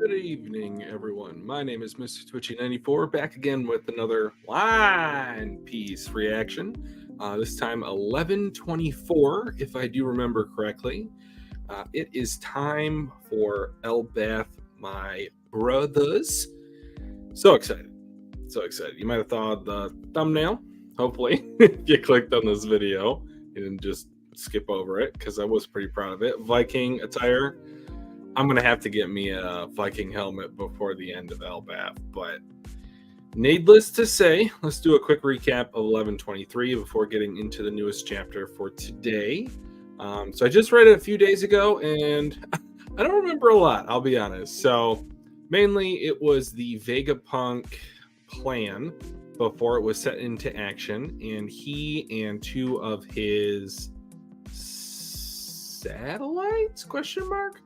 Good evening, everyone. My name is Mr. Twitchy94, back again with another One Piece reaction. This time 11:24, if I do remember correctly. It is time for Elbaf, my brothers. So excited. So excited. You might have thought the thumbnail, hopefully, if you clicked on this video. You didn't just skip over it, because I was pretty proud of it. Viking attire. I'm going to have to get me a Viking helmet before the end of Elbaf, but needless to say, let's do a quick recap of 1123 before getting into the newest chapter for today. So I just read it a few days ago, and I don't remember a lot, I'll be honest. So mainly it was the Vegapunk plan before it was set into action, and he and two of his satellites, question mark?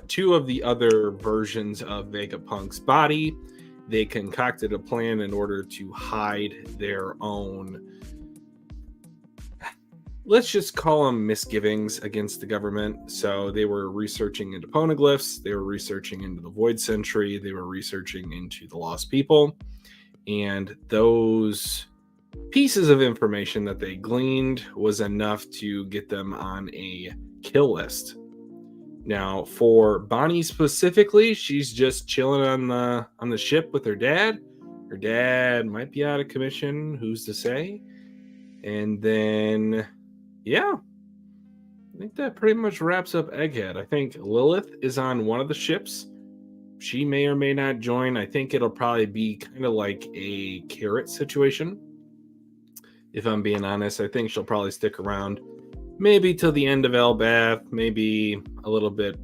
Two of the other versions of Vegapunk's body, they concocted a plan in order to hide their own, let's just call them misgivings against the government. So they were researching into poneglyphs, they were researching into the Void Century, they were researching into the Lost People, and those pieces of information that they gleaned was enough to get them on a kill list. Now, for Bonnie specifically, she's just chilling on the ship with her dad. Her dad might be out of commission, who's to say? And then, yeah, I think that pretty much wraps up Egghead. I think Lilith is on one of the ships. She may or may not join. I think it'll probably be kind of like a Carrot situation. If I'm being honest, I think she'll probably stick around. Maybe till the end of Elbaf, maybe a little bit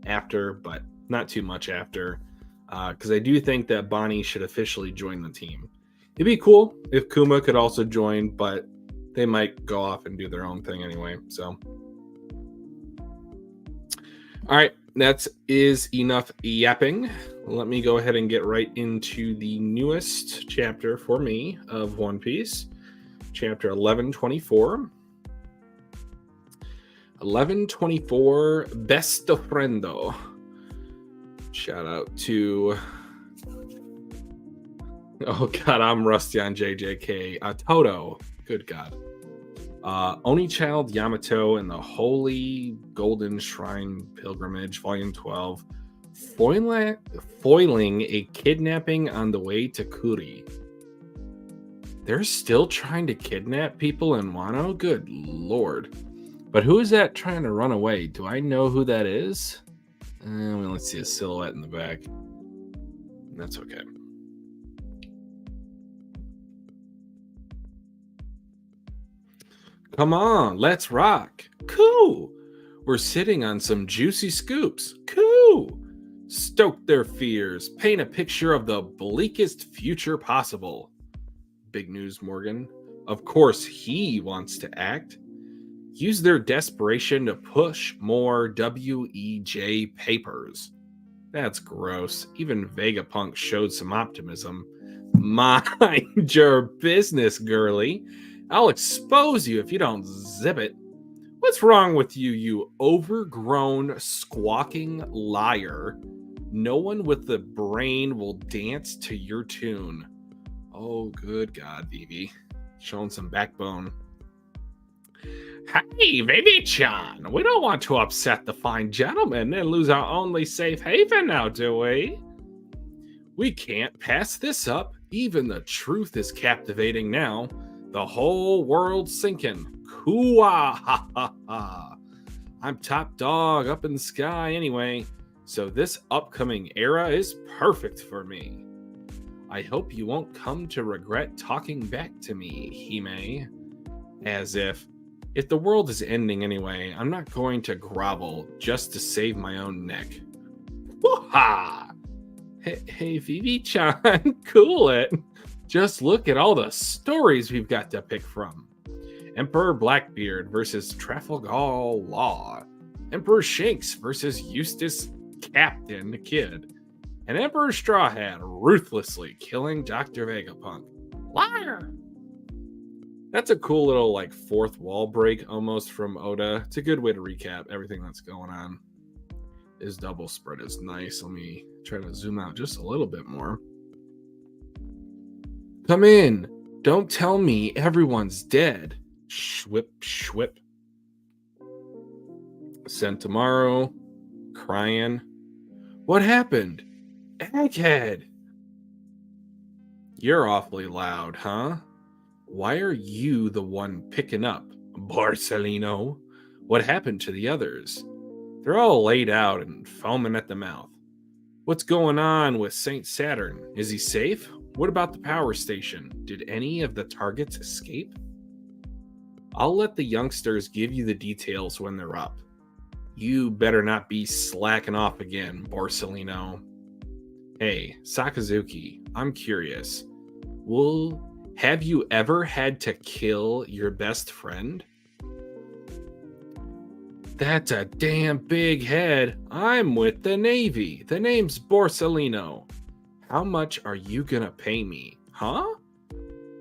after, but not too much after. Because I do think that Bonnie should officially join the team. It'd be cool if Kuma could also join, but they might go off and do their own thing anyway. So, all right, that is enough yapping. Let me go ahead and get right into the newest chapter for me of One Piece, chapter 1124. 1124 Besto Friendo. Shout out to, oh god, I'm rusty on JJK. Toto, good god. Oni-Child Yamato and the Holy Golden Shrine Pilgrimage, Volume 12. Foiling a kidnapping on the way to Kuri. They're still trying to kidnap people in Wano? Good lord. But who is that trying to run away? Do I know who that is? Let's see a silhouette in the back. That's okay. Come on, let's rock. Cool. We're sitting on some juicy scoops. Cool. Stoke their fears. Paint a picture of the bleakest future possible. Big news, Morgan. Of course, he wants to act. Use their desperation to push more WEJ papers. That's gross. Even Vegapunk showed some optimism. Mind your business, girly. I'll expose you if you don't zip it. What's wrong with you, you overgrown, squawking liar? No one with the brain will dance to your tune. Oh, good God, Vivi. Showing some backbone. Hey, Vivi-chan, we don't want to upset the fine gentleman and lose our only safe haven now, do we? We can't pass this up. Even the truth is captivating now. The whole world's sinking. Kua ha ha ha. I'm top dog up in the sky anyway, so this upcoming era is perfect for me. I hope you won't come to regret talking back to me, Hime. As if the world is ending anyway, I'm not going to grovel just to save my own neck. Woo-ha! Hey, Vivi-chan, cool it. Just look at all the stories we've got to pick from. Emperor Blackbeard versus Trafalgar Law. Emperor Shanks versus Eustace Captain Kidd. And Emperor Strawhat ruthlessly killing Dr. Vegapunk. Liar! That's a cool little, like, fourth wall break almost from Oda. It's a good way to recap everything that's going on. His double spread is nice. Let me try to zoom out just a little bit more. Come in. Don't tell me everyone's dead. Schwip, schwip. Sent tomorrow. Crying. What happened? Egghead. You're awfully loud, huh? Why are you the one picking up? Borsellino. What happened to the others? They're all laid out and foaming at the mouth. What's going on with St. Saturn? Is he safe? What about the power station? Did any of the targets escape? I'll let the youngsters give you the details when they're up. You better not be slacking off again, Borsellino. Hey, Sakazuki, I'm curious. Have you ever had to kill your best friend? That's a damn big head. I'm with the Navy. The name's Borsellino. How much are you gonna pay me? Huh?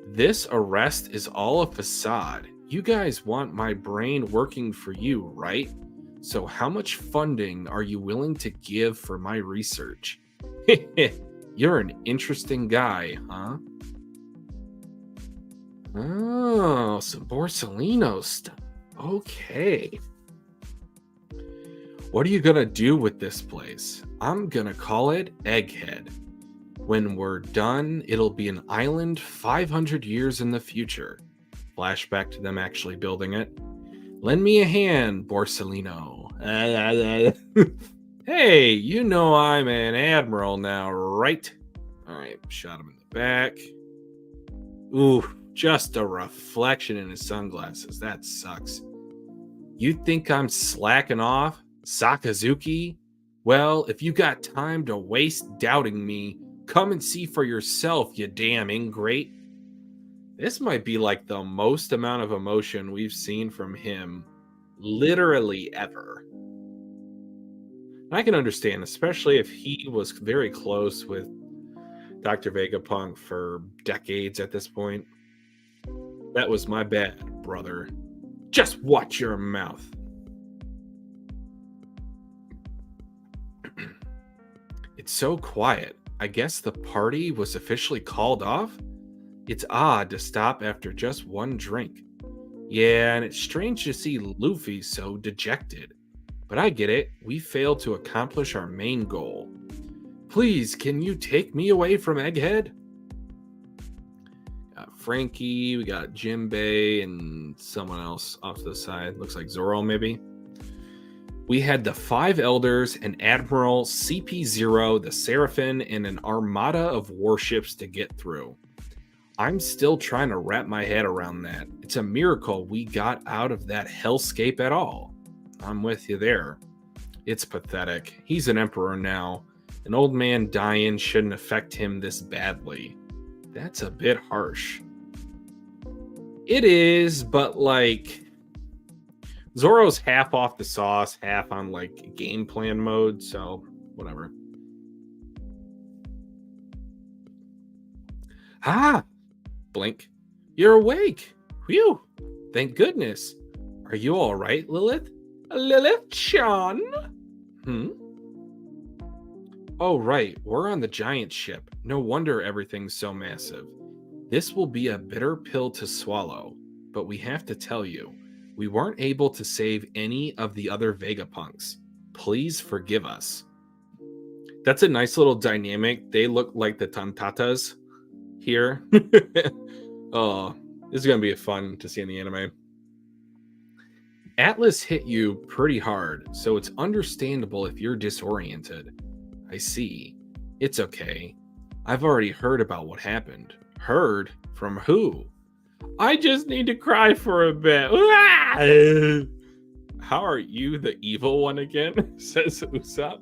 This arrest is all a facade. You guys want my brain working for you, right? So how much funding are you willing to give for my research? You're an interesting guy, huh? Oh, some Borsellino stuff. Okay. What are you gonna do with this place? I'm gonna call it Egghead. When we're done, it'll be an island 500 years in the future. Flashback to them actually building it. Lend me a hand, Borsellino. Hey, you know I'm an admiral now, right? Alright, shot him in the back. Ooh, just a reflection in his sunglasses. That sucks. You think I'm slacking off, Sakazuki? Well, if you got time to waste doubting me, come and see for yourself, you damn ingrate. This might be like the most amount of emotion we've seen from him literally ever. I can understand, especially if he was very close with Dr. Vegapunk for decades at this point. That was my bad, brother. Just watch your mouth. It's so quiet. I guess the party was officially called off? It's odd to stop after just one drink. Yeah, and it's strange to see Luffy so dejected. But I get it. We failed to accomplish our main goal. Please, can you take me away from Egghead? Got Frankie, we got Jimbei, and someone else off to the side. Looks like Zoro, maybe. We had the 5 elders, an admiral, CP0, the Seraphim, and an armada of warships to get through. I'm still trying to wrap my head around that. It's a miracle we got out of that hellscape at all. I'm with you there. It's pathetic. He's an emperor now. An old man dying shouldn't affect him this badly. That's a bit harsh. It is, but like... Zoro's half off the sauce, half on like game plan mode, so whatever. Ah! Blink. You're awake. Phew. Thank goodness. Are you all right, Lilith? Lilith-chan? Oh, right. We're on the giant ship. No wonder everything's so massive. This will be a bitter pill to swallow, but we have to tell you, we weren't able to save any of the other Vegapunks. Please forgive us. That's a nice little dynamic. They look like the Tantatas here. Oh, this is going to be fun to see in the anime. Atlas hit you pretty hard, so it's understandable if you're disoriented. I see. It's okay. I've already heard about what happened. Heard? From who? I just need to cry for a bit. How are you the evil one again? Says Usopp.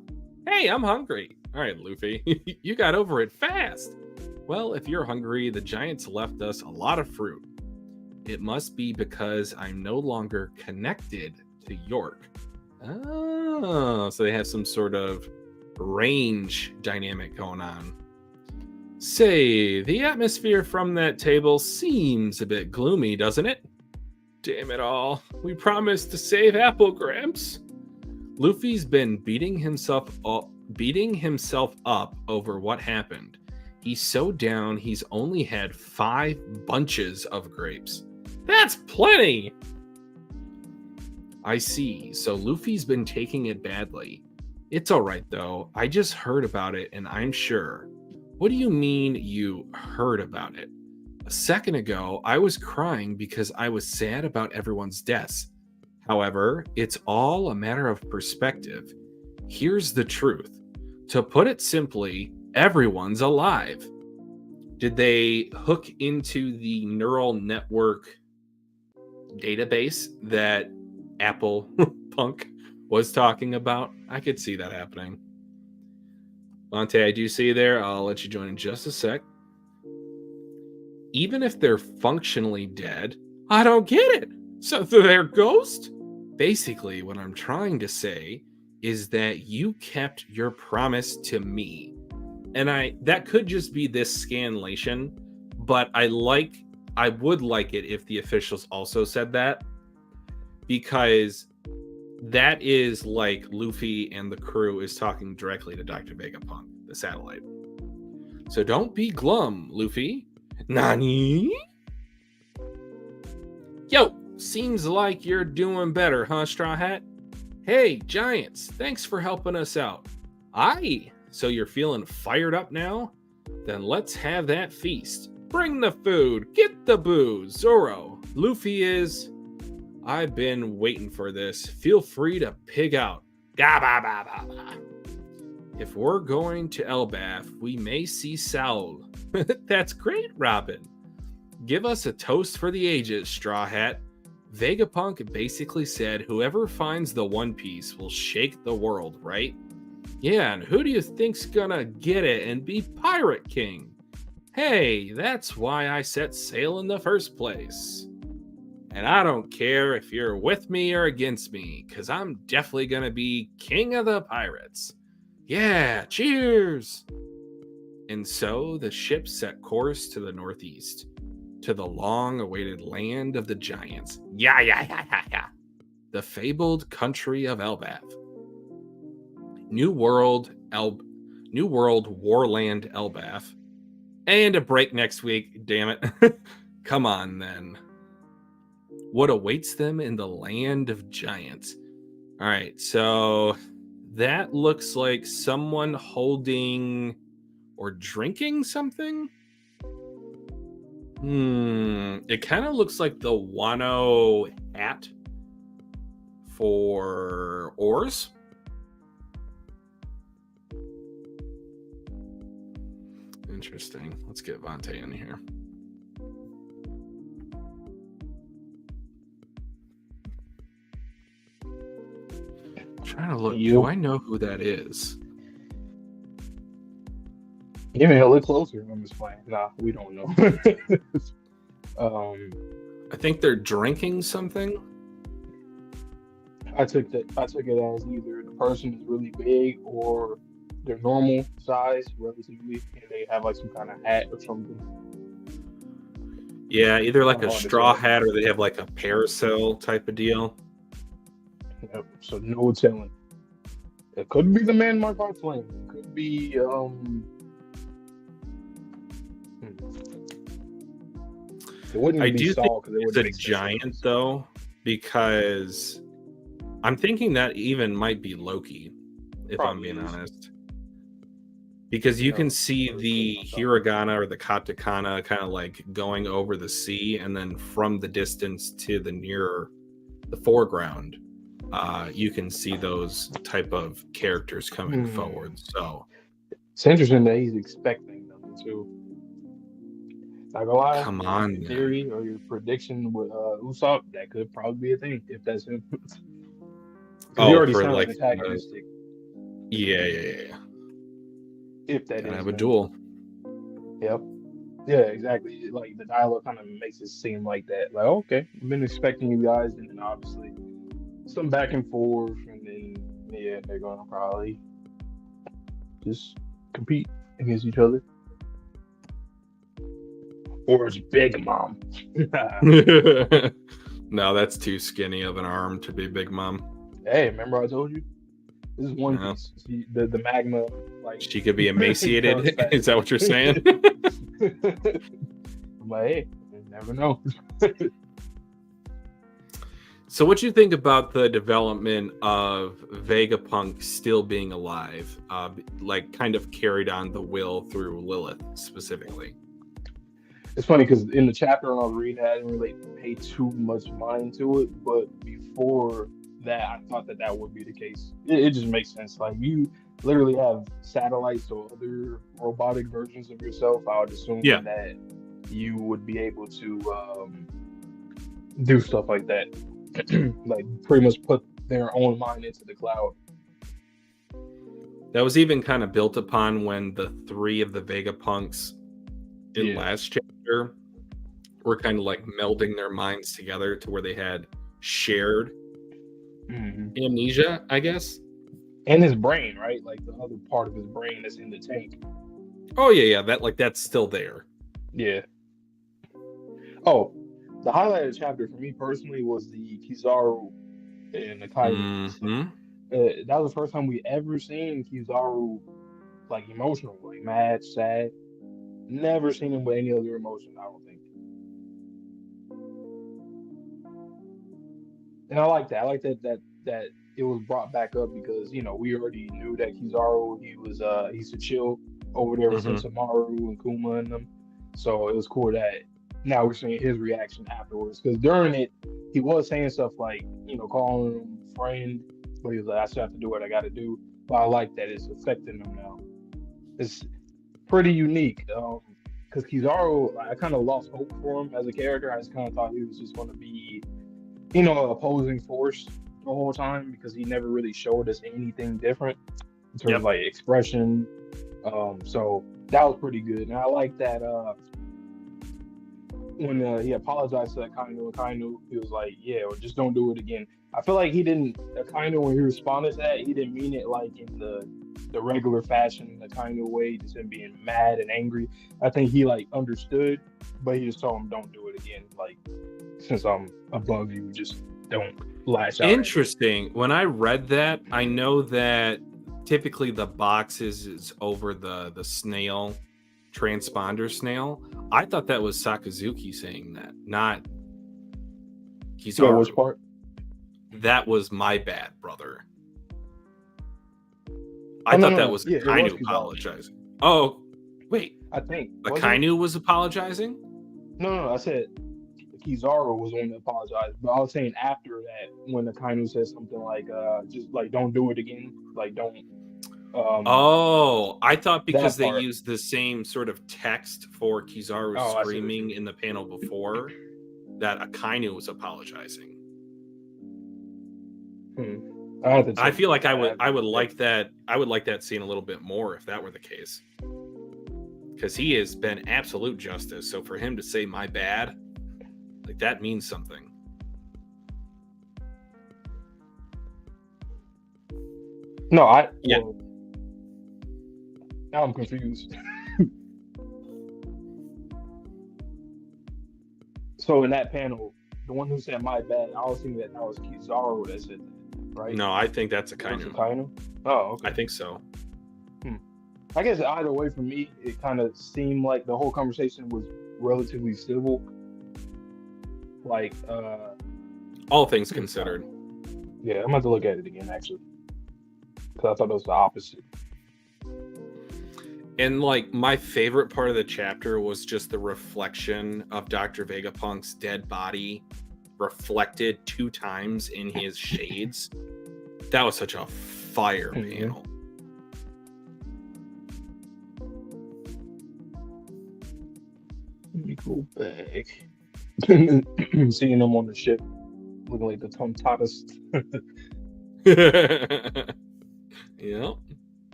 Hey, I'm hungry. All right, Luffy. You got over it fast. Well, if you're hungry, the giants left us a lot of fruit. It must be because I'm no longer connected to York. Oh, so they have some sort of range dynamic going on. Say, the atmosphere from that table seems a bit gloomy, doesn't it? Damn it all. We promised to save Apple Gramps. Luffy's been beating himself up over what happened. He's so down, he's only had 5 bunches of grapes. That's plenty! I see, so Luffy's been taking it badly. It's alright though, I just heard about it and I'm sure. What do you mean you heard about it? A second ago, I was crying because I was sad about everyone's deaths. However, it's all a matter of perspective. Here's the truth. To put it simply, everyone's alive. Did they hook into the neural network database that Apple Punk was talking about? I could see that happening. Monte, I do see you there. I'll let you join in just a sec. Even if they're functionally dead, I don't get it. So they're ghosts? Basically, what I'm trying to say is that you kept your promise to me. And that could just be this scanlation, but I would like it if the officials also said that, because that is like Luffy and the crew is talking directly to Dr. Vegapunk, the satellite. So don't be glum, Luffy. Nani? Yo, seems like you're doing better, huh, Straw Hat? Hey, Giants, thanks for helping us out. Aye, so you're feeling fired up now? Then let's have that feast. Bring the food, get the booze. Zoro, Luffy is... I've been waiting for this. Feel free to pig out. Ga-ba-ba-ba-ba. If we're going to Elbaf, we may see Saul. That's great, Robin. Give us a toast for the ages, Straw Hat. Vegapunk basically said whoever finds the One Piece will shake the world, right? Yeah, and who do you think's gonna get it and be Pirate King? Hey, that's why I set sail in the first place. And I don't care if you're with me or against me, because I'm definitely gonna be King of the Pirates. Yeah, cheers! And so the ship set course to the northeast, to the long-awaited land of the giants. Yeah. The fabled country of Elbaf. New World Warland Elbaf. And a break next week, damn it. Come on, then. What awaits them in the land of giants. All right, so that looks like someone holding or drinking something. It kind of looks like the Wano hat for oars. Interesting. Let's get Vontae in here. I'm trying to look. Do I know who that is? Give me a little closer on this plan. Nah, we don't know. I think they're drinking something. I took it as either the person is really big or they're normal size, relatively, and they have like some kind of hat or something. Yeah, either like a straw hat or they have like a parasol type of deal. Yep, so no telling. It could be the man marked by flame. It could be I do think it's a giant though, because I'm thinking that even might be Loki, if I'm being honest. Because you can see the hiragana or the katakana kind of like going over the sea, and then from the distance to the foreground, you can see those type of characters coming forward. So it's interesting that he's expecting them to. Not gonna lie, come on, your theory or your prediction with Usopp, that could probably be a thing if that's him. He already sounds like antagonistic. Yeah. If that is, have a duel. Yep. Yeah, exactly. Like the dialogue kind of makes it seem like that. Like, okay, I've been expecting you guys, and then obviously some back and forth, and then they're gonna probably just compete against each other. Or it's Big Mom. No, that's too skinny of an arm to be Big Mom. Hey, remember I told you? This is One No. Piece. The magma, like, She could be comes emaciated. back. Is that what you're saying? I'm like, hey, you never know. So what do you think about the development of Vegapunk still being alive? Like kind of carried on the will through Lilith specifically. It's funny because in the chapter I was reading, I didn't really pay too much mind to it. But before that, I thought that that would be the case. It just makes sense. Like, you literally have satellites or other robotic versions of yourself. I would Yeah. assume that you would be able to do stuff like that. Like, pretty much put their own mind into the cloud. That was even kind of built upon when the three of the Vegapunks in Yeah. last chapter were kind of like melding their minds together to where they had shared Hmm. amnesia, I guess. And his brain, right? Like, the other part of his brain that's in the tank. Oh yeah, that's still there. Yeah. Oh, the highlight of the chapter for me personally was the Kizaru and the Kainu scene. Mm-hmm. That was the first time we ever seen Kizaru like emotional, like mad, sad. Never seen him with any other emotion, I don't think. And I like that. I like that it was brought back up because, we already knew that Kizaru, he used to chill over there with Mm-hmm. Sensamaru and Kuma and them. So it was cool that now we're seeing his reaction afterwards. Because during it, he was saying stuff like, calling him friend, but he was like, I still have to do what I got to do. But I like that it's affecting him now. It's pretty unique. Because Kizaru, I kind of lost hope for him as a character. I just kind of thought he was just going to be, an opposing force the whole time because he never really showed us anything different in terms of Yep. like expression. So that was pretty good, and I like that when he apologized to Akainu, he was like, "Yeah, or just don't do it again." I feel like he didn't Akainu when he responded to that, he didn't mean it like in the regular fashion, the Akainu way, just him being mad and angry. I think he like understood, but he just told him, "Don't do it again." Like, since I'm above you, just don't lash out at me. Interesting. When I read that, I know that typically the boxes is over the snail transponder snail. I thought that was Sakazuki saying that, not So which Kizaru. part? That was my bad, brother. Oh, I no, thought no, that no. was Yeah, it was Akainu Kizaru. apologizing. Oh, wait. I think. Was it? Akainu was apologizing? No, no, no. I said Kizaru was the one that apologized, but I was saying after that, when the Akainu said something like, just like, don't do it again, like, don't, um, Oh, I thought because that they part. used the same sort of text for Kizaru Oh, I see what you screaming mean. in the panel before that Akainu was apologizing. I have to I check feel like that. I would Yeah. like that scene a little bit more if that were the case. Because he has been absolute justice. So for him to say my bad, like that means something. No, Yeah. well, now I'm confused. So in that panel, the one who said my bad, I was thinking that was Kizaru that said that, right? No, I think that's It was Akainu. Akainu? Oh, I okay. think so. I guess either way for me, it kind of seemed like the whole conversation was relatively civil. Like, All things considered. yeah, I'm about to look at it again actually, because I thought it was the opposite. And like my favorite part of the chapter was just the reflection of Dr. Vegapunk's dead body reflected 2 times in his shades. That was such a fire panel. Let me go back. Seeing them on the ship, looking like the Tontatus. Yeah.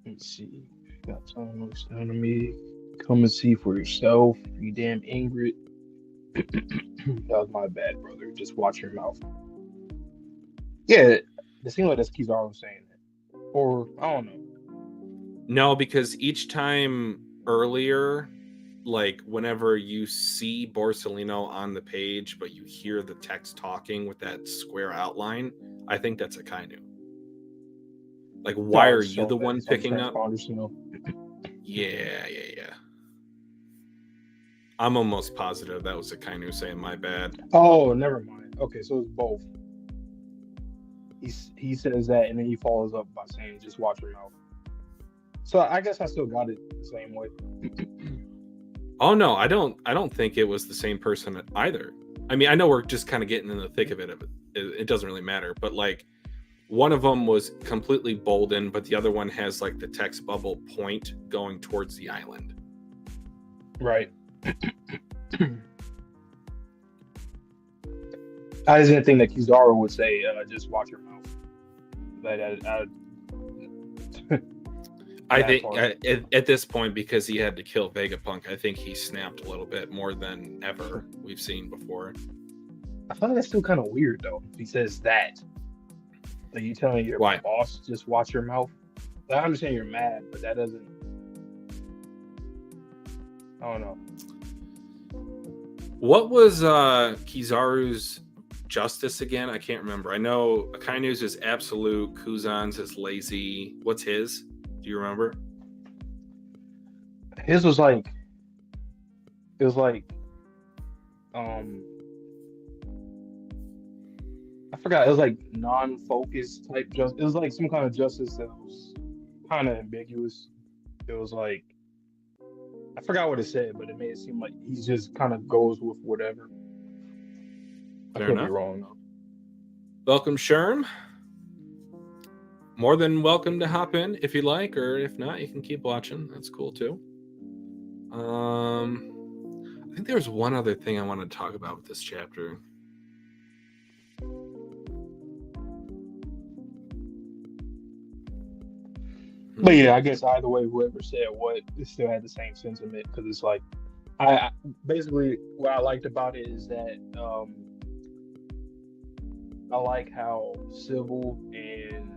Let's see. Got time looks down to me. Come and see for yourself. You damn Ingrid. That was my bad, brother. Just watch your mouth. Yeah, it seems like that's Kizaru saying that. Or, I don't know. No, because each time earlier, like whenever you see Borsellino on the page, but you hear the text talking with that square outline, I think that's Akainu. Like, why Oh, are it's you so the bad. one It's on the picking up? transponder still. Yeah. I'm almost positive that was Akainu saying my bad. Oh, never mind. Okay, so it's both. He says that, and then he follows up by saying, "Just watch your mouth." So I guess I still got it the same way. Oh no, I don't think it was the same person either. I mean, I know we're just kind of getting in the thick of it. It doesn't really matter, but like one of them was completely bolden, but the other one has like the text bubble point going towards the island. Right. I just didn't think that Kizaru would say, "Just watch your mouth." I That think part. at this point, because he had to kill Vegapunk, I think he snapped a little bit more than ever we've seen before. I find that still kind of weird though. If he says that, like you telling your Why? boss, "Just watch your mouth." Like, I understand you're mad, but that doesn't. I don't know. What was Kizaru's justice again? I can't remember. I know Akainu's is absolute, Kuzan's is lazy. What's his? Do you remember? His was like it was like um I forgot. It was like non-focused type justice. It was like some kind of justice that was kind of ambiguous. It was like I forgot what it said, but it made it seem like he just kind of goes with whatever. I Fair could be enough. wrong though. Welcome, Sherm. More than welcome to hop in if you like, or if not, you can keep watching. That's cool too. I think there was one other thing I wanted to talk about with this chapter. But yeah, I guess either way, whoever said what, it still had the same sentiment because it's like I basically what I liked about it is that I like how civil and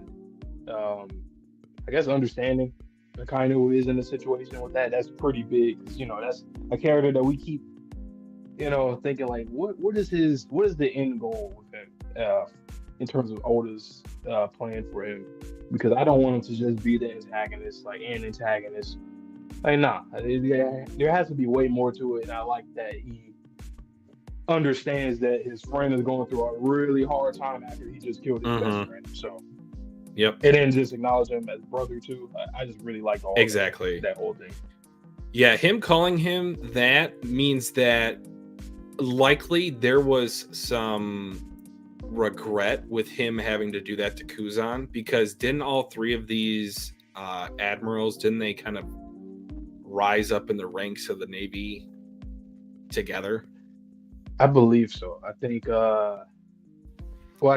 I guess understanding the kind of who is in a situation with that. That's pretty big because that's a character that we keep thinking like what is the end goal with him in terms of Oda's plan for him, because I don't want him to just be the antagonist, like an antagonist. Like, nah, there has to be way more to it, and I like that he understands that his friend is going through a really hard time after he just killed his best friend. So, yep, and then just acknowledge him as brother too. I just really like all exactly that whole thing. Yeah, him calling him that means that likely there was some regret with him having to do that to Kuzan, because didn't all three of these admirals, didn't they kind of rise up in the ranks of the Navy together? I believe so. I think I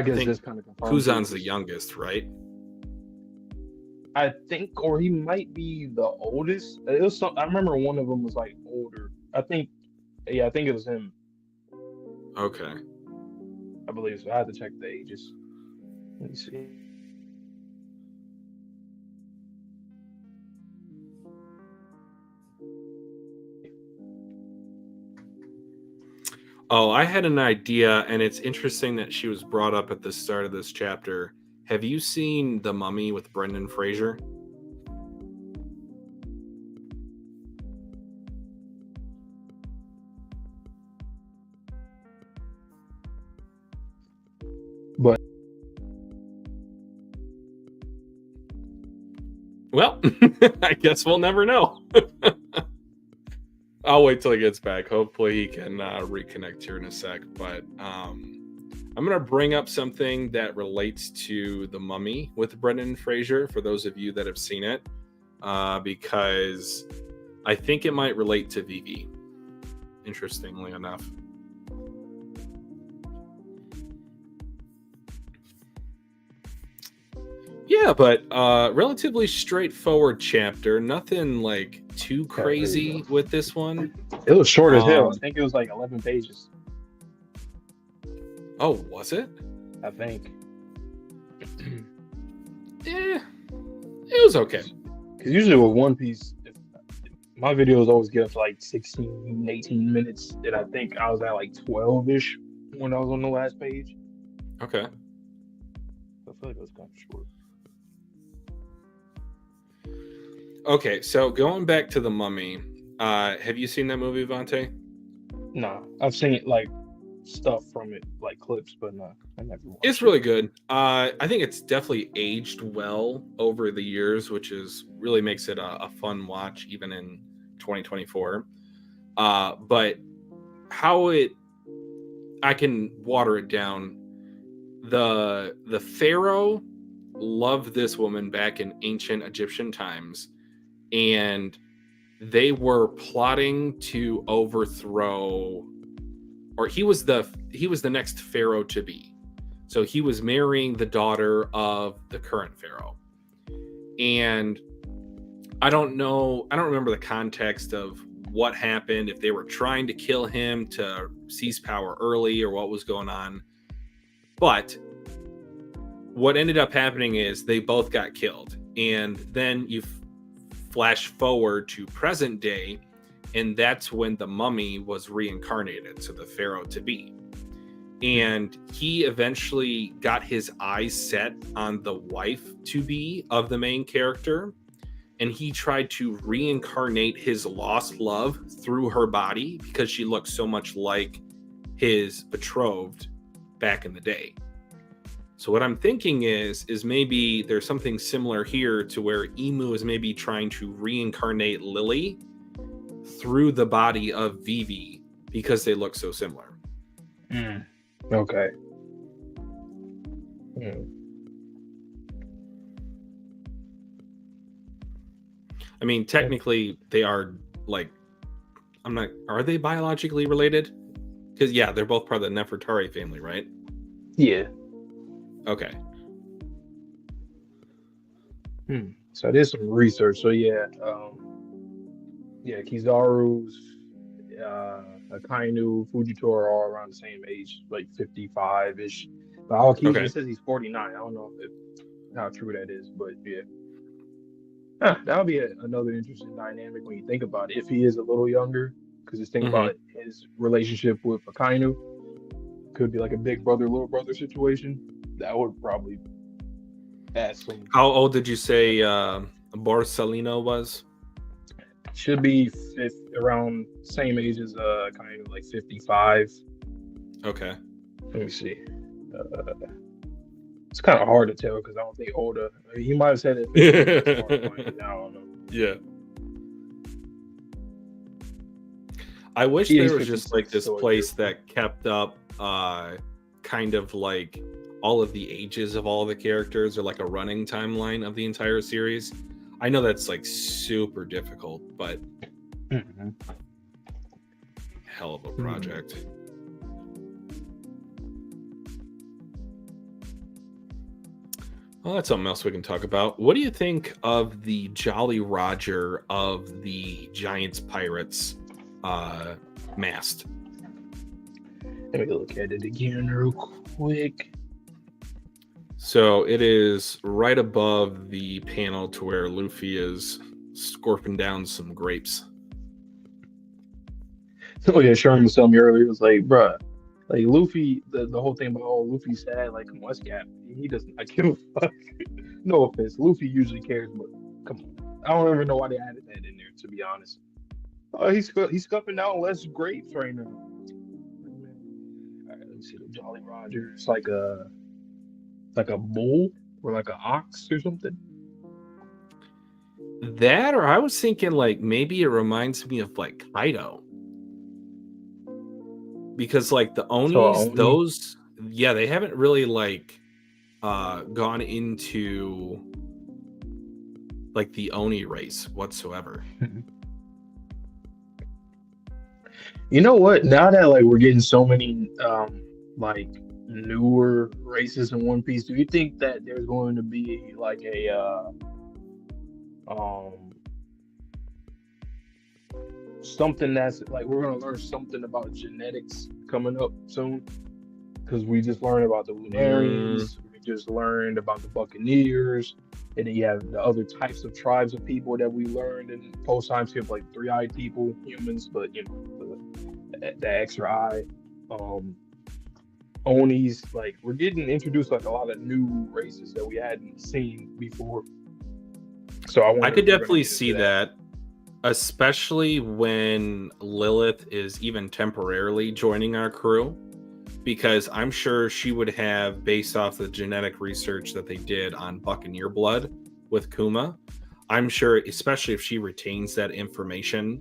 guess this kind of confirms Kuzan's the youngest, right? I think, or he might be the oldest. It was I remember one of them was like older. I think it was him. Okay. I believe so. I had to check the ages. Let me see. Oh, I had an idea, and it's interesting that she was brought up at the start of this chapter. Have you seen The Mummy with Brendan Fraser? But well, I guess we'll never know. I'll wait till he gets back. Hopefully he can reconnect here in a sec. But I'm going to bring up something that relates to The Mummy with Brendan Fraser, for those of you that have seen it, because I think it might relate to Vivi, interestingly enough. Yeah, but relatively straightforward chapter. Nothing like too crazy with this one. It was short as hell. I think it was like 11 pages. Oh, was it? I think. Yeah, it was okay. Because usually with One Piece, my videos always get up to like 16, 18 minutes. And I think I was at like 12-ish when I was on the last page. Okay. I feel like it was kind of short. Okay, so going back to the Mummy, have you seen that movie, Vante? Nah, I've seen like stuff from it, like clips, but nah, I never It's watched it. really good. I think it's definitely aged well over the years, which is really makes it a fun watch even in 2024. But how it, I can water it down. The pharaoh loved this woman back in ancient Egyptian times, and they were plotting to overthrow, or he was the next pharaoh to be. So he was marrying the daughter of the current pharaoh. And I don't remember the context of what happened, if they were trying to kill him to seize power early or what was going on. But what ended up happening is they both got killed. And then you flash forward to present day, and that's when the mummy was reincarnated, so the pharaoh to be. And he eventually got his eyes set on the wife to be of the main character, and he tried to reincarnate his lost love through her body because she looked so much like his betrothed back in the day. So what I'm thinking is maybe there's something similar here to where Emu is maybe trying to reincarnate Lily through the body of Vivi because they look so similar. Okay. Mm. I mean, technically they are like, are they biologically related? Because yeah, they're both part of the Nefertari family, right? Yeah. Okay. So I did some research. So yeah, Kizaru's, Akainu, Fujitora are all around the same age, like 55-ish. But Aokiji, Okay. it says he's 49. I don't know if how true that is, but yeah. That would be another interesting dynamic when you think about it. If he is a little younger, because just think Mm-hmm. about his relationship with Akainu, could be like a big brother, little brother situation. That would probably add some. How old did you say Borsalino was? Should be around same age as kind of like 55. Okay. Let me see. Uh, it's kind of hard to tell because I don't think Oda. I mean, he might have said it 50 at some point. I don't know. Yeah. I wish Yeah, he's there was just like 56. this So place that kept up kind of like all of the ages of all the characters, or like a running timeline of the entire series. I know that's like super difficult, but hell of a project. Well, that's something else we can talk about. What do you think of the Jolly Roger of the Giants Pirates mast? Let me look at it again real quick. So it is right above the panel to where Luffy is scorping down some grapes. Oh yeah, Sherman was telling me earlier. It was like, bruh, like Luffy. The whole thing about Luffy's sad. Like, come on, that's Cap. He doesn't. I give a fuck. No offense. Luffy usually cares, but come on. I don't even know why they added that in there. To be honest. Oh, he's scuffing down less grapes right now. All right, let me see the Jolly Roger. It's like a bull or like an ox or something. That, or I was thinking like maybe it reminds me of like Kaido. Because like the Onis, So those, yeah, they haven't really like gone into like the Oni race whatsoever. you know what? Now that like we're getting so many like newer races in One Piece, do you think that there's going to be like a um something that's like we're gonna learn something about genetics coming up soon? Because we just learned about the Lunarians, we just learned about the Buccaneers, and then you have the other types of tribes of people that we learned in post time skip, like three-eyed people, humans, but you know the extra eye. Onis, like we're getting introduced like a lot of new races that we hadn't seen before. So I I wonder could if we're going to definitely get into see that. that, especially when Lilith is even temporarily joining our crew, because I'm sure she would have, based off the genetic research that they did on Buccaneer blood with Kuma, I'm sure, especially if she retains that information,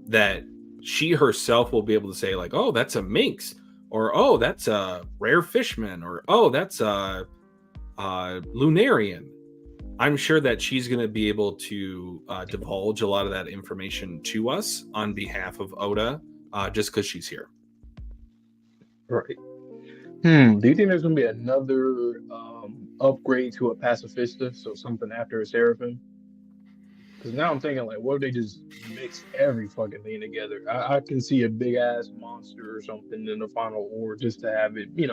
that she herself will be able to say, like, oh, that's a minx, or oh, that's a rare fishman, or oh, that's a lunarian. I'm sure that she's going to be able to divulge a lot of that information to us on behalf of Oda, just because she's here. Right. Do you think there's going to be another upgrade to a pacifista? So something after a seraphim? Because now I'm thinking, like, what if they just mix every fucking thing together? I can see a big ass monster or something in the final war just to have it, be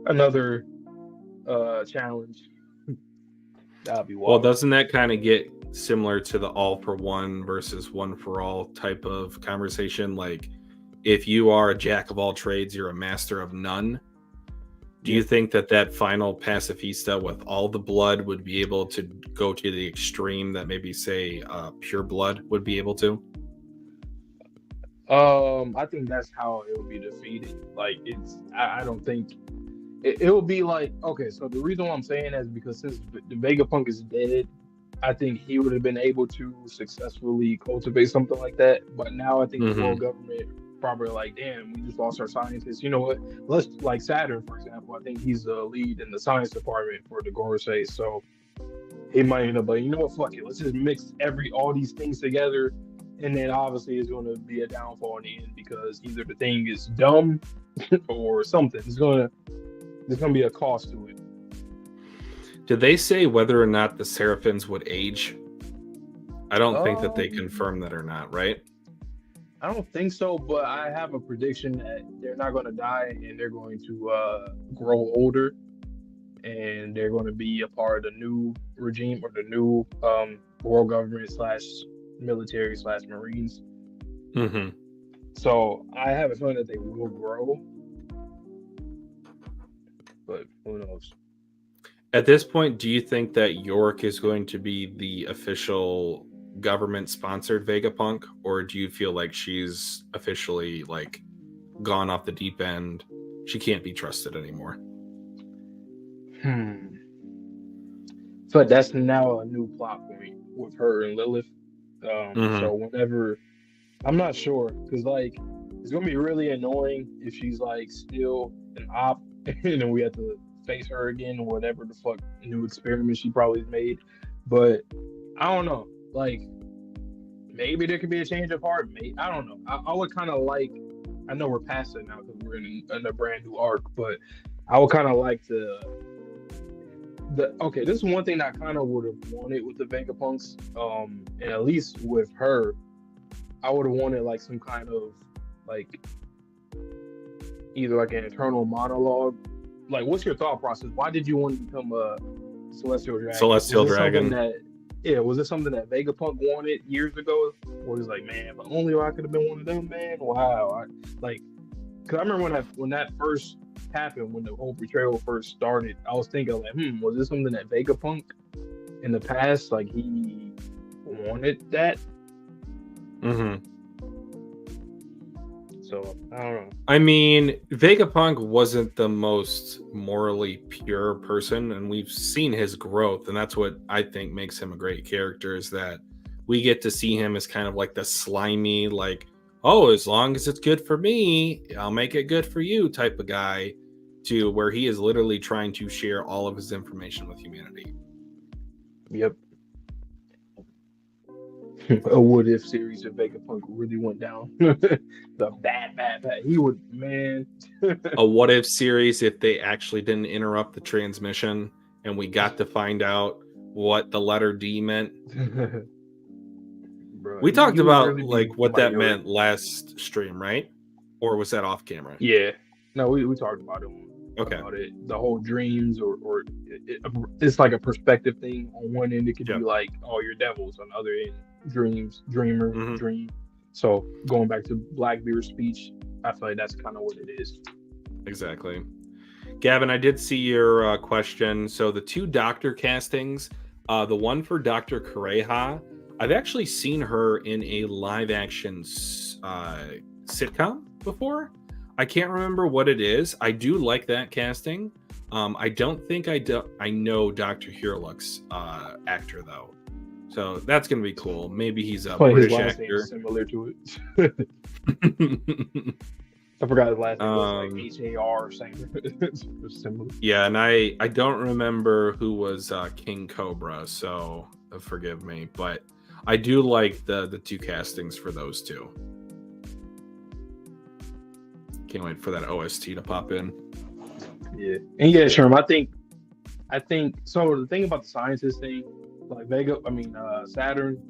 another challenge. That'd be Well, wild. doesn't that kind of get similar to the all for one versus one for all type of conversation? Like, if you are a jack of all trades, you're a master of none. Do you Yep. think that final pacifista with all the blood would be able to go to the extreme that maybe, say, pure blood would be able to? I think that's how it will be defeated. Like, I don't think it will be like, okay. So the reason why I'm saying that is because since the Vegapunk is dead, I think he would have been able to successfully cultivate something like that. But now I think the Mm-hmm. world government probably like, damn, we just lost our scientists. You know what? Let's like Saturn, for example. I think he's the lead in the science department for the Gorosei. So he might end up like, you know what? Fuck it. Let's just mix all these things together. And then obviously it's going to be a downfall in the end because either the thing is dumb or something. There's gonna be a cost to it. Did they say whether or not the Seraphins would age? I don't think that they Um, confirmed that or not, right? I don't think so, but I have a prediction that they're not going to die and they're going to grow older and they're going to be a part of the new regime or the new world government slash military slash Marines. Mm-hmm. So I have a feeling that they will grow, but who knows? At this point, do you think that York is going to be the official government-sponsored Vegapunk, or do you feel like she's officially like gone off the deep end? She can't be trusted anymore. Hmm. So that's now a new plot point with her and Lilith. Mm-hmm. So whenever I'm not sure because like it's gonna be really annoying if she's like still an op and then we have to face her again or whatever the fuck new experiment she probably made. But I don't know. Like maybe there could be a change of heart. Maybe I don't know. I would kind of like. I know we're past it now because we're in a brand new arc, but I would kind of like to. Okay, this is one thing that I kind of would have wanted with the Vegapunks, and at least with her, I would have wanted like some kind of like either like an internal monologue. Like, what's your thought process? Why did you want to become a celestial dragon? Was Celestial this something Dragon. that, yeah, was this something that Vegapunk wanted years ago? Or was like, man, if only I could have been one of them, man. Wow, like, cause I remember when that first happened, when the whole betrayal first started, I was thinking like, was this something that Vegapunk in the past, like he wanted that? Mm-hmm. So I don't know. I mean, Vegapunk wasn't the most morally pure person, and we've seen his growth, and that's what I think makes him a great character, is that we get to see him as kind of like the slimy, like, oh, as long as it's good for me, I'll make it good for you type of guy, to where he is literally trying to share all of his information with humanity. Yep. A what if series if Vegapunk really went down. The bad. He would, man. A what if series if they actually didn't interrupt the transmission and we got to find out what the letter D meant. Bro, We talked he would about really be like what that minority. meant last stream, right? Or was that off camera? Yeah. No, we talked about it. Okay. The whole dreams or it's like a perspective thing. On one end, it could be Yep. like, oh, you're devils. On the other end, dreams, dreamer, Mm-hmm. dream. So going back to Blackbeard's speech, I feel like that's kind of what it is. Exactly. Gavin, I did see your question. So the two doctor castings, The one for Dr. Kureha, I've actually seen her in a live action sitcom before. I can't remember what it is. I do like that casting. I don't think I know Dr. Hurlock's actor though, so that's gonna be cool. Maybe he's a Funny, his British last name is actor. similar to it. I forgot his last name was like Har or something. It's similar. Yeah, and I don't remember who was King Cobra, so forgive me, but I do like the two castings for those two. Can't wait for that OST to pop in. Yeah, and yeah, Sherm. I think so. The thing about the scientist thing, like Saturn.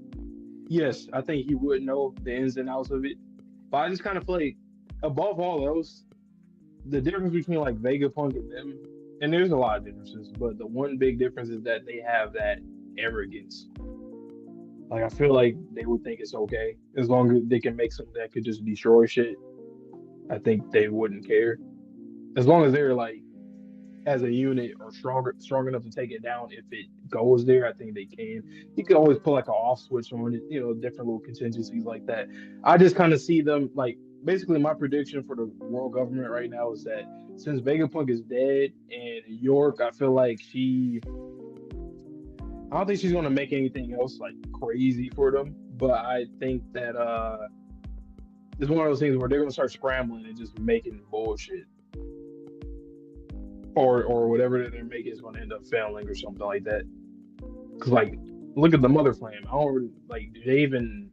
Yes, I think he would know the ins and outs of it. But I just kind of feel like, above all else, the difference between like Vegapunk and them, and there's a lot of differences, but the one big difference is that they have that arrogance. Like I feel like they would think it's okay as long as they can make something that could just destroy shit. I think they wouldn't care as long as they're like as a unit or strong enough to take it down if it goes there. I think they can. You can always put like an off switch on it, different little contingencies like that. I just kind of see them like basically my prediction for the world government right now is that since Vegapunk is dead and York, I feel like I don't think she's gonna make anything else like crazy for them. But I think that it's one of those things where they're gonna start scrambling and just making bullshit or whatever that they're making is going to end up failing or something like that. Because like, look at the Mother Flame. I don't really, like. Do they even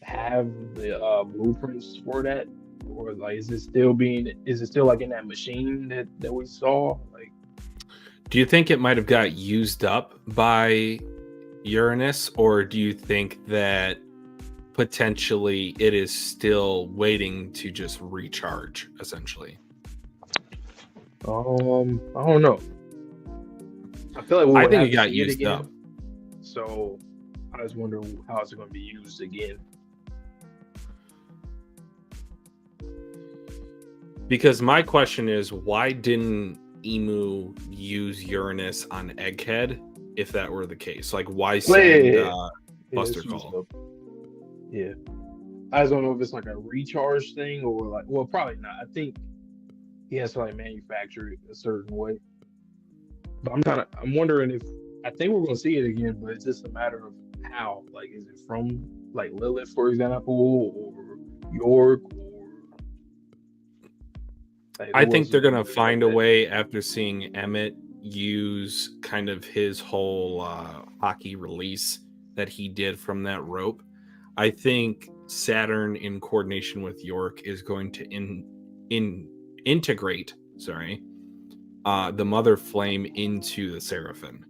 have the blueprints for that, or like, is it still like in that machine that we saw? Like, do you think it might have got used up by Uranus, or do you think that potentially it is still waiting to just recharge, essentially? I don't know. I feel like I think it got used up. So I just wonder how it's going to be used again. Because my question is, why didn't Emu use Uranus on Egghead if that were the case? Like, why send Buster Call? Yeah. I just don't know if it's like a recharge thing or like, well, probably not. I think he has to like manufacture it a certain way. But I'm wondering if I think we're gonna see it again, but it's just a matter of how. Like, is it from like Lilith, for example, or York, or like, I think they're gonna find a way after seeing Emmett use kind of his whole hockey release that he did from that rope. I think Saturn, in coordination with York, is going to integrate the Mother Flame into the Seraphim.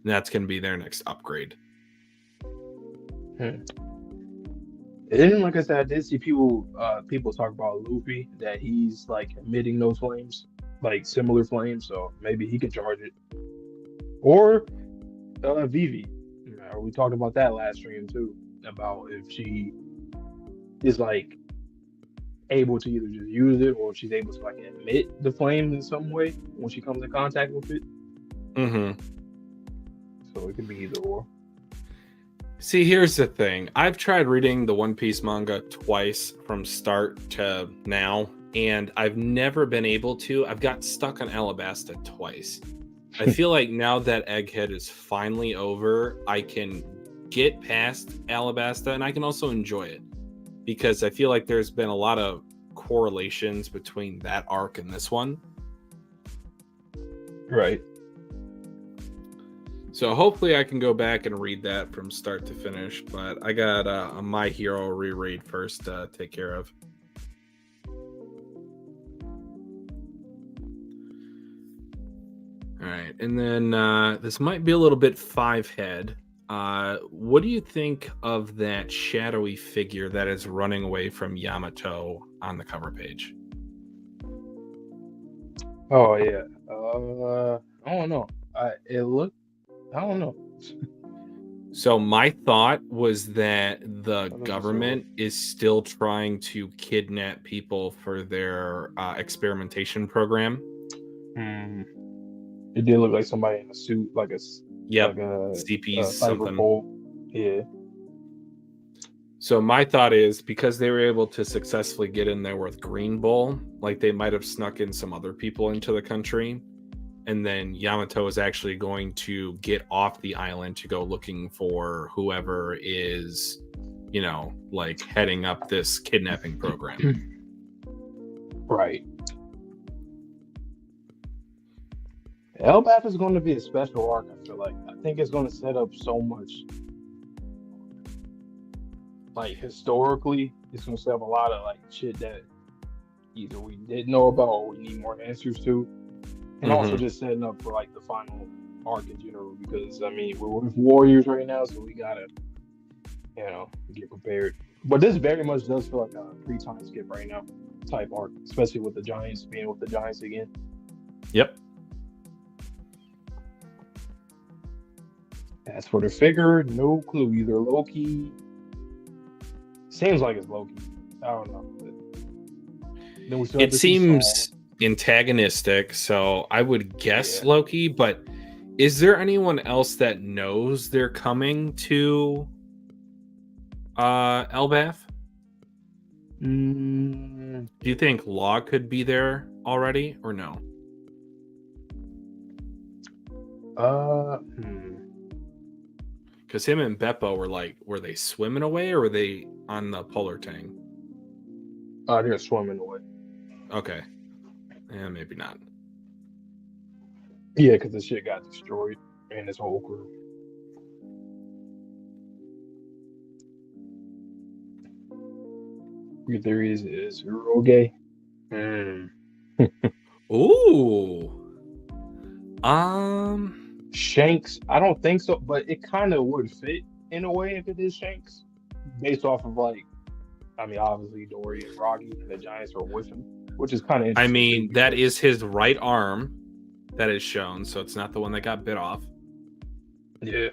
And that's going to be their next upgrade. And then, like I said, I did see people talk about Luffy, that he's like emitting those flames, like similar flames, so maybe he can charge it. Or Vivi. We talked about that last stream too, about if she is like able to either just use it or if she's able to like emit the flames in some way when she comes in contact with it. Mm-hmm. So it could be either or. See, here's the thing. I've tried reading the One Piece manga twice from start to now, and I've never been able to. I've got stuck on Alabasta twice. I feel like now that Egghead is finally over, I can get past Alabasta and I can also enjoy it. Because I feel like there's been a lot of correlations between that arc and this one. Right. So hopefully I can go back and read that from start to finish. But I got a My Hero reread first to take care of. All right. And then this might be a little bit 5-head. What do you think of that shadowy figure that is running away from Yamato on the cover page? Oh yeah. I don't know. I don't know. So my thought was that the government is still trying to kidnap people for their experimentation program. It did look like somebody in a suit, like a Yep. like a CP's cipher something. pole. Yeah. So my thought is because they were able to successfully get in there with Green Bull, like they might have snuck in some other people into the country. And then Yamato is actually going to get off the island to go looking for whoever is, like heading up this kidnapping program. Right. Elbaf is going to be a special arc, I feel like. I think it's going to set up so much. Like, historically, it's going to set up a lot of, like, shit that either we didn't know about or we need more answers to. And also just setting up for, like, the final arc in general. Because, I mean, we're with warriors right now, so we got to, get prepared. But this very much does feel like a pre-time skip right now type arc, especially with the Giants being with the Giants again. Yep. As for the figure, no clue. Either Loki. Seems like it's Loki. I don't know. Then we still It seems antagonistic, so I would guess Loki, but is there anyone else that knows they're coming to Elbaf? Do you think Law could be there already or no? Because him and Beppo were they swimming away or were they on the polar tang? They're swimming away. Okay. Yeah, maybe not. Yeah, because the shit got destroyed and his whole crew. Your theory is Uroge? Ooh. Shanks, I don't think so, but it kind of would fit in a way if it is Shanks, based off of obviously Dory and Rocky and the Giants are with him, which is kind of interesting. I mean, that is his right arm that is shown, so it's not the one that got bit off. Yeah.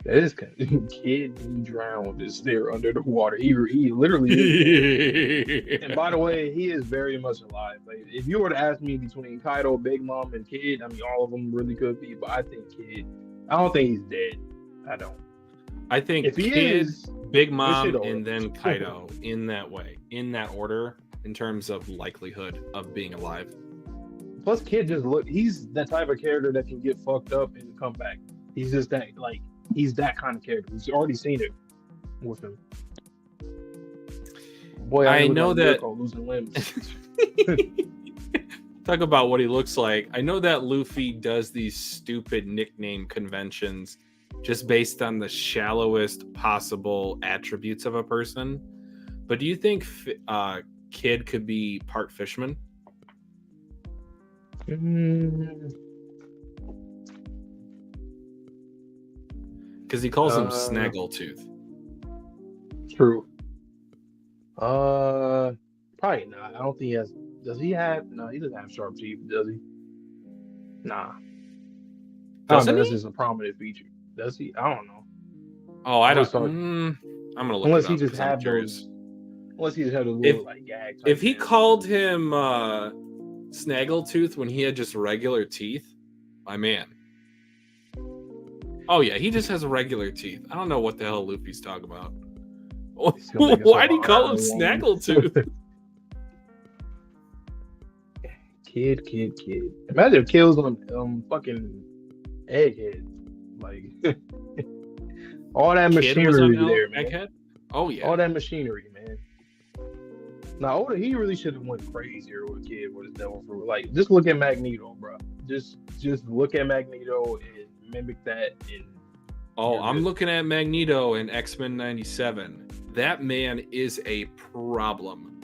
That is kind of, kid he drowned is there under the water. He literally is. And by the way, he is very much alive. Like, if you were to ask me between Kaido, Big Mom, and Kid, I mean, all of them really could be, but I think Kid. I don't think he's dead. I don't. I think if he Kid, is, Big Mom, and then Kaido in that way, in that order, in terms of likelihood of being alive. Plus, Kid he's that type of character that can get fucked up and come back. He's just that, he's that kind of character. We've already seen it with him. Boy, I know that losing limbs. Talk about what he looks like. I know that Luffy does these stupid nickname conventions just based on the shallowest possible attributes of a person. But do you think Kid could be part fisherman? Because he calls him Snaggletooth. True. Probably not. I don't think he has. Does he have? No, he doesn't have sharp teeth, does he? Nah. That's just a prominent feature. Does he? I don't know. Oh, I don't. I'm gonna look. Unless it up he just have those. Unless he just had a little gag. If he called him Snaggletooth when he had just regular teeth, my man. Oh yeah, he just has regular teeth. I don't know what the hell Luffy's talking about. Why do you call him Snaggletooth? Kid. Imagine if Kid was on fucking Egghead. Like all that machinery there, man. Egghead? Oh yeah. All that machinery, man. Now he really should have went crazier with Kid with his devil fruit. Like, just look at Magneto, bro. Just look at Magneto and mimic that. I'm looking at Magneto in X-Men 97. That man is a problem.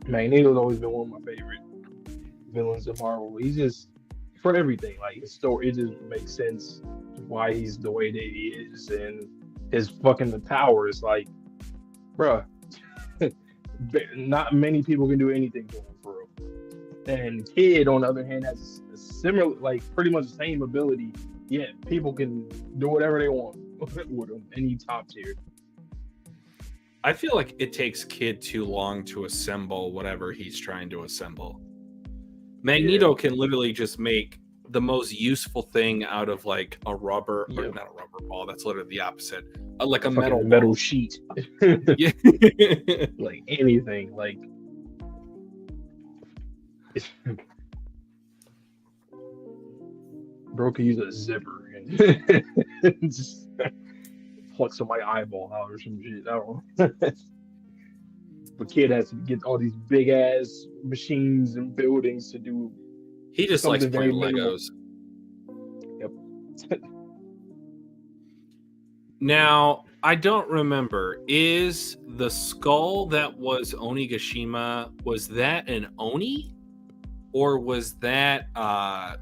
Magneto's always been one of my favorite villains in Marvel. He's just for everything. Like, his story, it just makes sense why he's the way that he is, and his fucking powers. Like, bruh, not many people can do anything to him for real. And Kid, on the other hand, has a similar, like, pretty much the same ability. Yet people can do whatever they want with him, and he's top tier. I feel like it takes Kid too long to assemble whatever he's trying to assemble. Magneto can literally just make the most useful thing out of like a rubber, or Yep. not a rubber ball, that's literally the opposite, like A a metal fucking metal ball. sheet. Yeah. Like anything. Like it's, bro could use a zipper and just pluck somebody's eyeball out or some shit. I don't know. But kid has to get all these big ass machines and buildings to do He just likes something very playing minimal. Legos. Yep. Now, I don't remember. Is the skull that was Onigashima, was that an Oni? Or was that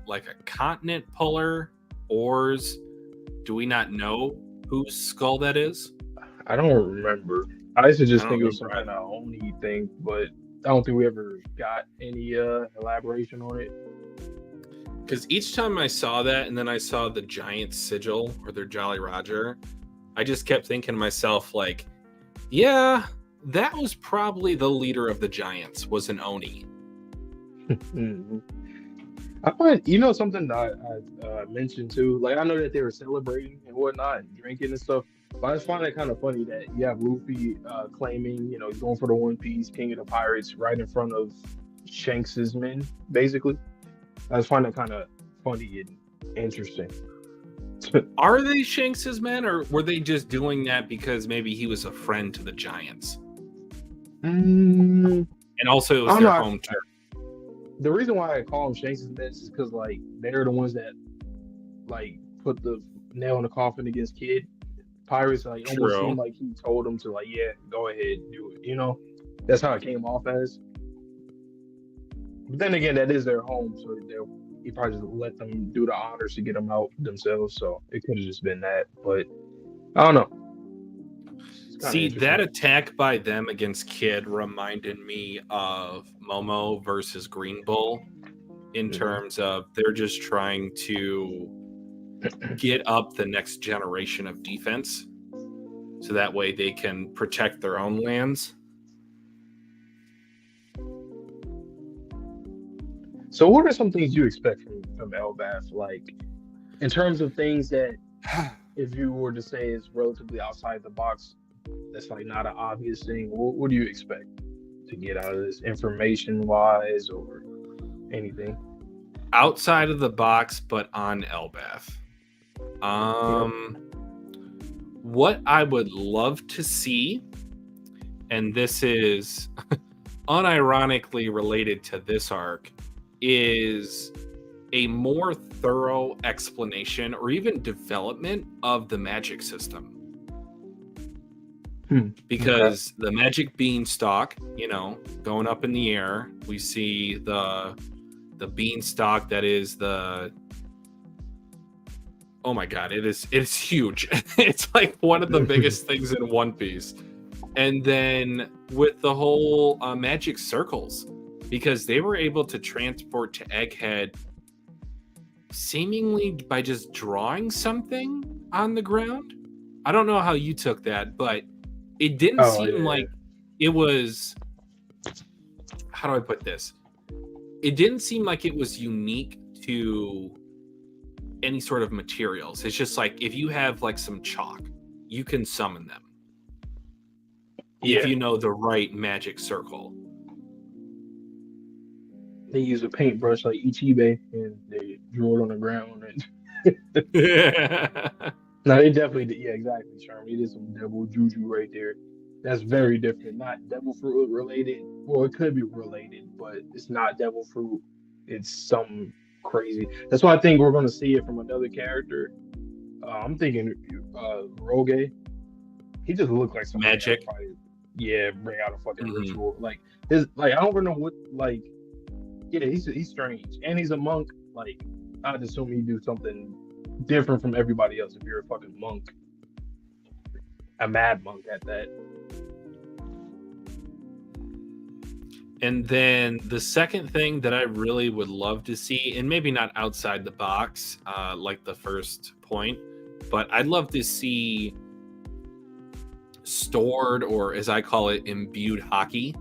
like a continent puller? Oars? Do we not know whose skull that is? I don't remember. I used to I just don't think it was some remember kind either. of Oni thing, but I don't think we ever got any elaboration on it. Because each time I saw that, and then I saw the giant sigil or their Jolly Roger, I just kept thinking to myself, like, yeah, that was probably the leader of the giants, was an Oni. Mhm. I find, something that I mentioned too. Like, I know that they were celebrating and whatnot, and drinking and stuff. But I just find it kind of funny that you have Luffy claiming, he's going for the One Piece, King of the Pirates, right in front of Shanks's men, basically. I just find that kind of funny and interesting. Are they Shanks's men, or were they just doing that because maybe he was a friend to the giants? Mm, And also, it I was don't their know. home turf. The reason why I call them Shanks's men is because like they're the ones that like put the nail in the coffin against Kid. Pirates like almost seemed True. like he told them to like, yeah, go ahead, do it. That's how it came off as. But then again, that is their home, so he probably just let them do the honors to get them out themselves. So it could have just been that, but I don't know. It's kind of See, that interesting. attack by them against Kid reminded me of Momo versus Green Bull in Hmm. terms of they're just trying to get up the next generation of defense so that way they can protect their own lands. So, what are some things you expect from Elbaf? Like in terms of things that if you were to say is relatively outside the box, that's like not an obvious thing. What do you expect to get out of this information wise or anything? Outside of the box, but on Elbaf. Yep. What I would love to see, and this is unironically related to this arc, is a more thorough explanation or even development of the magic system. Okay. Because the magic beanstalk, going up in the air, we see the beanstalk that is the, oh my god, it's huge. It's like one of the biggest things in One Piece. And then with the whole magic circles, because they were able to transport to Egghead seemingly by just drawing something on the ground. I don't know how you took that, but it didn't Oh seem yeah. like it was, how do I put this? It didn't seem like it was unique to any sort of materials. It's just like if you have like some chalk, you can summon them if Yeah. you know the right magic circle. They use a paintbrush like Ichibe and they drew it on the ground. And no, they definitely did. Yeah, exactly, Sherman. It is some devil juju right there. That's very different. Not devil fruit related. Well, it could be related, but it's not devil fruit. It's something crazy. That's why I think we're going to see it from another character. I'm thinking Rogue. He just looked like somebody that would Magic. probably, yeah, bring out a fucking Mm-hmm. ritual. Like his, like I don't even know what, like, yeah, he's strange and he's a monk. Like I'd assume he'd do something different from everybody else if you're a fucking monk, a mad monk at that. And then the second thing that I really would love to see, and maybe not outside the box, like the first point, but I'd love to see stored, or as I call it, imbued hockey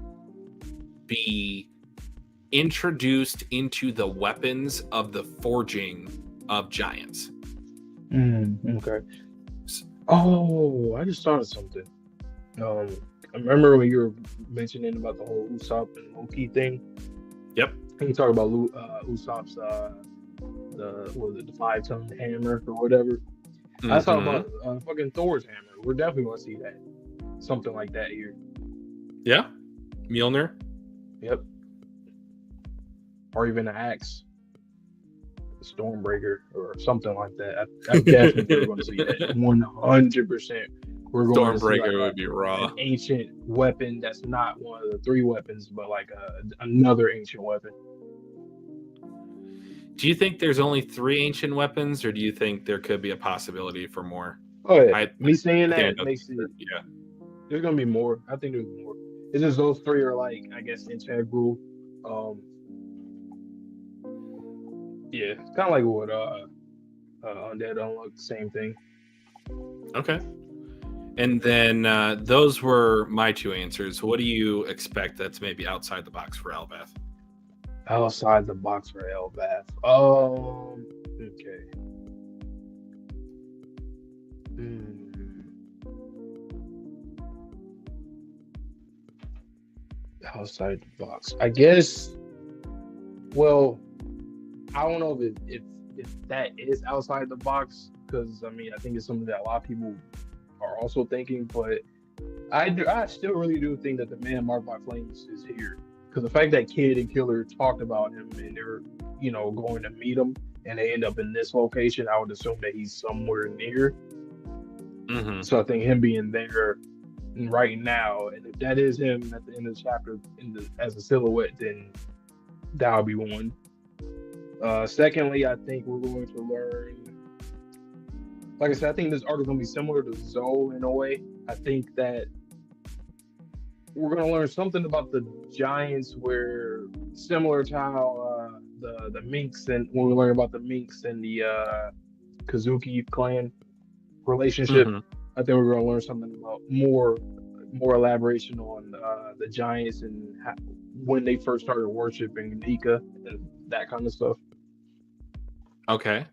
be introduced into the weapons of the forging of giants. Okay. Oh, I just thought of something. I remember when you were mentioning about the whole Usopp and Loki thing. Yep. And you talk about Usopp's the 5-ton hammer or whatever. I thought about fucking Thor's hammer. We're definitely gonna see that, something like that here. Yeah, Mjolnir. Yep. Or even an axe, the Stormbreaker, or something like that. I definitely we're going to see that 100%. We're going to see like Stormbreaker would be raw. an ancient weapon that's not one of the 3 weapons, but like another ancient weapon. Do you think there's only 3 ancient weapons, or do you think there could be a possibility for more? Oh yeah, me saying that makes it. Yeah, there's gonna be more. I think there's more. It's just those 3 are like, I guess, integral. Yeah, it's kind of like what Undead Unlock, same thing. Okay. And then those were my 2 answers. What do you expect that's maybe outside the box for Elbaf? Outside the box for Elbaf. Okay. Outside the box. I guess. Well, I don't know if that is outside the box, because I mean I think it's something that a lot of people are also thinking, but I still really do think that the man marked by flames is here, because the fact that Kid and Killer talked about him and they're going to meet him and they end up in this location, I would assume that he's somewhere near. So I think him being there right now, and if that is him at the end of the chapter as a silhouette, then that would be one. Secondly, I think we're going to learn, like I said, I think this arc is going to be similar to Zoe in a way. I think that we're going to learn something about the giants, where similar to how the minks, and when we learn about the minks and the Kazuki clan relationship, I think we're going to learn something about more elaboration on the giants and when they first started worshiping Nika and that kind of stuff. Okay.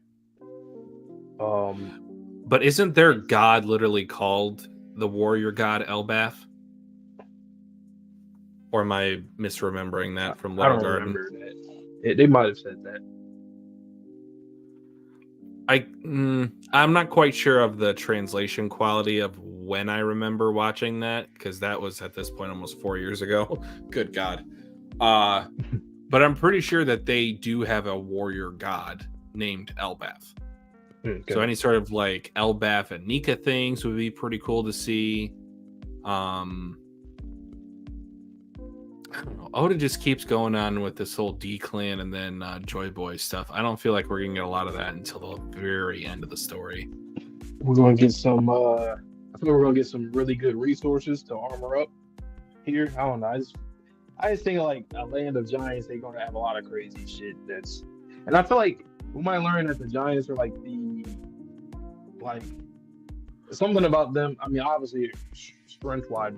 But isn't their god literally called the warrior god Elbaf? Or am I misremembering that from Little Garden? I don't remember that. They might have said that. I'm not quite sure of the translation quality of when I remember watching that, because that was at this point almost 4 years ago. Good God. But I'm pretty sure that they do have a warrior god named Elbaf. Okay. So any sort of like Elbaf and Nika things would be pretty cool to see. I don't know. Oda just keeps going on with this whole D-Clan and then Joy Boy stuff. I don't feel like we're going to get a lot of that until the very end of the story. We're going to get some, I think we're going to get some really good resources to armor up here. I don't know. I just think like a land of giants, they're going to have a lot of crazy shit and I feel like we might learn that the giants are like something about them. I mean, obviously, strength-wise,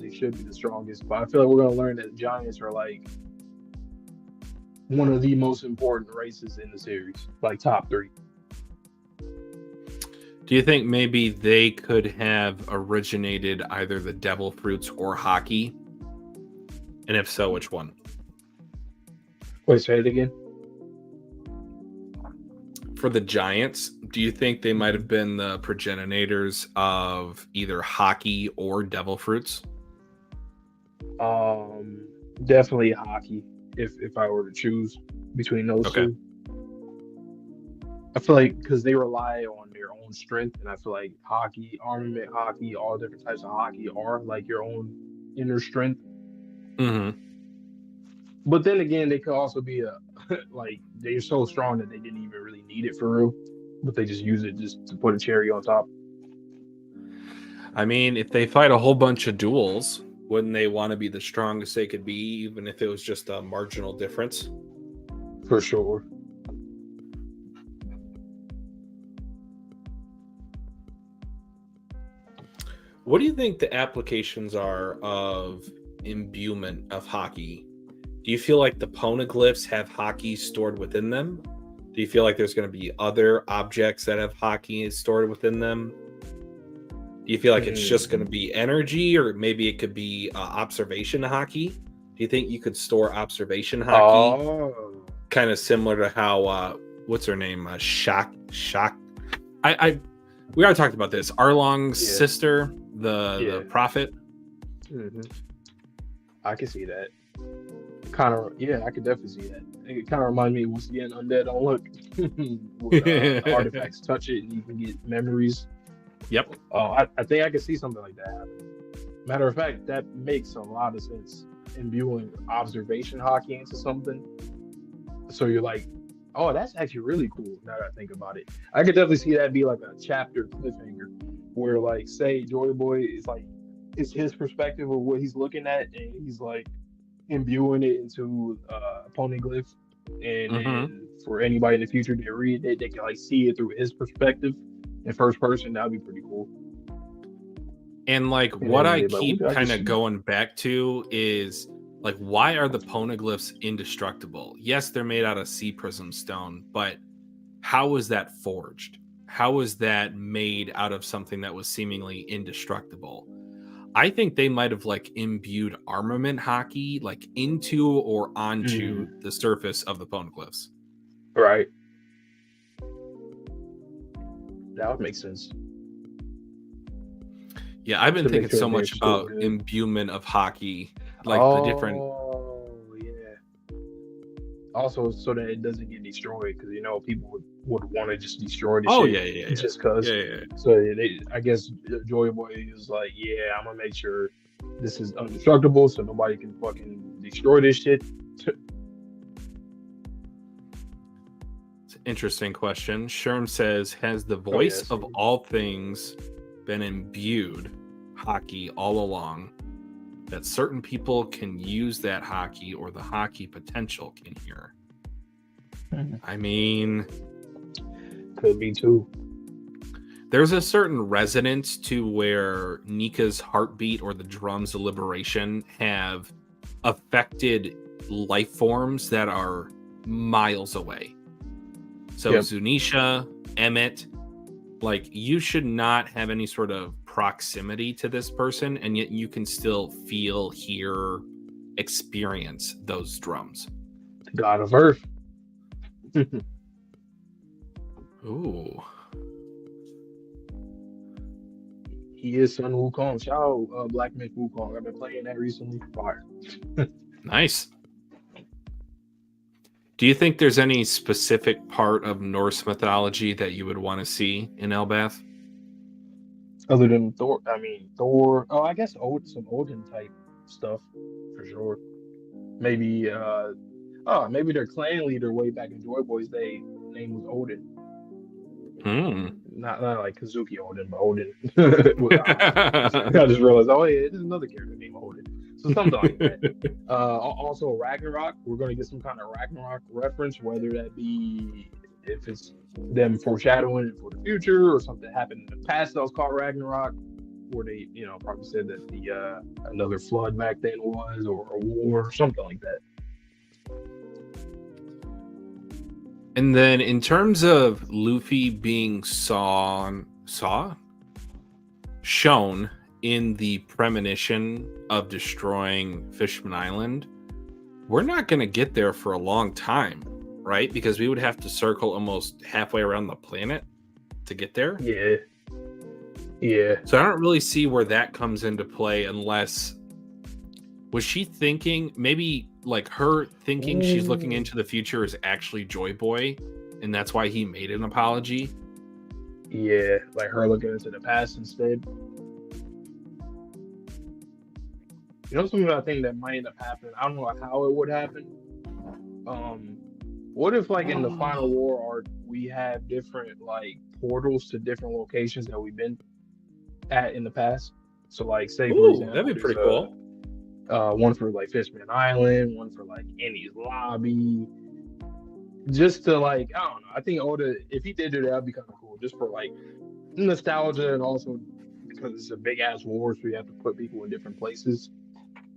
they should be the strongest. But I feel like we're going to learn that giants are like one of the most important races in the series, like top 3. Do you think maybe they could have originated either the devil fruits or hockey? And if so, which one? Wait, say it again. For the giants, do you think they might have been the progenitors of either hockey or devil fruits? Definitely hockey. If I were to choose between those two, I feel like because they rely on their own strength, and I feel like hockey, armament hockey, all different types of hockey are like your own inner strength. But then again, they could also be like they're so strong that they didn't even really need it for real, but they just use it just to put a cherry on top. I mean, if they fight a whole bunch of duels, wouldn't they want to be the strongest they could be, even if it was just a marginal difference? For sure. What do you think the applications are of imbuement of hockey Do you feel like the poneglyphs have hockey stored within them? Do you feel like there's going to be other objects that have hockey stored within them? Do you feel like it's just going to be energy, or maybe it could be observation hockey? Do you think you could store observation hockey, kind of similar to how what's her name, Shock? We already talked about this. Arlong's sister, the prophet. Mm-hmm. I can see that. I could definitely see that. It kind of reminds me once again, Undead Don't Look. With, artifacts touch it and you can get memories. Yep. I think I could see something like that happen. Matter of fact, that makes a lot of sense. Imbuing observation hockey into something. So you're like, oh, that's actually really cool now that I think about it. I could definitely see that be like a chapter cliffhanger where, like, say Joy Boy is like, it's his perspective of what he's looking at, and he's like imbuing it into poneglyph, and for anybody in the future to read it, they can like see it through his perspective in first person. That'd be pretty cool. And like what I keep kind of going back to is like, why are the poneglyphs indestructible? Yes, they're made out of sea prism stone, but how was that forged? How was that made out of something that was seemingly indestructible? I think they might have like imbued armament hockey like into or onto the surface of the poneglyphs. Right. That would make sense. Yeah, I've been thinking so much about imbuement of hockey, like the different. Oh, yeah. Also, so that it doesn't get destroyed, because people would want to just destroy the shit. Yeah. Just because. Yeah. So I guess Joy Boy is like, yeah, I'm gonna make sure this is indestructible, so nobody can fucking destroy this shit. It's an interesting question. Sherm says, has the voice of all things been imbued hockey all along, that certain people can use that hockey or the hockey potential can hear? I mean, could be too. There's a certain resonance to where Nika's heartbeat or the drums of liberation have affected life forms that are miles away. So Zunisha, Emmett, like, you should not have any sort of proximity to this person, and yet you can still feel, hear, experience those drums. The God of Earth. Ooh. He is Sun Wukong. Shout out Black Myth Wukong. I've been playing that recently. Fire. Nice. Do you think there's any specific part of Norse mythology that you would want to see in Elbaph? Other than Thor, Thor. Oh, I guess some Odin type stuff for sure. Maybe, maybe their clan leader way back in Joy Boy's day, name was Odin. Not like Kazuki Odin, but Odin. I just realized, there's another character named Odin. So something like that. Also Ragnarok. We're going to get some kind of Ragnarok reference, whether that be if it's them foreshadowing it for the future or something happened in the past that was called Ragnarok, where they, probably said that the another flood back then was, or a war, or something like that. And then in terms of Luffy being shown in the premonition of destroying Fishman Island, we're not going to get there for a long time, right? Because we would have to circle almost halfway around the planet to get there. Yeah. So I don't really see where that comes into play, unless, was she thinking, maybe like her thinking she's looking into the future is actually Joy Boy, and that's why he made an apology? Yeah, like her looking into the past instead. Something I think that might end up happening. I don't know how it would happen. What if, like, in the final war arc, we have different like portals to different locations that we've been at in the past? So, like, say for example, that'd be pretty cool. One for like Fishman Island, one for like Annie's Lobby. Just to, like, I don't know. I think Oda, if he did do that, that'd be kind of cool. Just for like nostalgia, and also because it's a big ass war, so you have to put people in different places.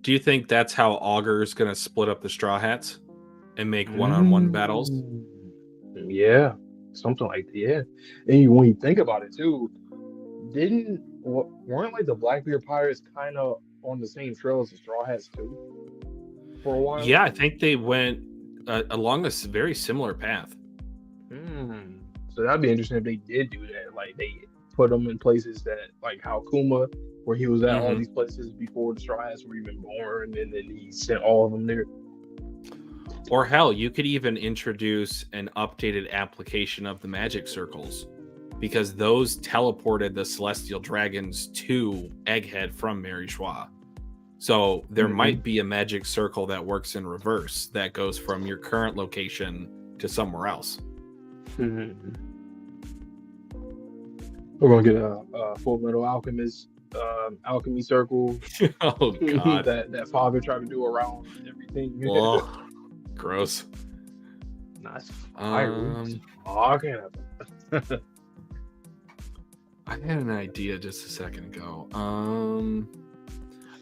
Do you think that's how Augur's going to split up the Straw Hats and make one-on-one battles? Mm, yeah, something like that. Yeah, and when you think about it too, weren't like the Blackbeard pirates kind of on the same trail as the Straw Hats too for a while? Yeah, I think they went along a very similar path. Hmm. So that'd be interesting if they did do that. Like they put them in places that, like how Kuma, where he was at all Mm-hmm. these places before the Straw Hats were even born, and then he sent all of them there. Or hell, you could even introduce an updated application of the magic circles because those teleported the celestial dragons to Egghead from Mary Schwa. So there Mm-hmm. might be a magic circle that works in reverse that goes from your current location to somewhere else. Mm-hmm. We're gonna get a Full Metal Alchemist alchemy circle Oh God. that father tried to do around everything. Oh, gross. Nice fire. What are you Um, talking about? I had an idea just a second ago.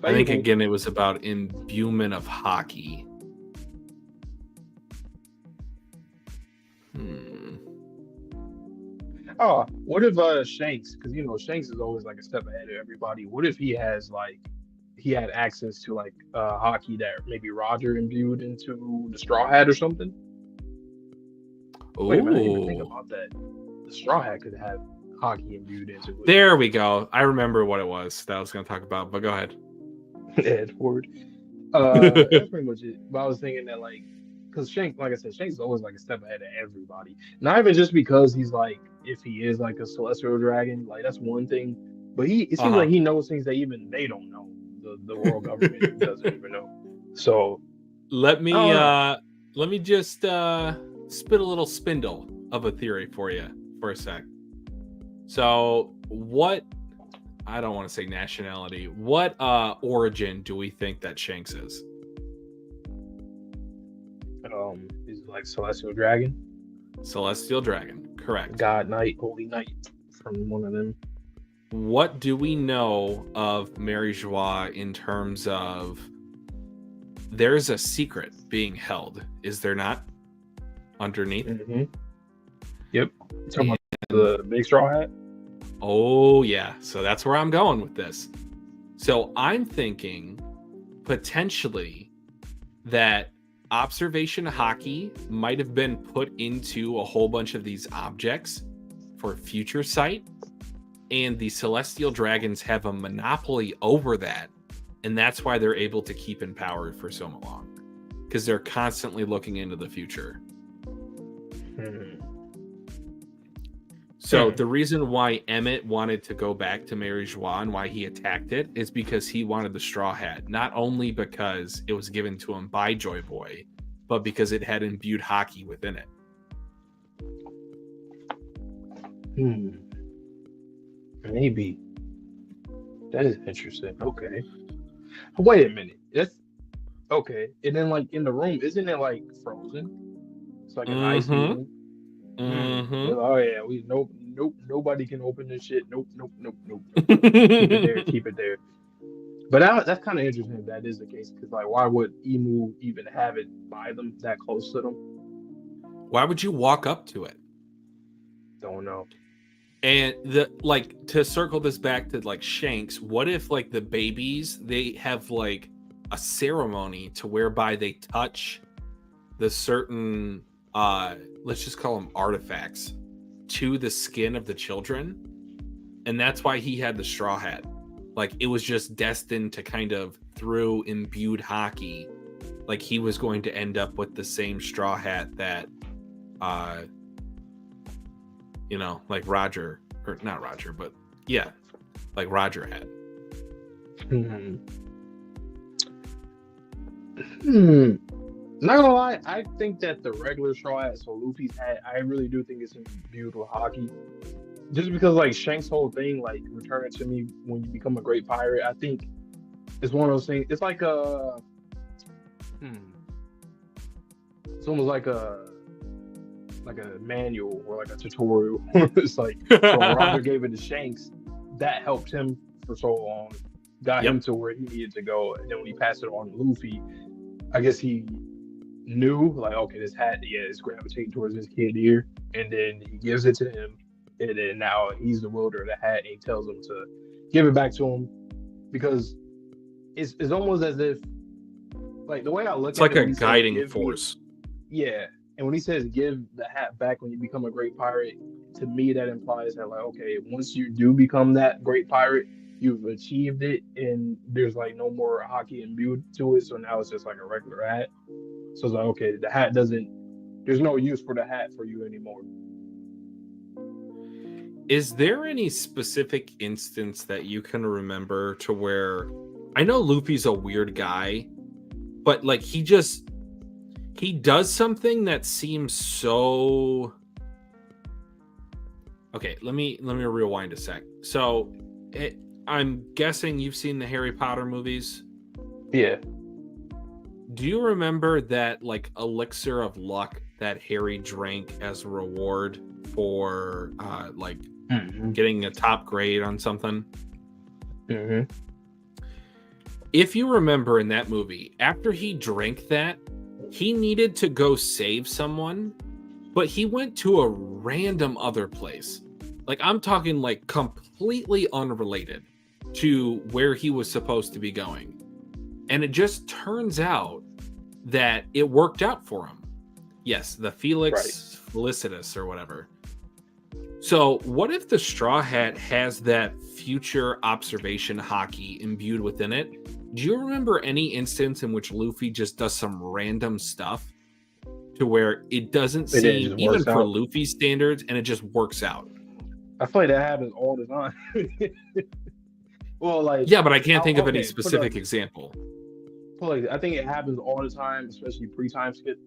I think Fable. again it was about imbuement of hockey. Hmm. Oh, what if Shanks? Because Shanks is always like a step ahead of everybody. What if he had access to like hockey that maybe Roger imbued into the Straw Hat or something? Wait a minute, I didn't even think Oh, about that. The Straw Hat could have hockey imbued into it. there we go. I remember what it was that I was going to talk about, but go ahead. Ed Ford. That's pretty much it. But I was thinking that because Shanks, like I said, Shanks is always like a step ahead of everybody. Not even just because he's like, if he is like a celestial dragon, like that's one thing. But it Uh seems huh. like he knows things that even they don't know. The world government doesn't even know. So let I me don't know. uh let me just spit a little spindle of a theory for you for a sec. So, what I don't want to say nationality. What origin do we think that Shanks is? He's like celestial dragon, Celestial dragon. Correct. god knight, holy knight from one of them. What do we know of Mary Joie in terms of there's a secret being held, is there not? Underneath? Hmm. Yep. You talking about And the big straw hat? oh yeah, so that's where I'm going with this. So I'm thinking potentially that observation hockey might have been put into a whole bunch of these objects for future sight, and the celestial dragons have a monopoly over that, and that's why they're able to keep in power for so long because they're constantly looking into the future. Hmm. So the reason why Emmett wanted to go back to Mary Joie and why he attacked it is because he wanted the straw hat, not only because it was given to him by Joy Boy, but because it had imbued hockey within it. Hmm. Maybe. That is interesting. Okay. Wait a minute. That's okay. And then like in the room, isn't it like frozen? It's like an icy Mm-hmm. room. Hmm. Mm-hmm. Oh yeah, we nope, nobody can open this shit. Nope, nope, nope, nope, nope, nope. Keep it there, keep it there. But that's kind of interesting if that is the case, because like why would Emu even have it by them that close to them? Why would you walk up to it? Don't know. And the like to circle this back to like Shanks, what if like the babies they have like a ceremony to whereby they touch the certain let's just call them artifacts to the skin of the children, and that's why he had the straw hat. Like it was just destined to kind of through imbued hockey, like he was going to end up with the same straw hat that uh like Roger, or not Roger, but yeah, like Roger had. Hmm. Hmm. Not gonna lie, I think that the regular straw hat, so Luffy's hat, I really do think it's imbued with hockey. Just because like Shank's whole thing, like return it to me when you become a great pirate, I think it's one of those things. It's like hmm, it's almost like a manual or like a tutorial. It's like so Roger gave it to Shanks, that helped him for so long. got Yep. him to where he needed to go. And then when he passed it on to Luffy, I guess he knew like, okay, this hat, yeah, is gravitating towards this kid here, and then he gives it to him, and then now he's the wielder of the hat, and he tells him to give it back to him because it's almost as if like the way I look It's at like it a when he says guiding give me, force. yeah, and when he says give the hat back when you become a great pirate, to me that implies that like, okay, once you do become that great pirate, you've achieved it, and there's like no more hockey imbued to it, so now it's just like a regular hat. So it's like, okay, the hat doesn't. There's no use for the hat for you anymore. Is there any specific instance that you can remember to where I know Luffy's a weird guy, but like he does something that seems so okay, let me rewind a sec. So I'm guessing you've seen the Harry Potter movies. Yeah. Do you remember that like elixir of luck that Harry drank as a reward for like getting a top grade on something? Mm-hmm. If you remember in that movie, after he drank that, he needed to go save someone, but he went to a random other place. Like I'm talking like completely unrelated to where he was supposed to be going. And it just turns out that it worked out for him. Yes, the Felix Felicitas or whatever. So what if the Straw Hat has that future observation hockey imbued within it? Do you remember any instance in which Luffy just does some random stuff to where it doesn't seem, even for Luffy's standards, and it just works out? I feel like that happens all the time. Well, like yeah, but I can't think of any specific example. Like I think it happens all the time, especially pre-time skip.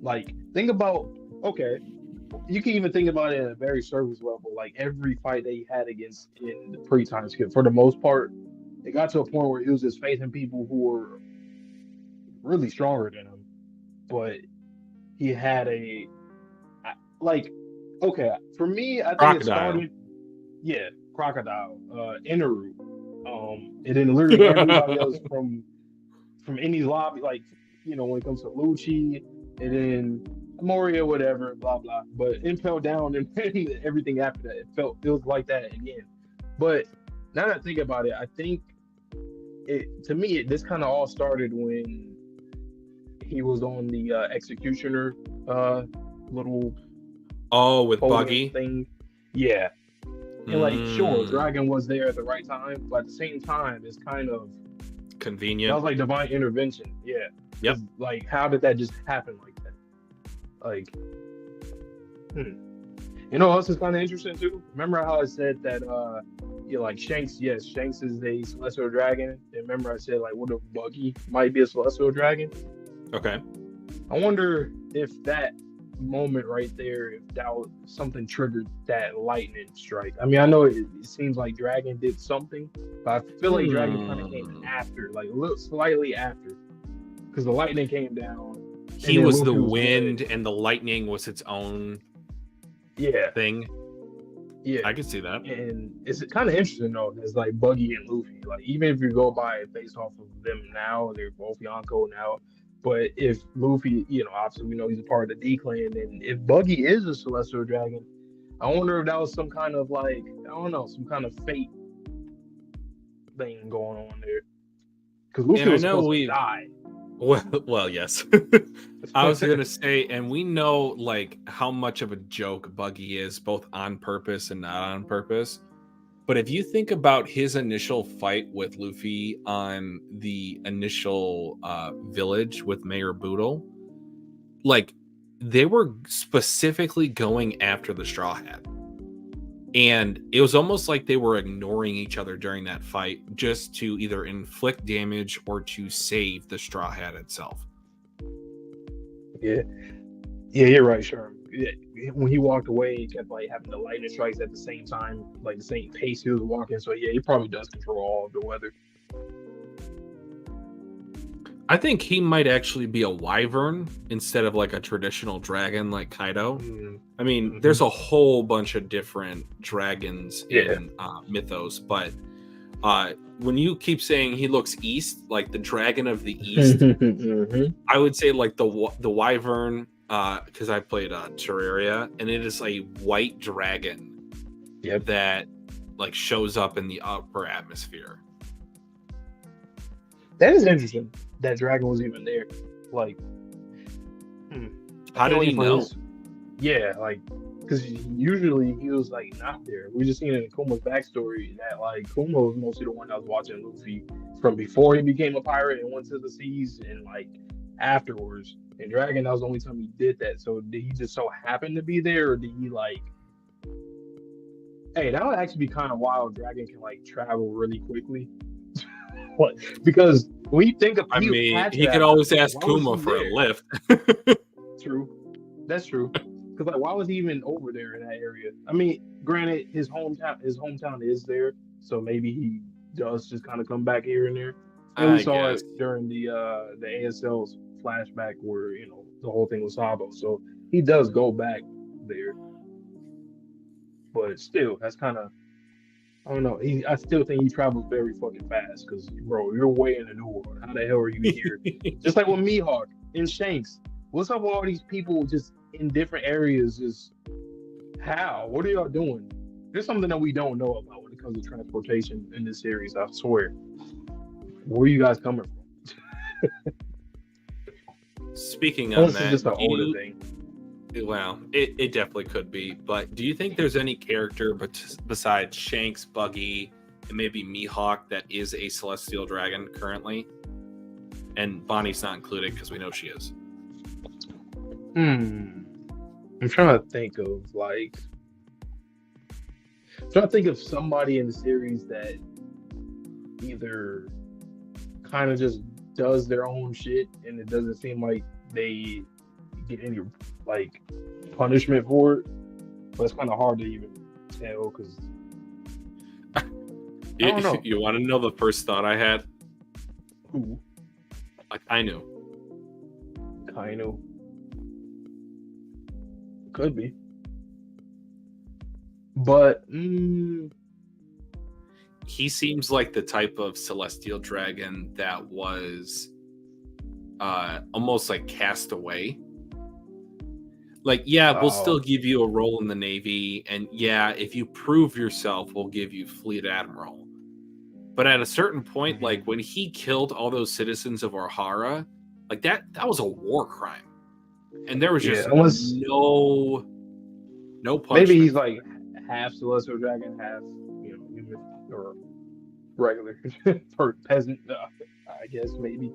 Like think about you can even think about it at a very surface level. Like every fight that he had against in the pre-time skip, for the most part, it got to a point where he was just facing people who were really stronger than him. But he had for me, I think Crocodile. it started, Crocodile, Inaru, and then literally everybody else from Indy's lobby, like when it comes to Lucci, and then Moria, whatever, blah blah. But Impel Down and everything after that, it was like that again. But now that I think about it, I think this kind of all started when he was on the Executioner little with Buggy thing. Yeah. And like sure, Dragon was there at the right time, but at the same time it's kind of convenient. That was like divine intervention. Yeah. Yep. Like how did that just happen like that? Like You know what else is kind of interesting too? Remember how I said that like Shanks, yes, Shanks is a celestial dragon. And remember I said like what if Buggy might be a celestial dragon? Okay. I wonder if that moment right there, if that was something triggered that lightning strike. I mean, I know it seems like Dragon did something, but I feel like Dragon kind of came after, like a little slightly after, because the lightning came down. He was the wind, and the lightning was its own thing. Yeah, I can see that. And it's kind of interesting though. It's like Buggy and Luffy. Like even if you go by based off of them now, they're both Yonko now. But if Luffy, obviously we know he's a part of the D clan, and if Buggy is a celestial dragon, I wonder if that was some kind of like, I don't know, some kind of fate thing going on there. Because Luffy was supposed to die. Well, yes. I was gonna say, and we know like how much of a joke Buggy is, both on purpose and not on purpose. But if you think about his initial fight with Luffy on the initial village with Mayor Boodle, like they were specifically going after the Straw Hat. And it was almost like they were ignoring each other during that fight just to either inflict damage or to save the Straw Hat itself. Yeah, you're right, sure. Yeah. When he walked away, he kept like having the lightning strikes at the same time, like the same pace he was walking. So yeah, he probably does control all of the weather. I think he might actually be a wyvern instead of like a traditional dragon like Kaido. I mean, there's a whole bunch of different dragons in mythos, but When you keep saying he looks east, like the dragon of the east, Mhm. I would say like the wyvern, because I played Terraria, and it is a white dragon Yep. that like shows up in the upper atmosphere. That is interesting. That dragon was even there. Like, hmm. I How can't did he wait for know? his. Yeah, like, because usually he was like not there. We just seen in Kuma's backstory that like Kuma was mostly the one that was watching Luffy from before he became a pirate and went to the seas, and like afterwards. And Dragon, that was the only time he did that. So did he just so happen to be there, or did he like? Hey, that would actually be kind of wild. Dragon can like travel really quickly. What? Because we think of I he mean, had to he could have. always ask Why was Kuma he for a there? lift. True. That's true. Because like, why was he even over there in that area? I mean, granted, his hometown is there, so maybe he does just kind of come back here and there. And we I saw guess. it during the ASL's flashback where the whole thing was Sabo, so he does go back there. But still, that's kind of I don't know. I still think he travels very fucking fast because, bro, you're way in the new world. How the hell are you here? Just like with Mihawk and Shanks. What's up with all these people just in different areas? Just how? What are y'all doing? There's something that we don't know about when it comes to transportation in this series. I swear. Where are you guys coming from? Speaking on Unless it's just that, an older thing. well, it definitely could be, but do you think there's any character besides Shanks, Buggy, and maybe Mihawk that is a celestial dragon currently? And Bonnie's not included because we know she is. I'm trying to think of like. I'm trying to think of somebody in the series that either kind of just does their own shit and it doesn't seem like they get any like punishment for it. But it's kind of hard to even tell because I don't know. You want to know the first thought I had? Who? Like, I knew. Kaino. Could be. But He seems like the type of celestial dragon that was almost like cast away. Like, yeah, we'll still give you a role in the Navy, and yeah, if you prove yourself, we'll give you Fleet Admiral. But at a certain point, like when he killed all those citizens of O'Hara, like that was a war crime, and there was just no punishment. Maybe he's like half celestial dragon, half human or regular or peasant. I guess maybe.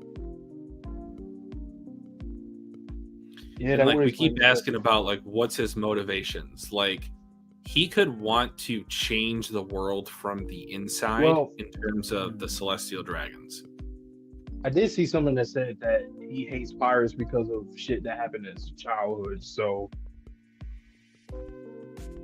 Yeah, and like we keep asking about like what's his motivations. Like he could want to change the world from the inside in terms of the celestial dragons. I did see something that said that he hates pirates because of shit that happened in his childhood. So,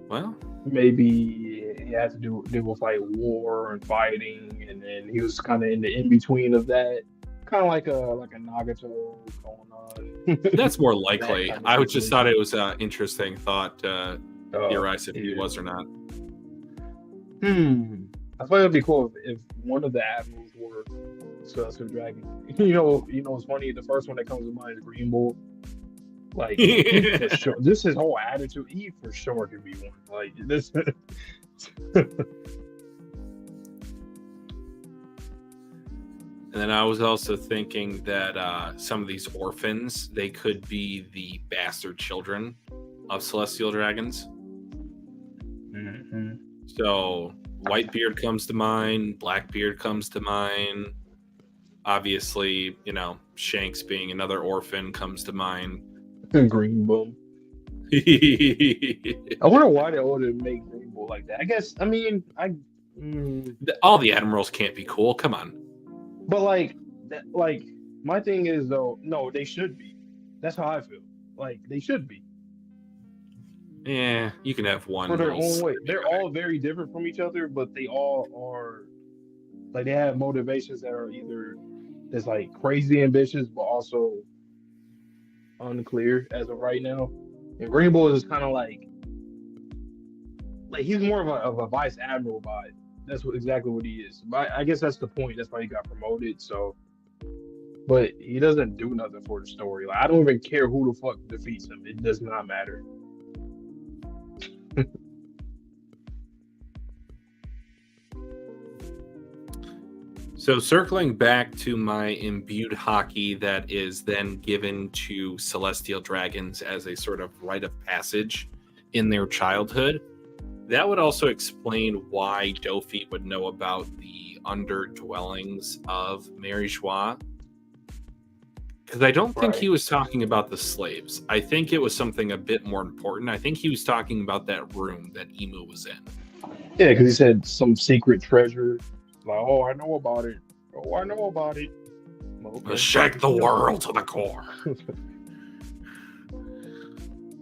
well, maybe he had to do with like war and fighting, and then he was kind of in the in between of that. Kind of like a Nagato going on. That's more likely. I just thought it was an interesting thought to theorize if he was or not. I thought it'd be cool if one of the admirals were Celestial Dragon. You know what's funny? The first one that comes to mind is Green Bull. Like, for sure, this his whole attitude. He for sure could be one. Like this. And then I was also thinking that some of these orphans, they could be the bastard children of celestial dragons. Mm-hmm. So Whitebeard comes to mind, Blackbeard comes to mind. Obviously, Shanks being another orphan comes to mind. Green Bull. I wonder why they ordered to make Green Bull like that. I guess, all the admirals can't be cool. Come on. But like my thing is though, no, they should be. That's how I feel. Like they should be. Yeah, you can have one for their own way. They're all very different from each other, but they all are like they have motivations that are either that's like crazy ambitious, but also unclear as of right now. And Green Bull is kind of like he's more of a vice admiral vibe. exactly what he is. But I guess that's the point. That's why he got promoted. So, but he doesn't do nothing for the story. Like I don't even care who the fuck defeats him. It does not matter. So circling back to my imbued hockey that is then given to celestial dragons as a sort of rite of passage in their childhood, that would also explain why Dofi would know about the underdwellings of Mary Joie. Because I don't think he was talking about the slaves. I think it was something a bit more important. I think he was talking about that room that Emu was in. Yeah, because he said some secret treasure. Like, oh, I know about it. Oh, I know about it. Okay. Let's shake the world to the core.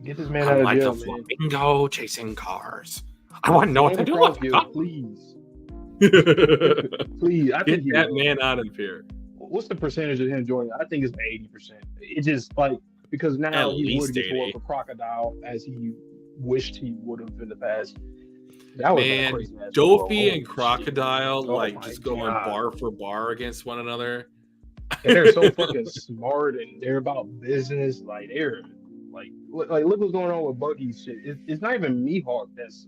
Get this man out of jail, man. Flamingo chasing cars. I want to know what to do with you, please. Please, I think get that man out of here. What's the percentage of him joining? I think it's 80%. It just like because now he would get to work with Crocodile as he wished he would have in the past. That was man, crazy. Dofi and Crocodile just going bar for bar against one another. And they're so fucking smart and they're about business. Like they're like look what's going on with Buggy's shit. It's not even Mihawk that's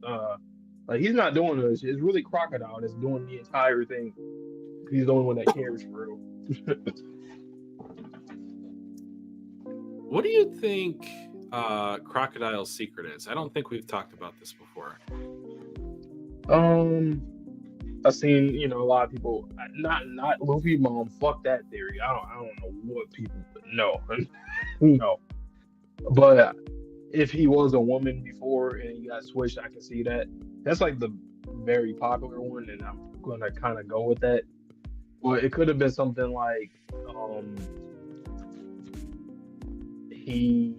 like he's not doing this. It's really Crocodile that's doing the entire thing. He's the only one that cares for real. What do you think Crocodile's secret is? I don't think we've talked about this before. I've seen a lot of people not Luffy mom. Fuck that theory. I don't know what people no. No. But if he was a woman before and he got switched, I can see that. That's like the very popular one, and I'm gonna kind of go with that. Well, it could have been something like he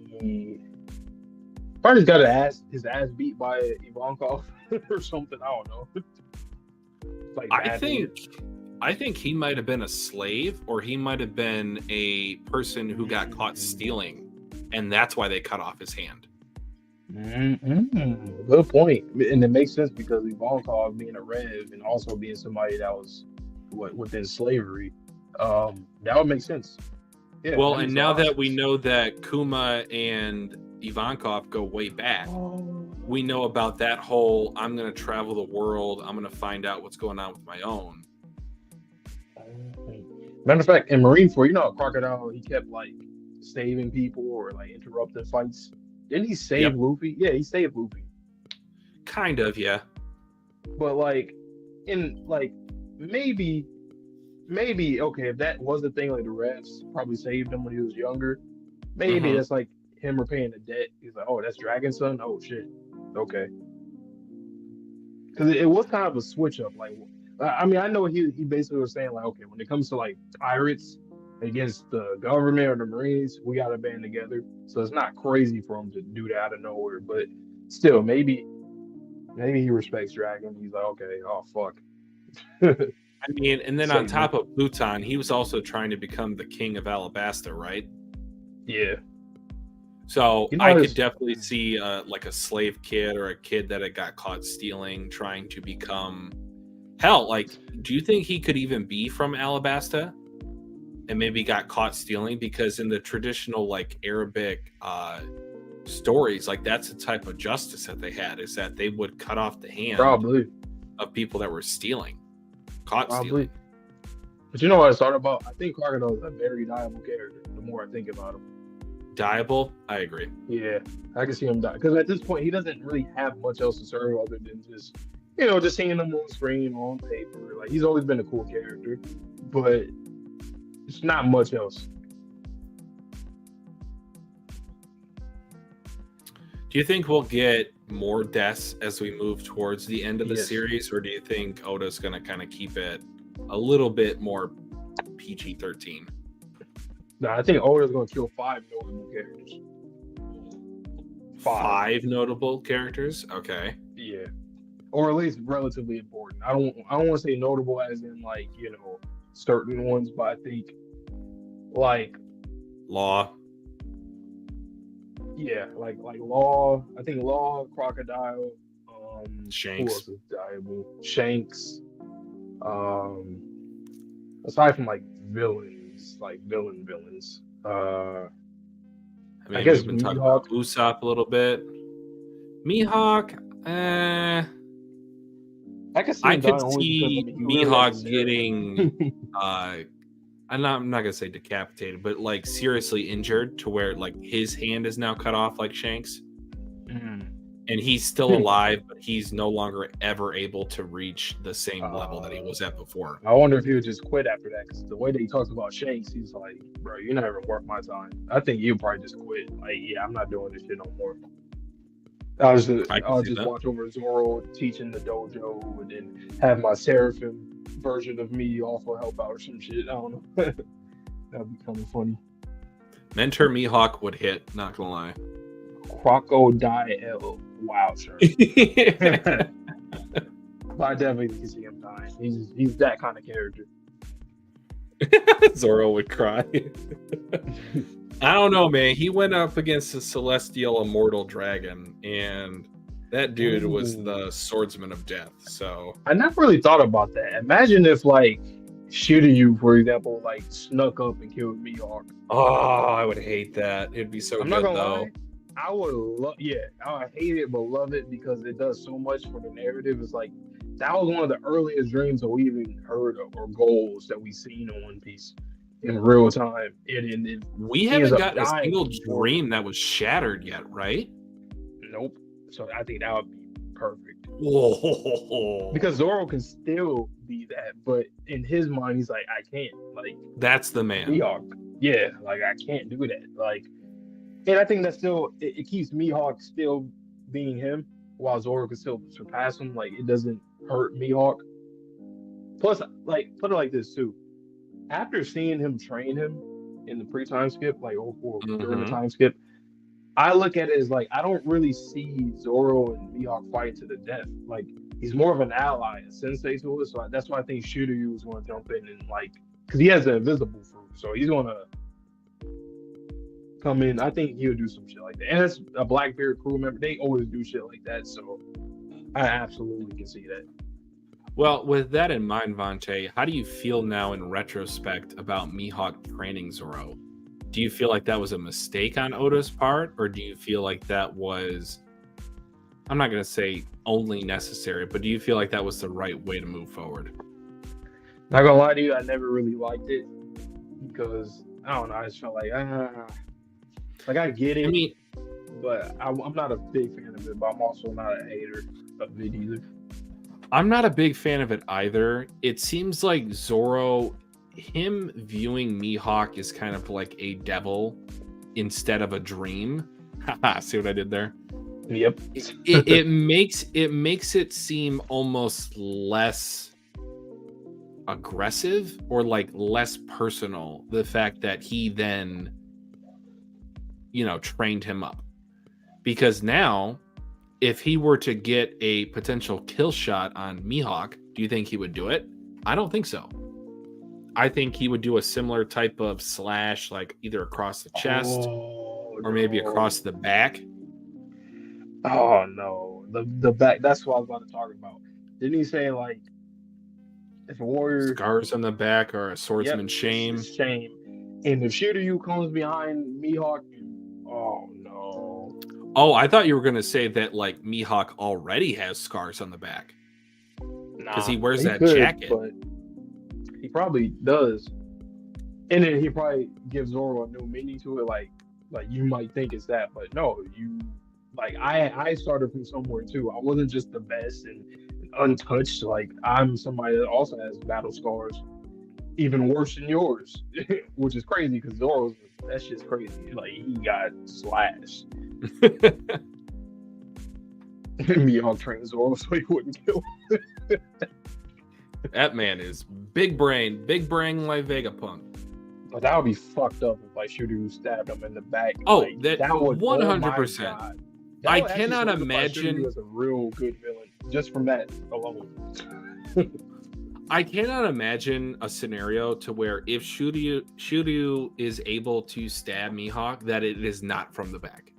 probably got his ass beat by Ivankov or something. I don't know. Like I think he might have been a slave, or he might have been a person who got caught stealing, and that's why they cut off his hand. Good point, and it makes sense because Ivankov being a rev and also being somebody that was within slavery, that would make sense. Yeah, well, and now that we know that Kuma and Ivankov go way back, we know about that whole I'm going to travel the world, I'm going to find out what's going on with my own. Matter of fact, in Marineford, Crocodile, he kept like saving people or like interrupting fights. Didn't he save Luffy? Yeah, he saved Luffy. Kind of, yeah. But like, maybe okay, if that was the thing, like the refs probably saved him when he was younger. Maybe that's like him repaying the debt. He's like, oh, that's Dragon Son. Oh shit, okay. Because it was kind of a switch up. Like, I mean, I know he basically was saying like, okay, when it comes to like pirates against the government or the Marines, we got to band together. So it's not crazy for him to do that out of nowhere. But still, maybe he respects Dragon. He's like, okay, oh fuck. I mean, and then on top of Pluton, he was also trying to become the king of Alabasta, right? Yeah. So I could definitely see like a slave kid or a kid that had got caught stealing, trying to become. Hell, like, do you think he could even be from Alabasta and maybe got caught stealing? Because in the traditional like Arabic stories, like that's the type of justice that they had, is that they would cut off the hand of people that were stealing. Stealing. But you know what I thought about? I think Crocodile is a very dieable character. The more I think about him, dieable. I agree. Yeah, I can see him die because at this point he doesn't really have much else to serve other than just seeing him on screen or on paper. Like he's always been a cool character, but it's not much else. Do you think we'll get more deaths as we move towards the end of the series, or do you think Oda's going to kind of keep it a little bit more PG-13? No, I think Oda's going to kill 5 notable characters. 5 notable characters? Okay. Yeah. Or at least relatively important. I don't want to say notable as in like, certain ones, but I think like Law. Yeah, like Law. I think Law, Crocodile, Shanks. Who else is dieable? Shanks. Um, aside from like villains, like villains. I I mean, guess we've been talking Mihawk. about Usopp a little bit. Mihawk, I could see I him dying could only because I see mean he really got Mihawk deserved. getting I'm not gonna say decapitated, but like seriously injured to where like his hand is now cut off like Shanks. Mm. And he's still alive, but he's no longer ever able to reach the same level that he was at before. I wonder if he would just quit after that because the way that he talks about Shanks, he's like, bro, you're not even worth my time. I think he'll probably just quit. Like, yeah, I'm not doing this shit no more. I can I'll see just that. watch over Zoro teaching the dojo and then have my Seraphim version of me also help out or some shit. I don't know. That'd be kind of funny. Mentor Mihawk would hit, not gonna lie. Crocodile. Wow, sure. But I definitely can see him dying. He's that kind of character. Zoro would cry. I don't know, man. He went up against a celestial immortal dragon, and that dude was the swordsman of death. So I never really thought about that. Imagine if like Shiryu, for example, like snuck up and killed Mihawk. oh, I would hate that. It'd be so I'm good not gonna though. lie. I would love, yeah, I hate it but love it because it does so much for the narrative. It's like that was one of the earliest dreams that we even heard of or goals that we seen in One Piece in real time. And We he ends haven't up gotten a dying single before. dream that was shattered yet, right? Nope. So I think that would be perfect. Whoa. Because Zoro can still be that, but in his mind, he's like, I can't. Like, That's the man. Mihawk. Yeah, like I can't do that. Like, and I think that still it keeps Mihawk still being him, while Zoro can still surpass him. Like, it doesn't hurt Mihawk. Plus, like, put it like this too. After seeing him train him in the pre-time skip, like or during the time skip, I look at it as like I don't really see Zoro and Mihawk fighting to the death. Like he's more of an ally, a sensei to us. So that's why I think Shiryu is going to jump in and like because he has the invisible fruit, so he's going to come in. I think he'll do some shit like that. And that's a Blackbeard crew member. They always do shit like that, so I absolutely can see that. Well, with that in mind, Vante, how do you feel now in retrospect about Mihawk training Zoro? Do you feel like that was a mistake on Oda's part, or do you feel like that was, I'm not going to say only necessary, but do you feel like that was the right way to move forward? Not gonna lie to you, I never really liked it because I don't know. I just felt like I get it. I mean, but I'm not a big fan of it. But I'm also not a hater of it either. I'm not a big fan of it either. It seems like Zoro, him viewing Mihawk as kind of like a devil instead of a dream. See what I did there? Yep. it makes it seem almost less aggressive or like less personal, the fact that he then trained him up. Because now if he were to get a potential kill shot on Mihawk, do you think he would do it? I don't think so. I think he would do a similar type of slash, like either across the chest or maybe across the back. Oh no, the back. That's what I was about to talk about. Didn't he say like if a warrior scars on the back are a swordsman's shame? Shame. And if Shiryu comes behind Mihawk, oh no. Oh, I thought you were gonna say that like Mihawk already has scars on the back because he wears that jacket. But he probably does, and then he probably gives Zoro a new meaning to it. Like you might think it's that, but no, you like I started from somewhere too. I wasn't just the best and untouched. Like I'm somebody that also has battle scars, even worse than yours, which is crazy because Zoro's that shit's crazy. Like he got slashed. Mihawk trained Zoro so he wouldn't kill him. That man is big brain like Vegapunk. But that would be fucked up if like Shiryu stabbed him in the back. Oh, like, that would 100%. I cannot imagine Shiryu as a real good villain just from that alone. I cannot imagine a scenario to where if Shiryu is able to stab Mihawk, that it is not from the back.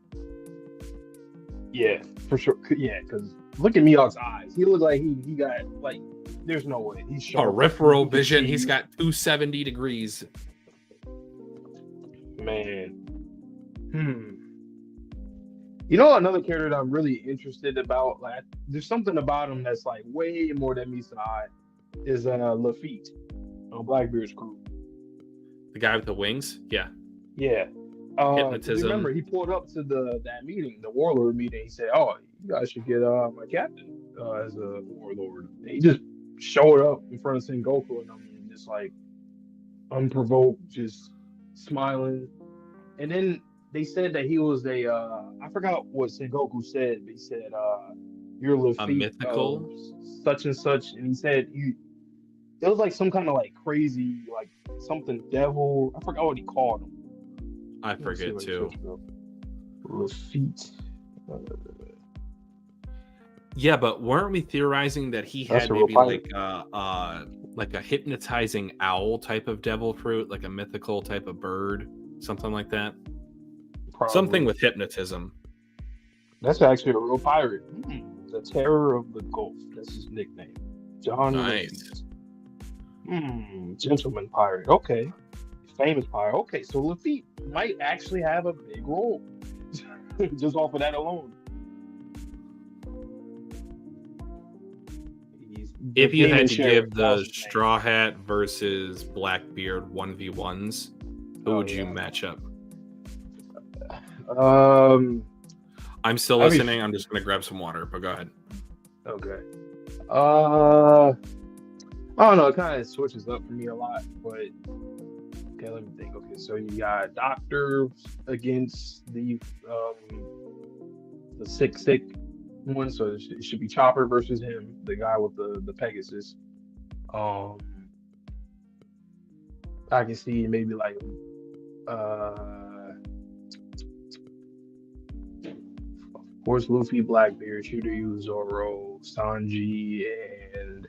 Yeah, for sure. Yeah, because look at Mihawk's eyes. He looked like he got like There's no way. He's sharp. Peripheral He can vision. see. He's got 270 degrees. Man. You know another character that I'm really interested about. Like, there's something about him that's like way more than meets the eye. Is Lafitte on Blackbeard's crew. The guy with the wings. Yeah. Yeah. Hypnotism. Remember, he pulled up to that meeting, the warlord meeting. He said, "Oh, you guys should get my captain as a warlord." And he just showed up in front of Sengoku and I'm just like unprovoked, just smiling. And then they said that he was I forgot what Sengoku said, but he said, "You're A Lafitte of mythical. such and such," and he said it was like some kind of like crazy, like something devil. I forgot what he called him. I forget too. Lafitte. Yeah, but weren't we theorizing that he That's had a real maybe pirate. like a hypnotizing owl type of devil fruit, like a mythical type of bird, something like that? Probably. Something with hypnotism. That's actually a real pirate. The Terror of the Gulf. That's his nickname. John Nice. Lafitte. Gentleman pirate. Okay. Famous pirate. Okay, so Lafitte might actually have a big role. Just off of that alone. If you had to give the Straw Hat versus Blackbeard 1v1s, who would you match up? I'm still listening. I'm just going to grab some water, but go ahead. Okay. I don't know. It kind of switches up for me a lot, but okay, let me think. Okay, so you got Doctor against the sick one, so it should be Chopper versus him, the guy with the Pegasus. I can see maybe like of course Luffy, Blackbeard, Shooter, Zoro, Sanji, and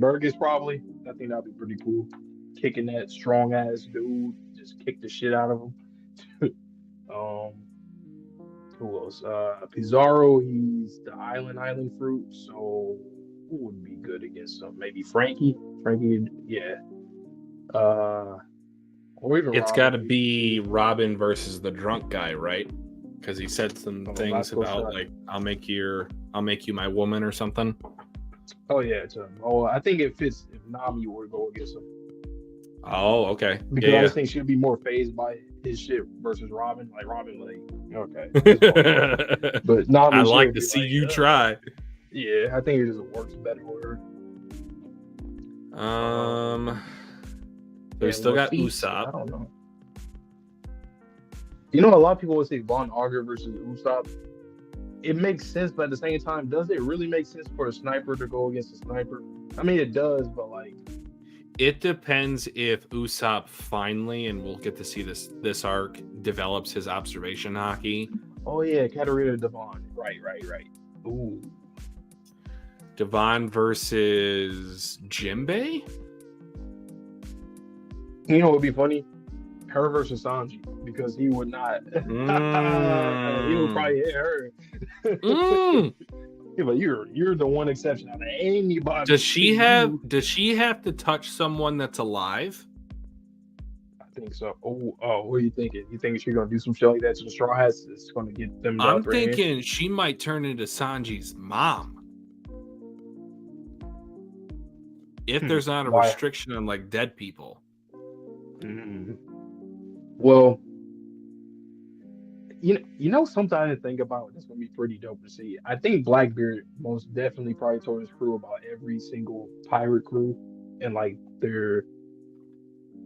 Burgess probably. I think that'd be pretty cool. Kicking that strong ass dude, just kick the shit out of him. Who else? Pizarro, he's the island fruit, so who would be good against him? Maybe Frankie. Frankie, yeah. Or even it's Robin. Got to be Robin versus the drunk guy, right? Because he said some things about like I'll make you my woman or something. Oh yeah, I think it fits if Nami were to go against him. Oh, okay. Because I just think she'd be more phased by his shit versus Robin. Like Robin, like okay, but Nami, I like to see you try. Yeah, I think it just works better with her. We still got Usopp. I don't know. You know, a lot of people would say Von Auger versus Usopp. It makes sense, but at the same time, does it really make sense for a sniper to go against a sniper? I mean, it does, but like, it depends if Usopp finally, and we'll get to see this arc, develops his observation hockey. Oh yeah, Katarina Devon. Right. Ooh. Devon versus Jinbei? You know what would be funny? Her versus Sanji, because he would not. He would probably hit her. Yeah, but you're the one exception out of anybody. Does she have to touch someone that's alive? I think so. Oh, what are you thinking? You think she's gonna do some shit like that to the Straw Hats? It's gonna get them. I'm thinking she might turn into Sanji's mom. If there's not a restriction on like dead people. Well, you know something I didn't think about. That's gonna be pretty dope to see. I think Blackbeard most definitely probably told his crew about every single pirate crew and like their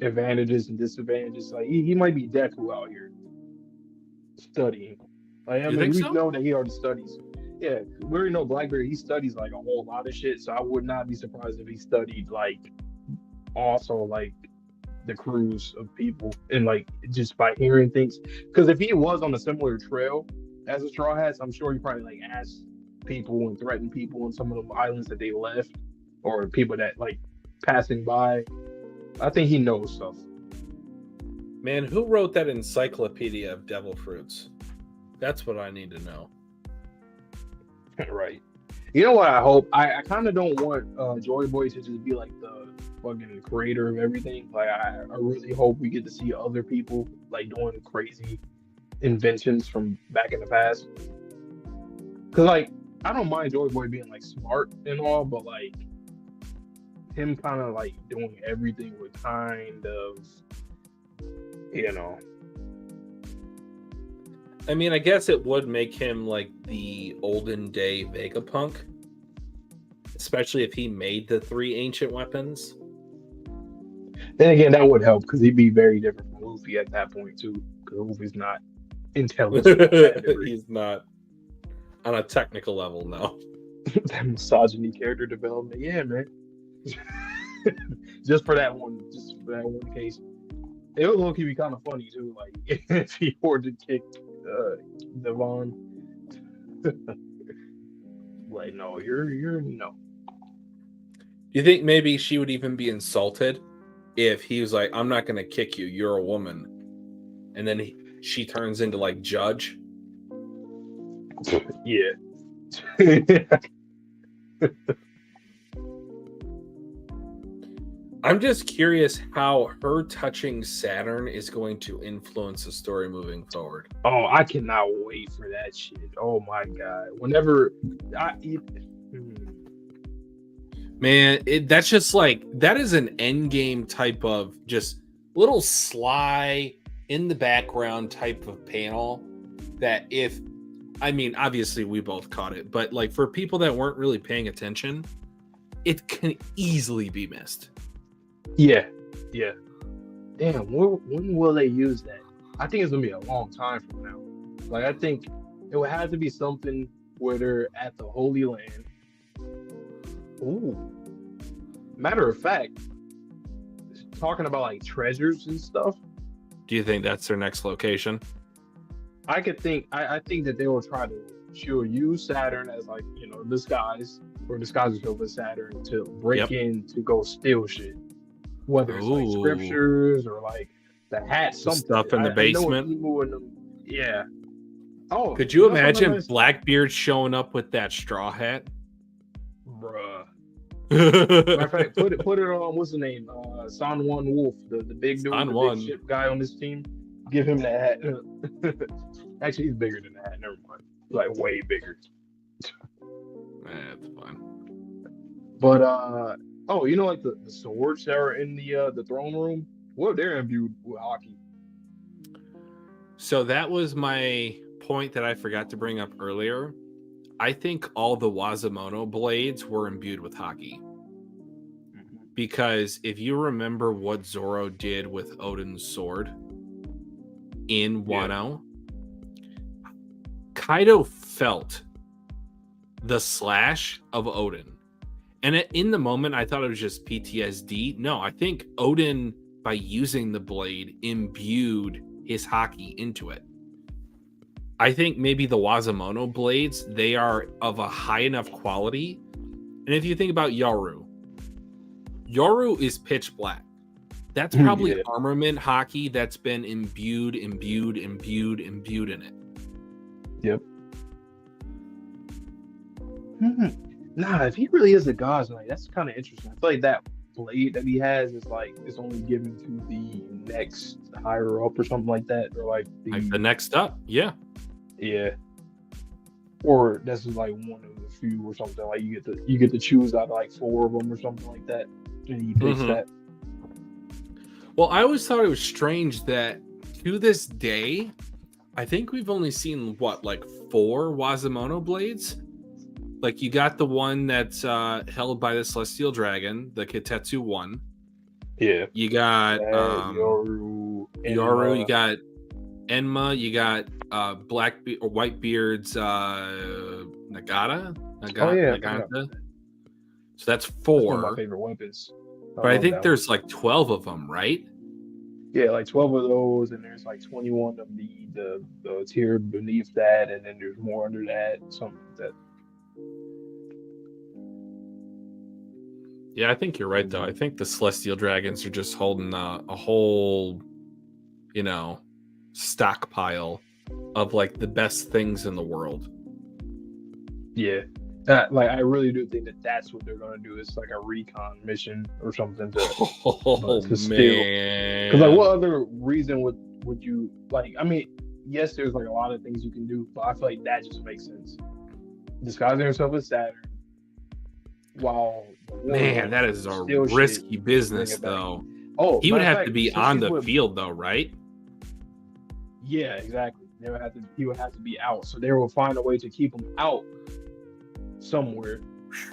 advantages and disadvantages. Like he might be Deku out here studying. Like I mean, we know that he already studies. Yeah, we already know Blackbeard. He studies like a whole lot of shit. So I would not be surprised if he studied like also like the crews of people and like just by hearing things. Because if he was on a similar trail as a Straw Hats, I'm sure he probably like asked people and threatened people on some of the islands that they left or people that like passing by. I think he knows stuff. Man, who wrote that encyclopedia of devil fruits? That's what I need to know. Right. You know what I hope? I kind of don't want Joy Boy to just be like the fucking creator of everything. Like I really hope we get to see other people like doing crazy inventions from back in the past. Cause like I don't mind Joy Boy being like smart and all, but like him kind of like doing everything with kind of you know. I mean, I guess it would make him like the olden day Vegapunk, especially if he made the 3 ancient weapons. Then again, that would help because he'd be very different from Luffy at that point too. Because Luffy's not intelligent on that degree. He's not on a technical level, no. That misogyny character development, yeah, man. Just for that one, case, it would look be kind of funny too. Like if he were to kick Devon, like no, you're no. Do you think maybe she would even be insulted if he was like, "I'm not going to kick you. You're a woman," and then she turns into like Judge? Yeah. I'm just curious how her touching Saturn is going to influence the story moving forward. Oh, I cannot wait for that shit. Oh my god. Whenever man, that's just like, that is an end game type of just little sly in the background type of panel that I mean, obviously we both caught it, but like for people that weren't really paying attention, it can easily be missed. Yeah. Damn, when will they use that? I think it's gonna be a long time from now. Like I think it would have to be something where they're at the Holy Land. Ooh. Matter of fact, talking about like treasures and stuff. Do you think that's their next location? I think that they will try to she'll use Saturn as like, disguise herself as Saturn to break in to go steal shit. Whether it's like scriptures or like the hat, something. Stuff in the basement. Yeah. Oh, could you imagine Blackbeard showing up with that straw hat? Bruh. Matter of fact, put it on, what's the name? San Juan Wolf, the big dude, the big ship guy on this team. Give him that hat. Actually, he's bigger than that. Never mind. Like way bigger. That's fine. But like the swords that are in the throne room, well, they're imbued with hockey. So that was my point that I forgot to bring up earlier. I think all the Wazamono blades were imbued with hockey. Because if you remember what Zoro did with Odin's sword in Wano, Kaido felt the slash of Odin. And in the moment, I thought it was just PTSD. No, I think Odin, by using the blade, imbued his hockey into it. I think maybe the Wazamono blades, they are of a high enough quality. And if you think about Yoru is pitch black. That's probably armament hockey that's been imbued in it. Yep. Nah, if he really is a god, like that's kind of interesting. I feel like that blade that he has is like it's only given to the next higher up or something like that, or like the next up, yeah, or that's like one of the few or something. Like you get to choose out of like 4 of them or something like that, and he picks that. Well, I always thought it was strange that to this day, I think we've only seen like 4 Wazamono blades. Like you got the one that's held by the Celestial Dragon, the Kitetsu one. Yeah. You got Yoru, you got Enma, you got Whitebeard's Nagata. Nagata. So that's 4. That's one of my favorite weapons. But I think there's like 12 of them, right? Yeah, like 12 of those, and there's like 21 of the tier beneath that, and then there's more under that, something like that. Yeah, I think you're right, though. I think the Celestial Dragons are just holding a whole, stockpile of like the best things in the world. Yeah. Like I really do think that that's what they're gonna do. It's like a recon mission or something to, Oh to steal. Because like, what man. other reason would you like? I mean, yes, there's like a lot of things you can do, but I feel like that just makes sense. Disguising yourself as Saturn while the Man, warlord that is a steal shit risky and bring business it back. though. Oh, He would matter of have to fact, be since on she's the with, field though, right? yeah, exactly. They would have to. He would have to be out, so they will find a way to keep him out somewhere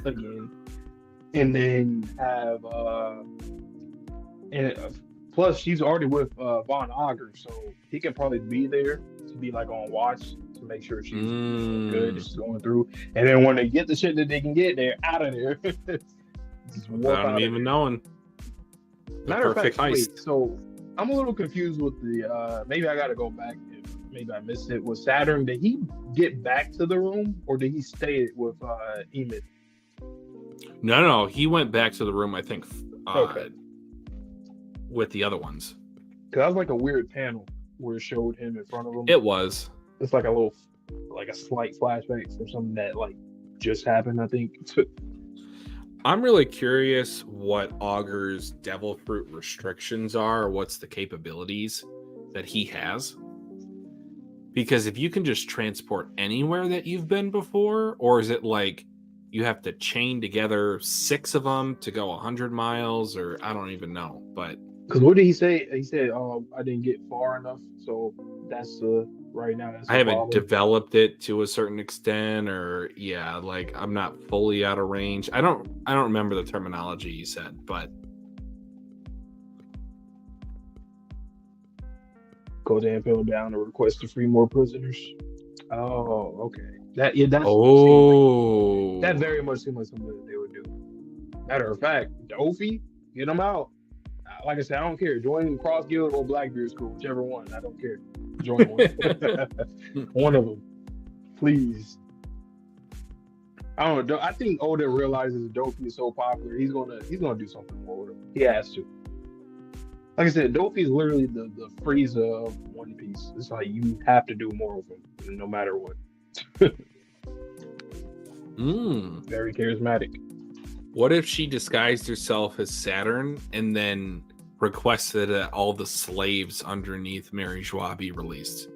again, and then have and plus she's already with Von Auger, so he can probably be there to be like on watch to make sure she's good, Mm, she's going through, and then when they get the shit that they can get, they're out of there. Just warp without him out of even there. knowing. The Matter of perfect fact, wait. heist. So I'm a little confused with the. Maybe I got to go back. Maybe I missed it. Was Saturn? Did he get back to the room, or did he stay with Emid? No, he went back to the room, I think, Okay, with the other ones. because that was like a weird panel where it showed him in front of him. It was. It's like a little, like a slight flashback for something that like just happened. I think. I'm really curious what Augur's devil fruit restrictions are, or what's the capabilities that he has. Because if you can just transport anywhere that you've been before, or is it like you have to chain together 6 of them to go 100 miles, or I don't even know. But Because what did he say? He said, "Oh, I didn't get far enough." So that's right now that's I the haven't problem. developed it to a certain extent, or yeah, like I'm not fully out of range. I don't remember the terminology he said, but Go to Impel down to request to free more prisoners. Oh, okay. That yeah, that's seemed like that oh, very much seemed like something that they would do. Matter of fact, Dofi, get them out. Like I said, I don't care. Join Cross Guild or Blackbeard's crew, whichever one. I don't care. Join one. One of them, please. I don't know. I think Oda realizes Dofi is so popular. He's gonna do something more with him. He has to. Like I said, Dofi is literally the Frieza of One Piece. It's like you have to do more with him, no matter what. mm. Very charismatic. What if she disguised herself as Saturn and then requested that all the slaves underneath Mary Joie be released?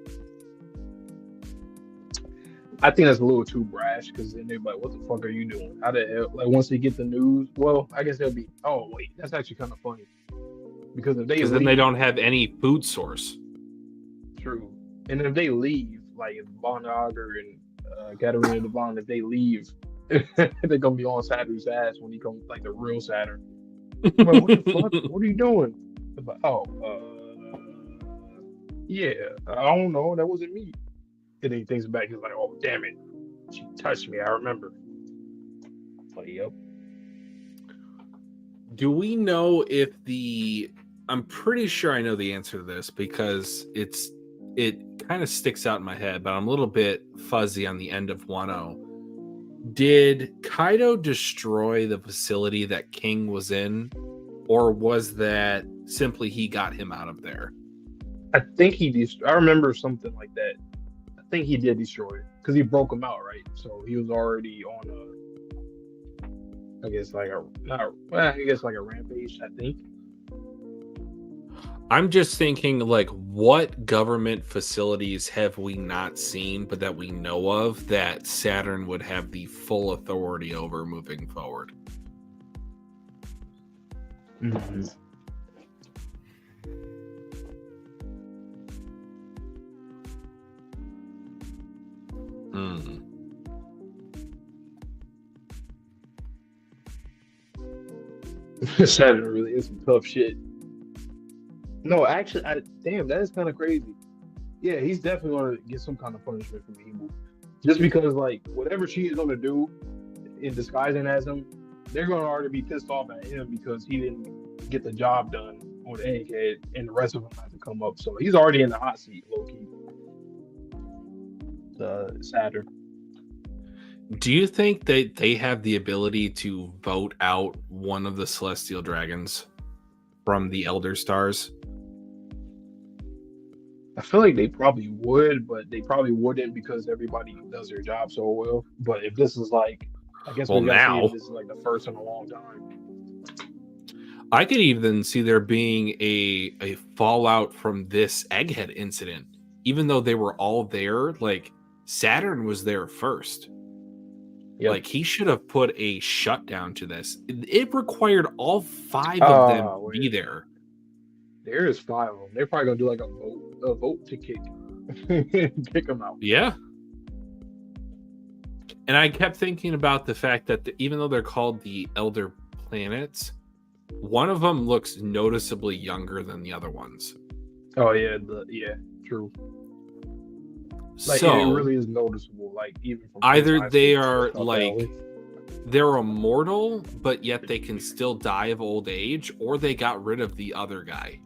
I think that's a little too brash because then they're like, "What the fuck are you doing? How the hell?" Like once they get the news, well, I guess they'll be. Oh wait, that's actually kind of funny because if they Because then they leave, don't have any food source. true, and if they leave, like if Von Auger and Katarina Devon, if they leave, they're gonna be on Saturn's ass when he comes, like the real Saturn. I'm like, what the fuck? What are you doing? I'm like, oh, yeah, I don't know. That wasn't me. And then he thinks back. He's like, oh, damn it. She touched me. I remember. Like, yep. Do we know if the I'm pretty sure I know the answer to this because it kind of sticks out in my head, but I'm a little bit fuzzy on the end of 1-0. Did Kaido destroy the facility that King was in, or was that simply he got him out of there? I think I remember something like that. I think he did destroy it because he broke him out, right? So he was already on I guess like a not. Well, I guess like a rampage. I think. I'm just thinking, like, what government facilities have we not seen, but that we know of that Saturn would have the full authority over moving forward? Mm-hmm. Mm. Saturn really is some tough shit. No, actually, damn, that is kind of crazy. Yeah, he's definitely gonna get some kind of punishment from Emu, just because like whatever she is gonna do in disguising as him, they're gonna already be pissed off at him because he didn't get the job done on Egghead, and the rest of them have to come up. So he's already in the hot seat, low key. Saturn. Do you think that they have the ability to vote out one of the celestial dragons from the Elder Stars? I feel like they probably would, but they probably wouldn't because everybody does their job so well. But if this is like I guess Well, we gotta see now if this is like the first in a long time. I could even see there being a fallout from this egghead incident, even though they were all there. Like Saturn was there first. Yep. Like he should have put a shutdown to this. It required all 5 of them to be there. There is 5 of them. They're probably gonna do like a vote to kick them out. Yeah. And I kept thinking about the fact that even though they're called the Elder Planets, one of them looks noticeably younger than the other ones. Oh yeah, true. Like so it really is noticeable. Like even from either they are like they're immortal, but yet they can still die of old age, or they got rid of the other guy.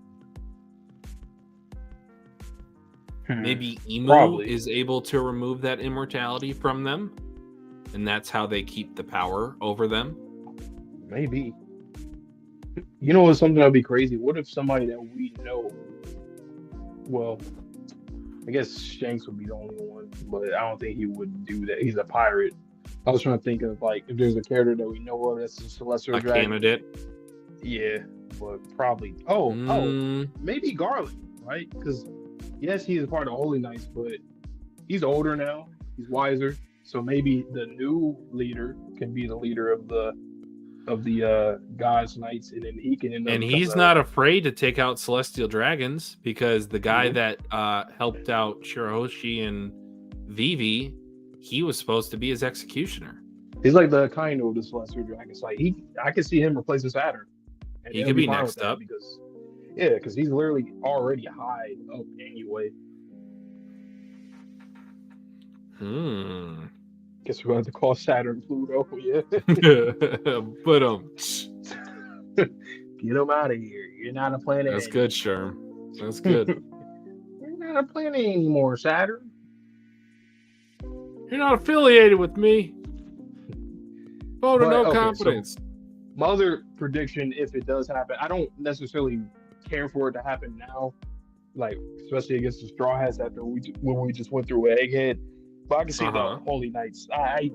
Maybe Emu is able to remove that immortality from them, and that's how they keep the power over them. Maybe. You know what's something that'd be crazy? What if somebody that we know, well, I guess Shanks would be the only one, but I don't think he would do that. He's a pirate. I was trying to think of like if there's a character that we know of that's a celestial dragon. Candidate. Yeah, but probably. Maybe Garland, right? Because yes, he is part of the Holy Knights, but he's older now. He's wiser, so maybe the new leader can be the leader of the God's Knights, and then he can end up. And he's not afraid to take out celestial dragons because the guy that helped out Shirahoshi and Vivi, he was supposed to be his executioner. He's like the kind of the celestial dragons. Like I could see him replacing Saturn. And he could be next up because he's literally already high up anyway. Guess we're going to call Saturn Pluto. Yeah. But get him out of here. You're not a planet. That's good, Sherm. That's good. You're not a planet anymore, Saturn. You're not affiliated with me. Vote of no confidence. So my other prediction, if it does happen, I don't necessarily care for it to happen now, like especially against the Straw Hats after when we just went through Egghead. But I can see the Holy Knights. I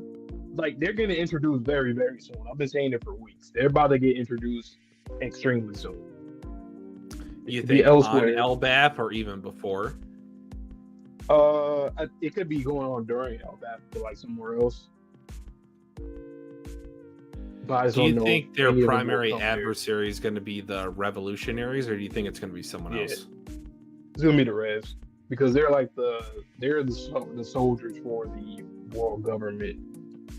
like they're going to introduce very, very soon. I've been saying it for weeks. They're about to get introduced extremely soon. You think on Elbaph or even before? It could be going on during Elbaph, but like somewhere else. Do you think their primary adversary is going to be the revolutionaries, or do you think it's going to be someone else? It's going to be the Revs, because they're like the soldiers for the world government,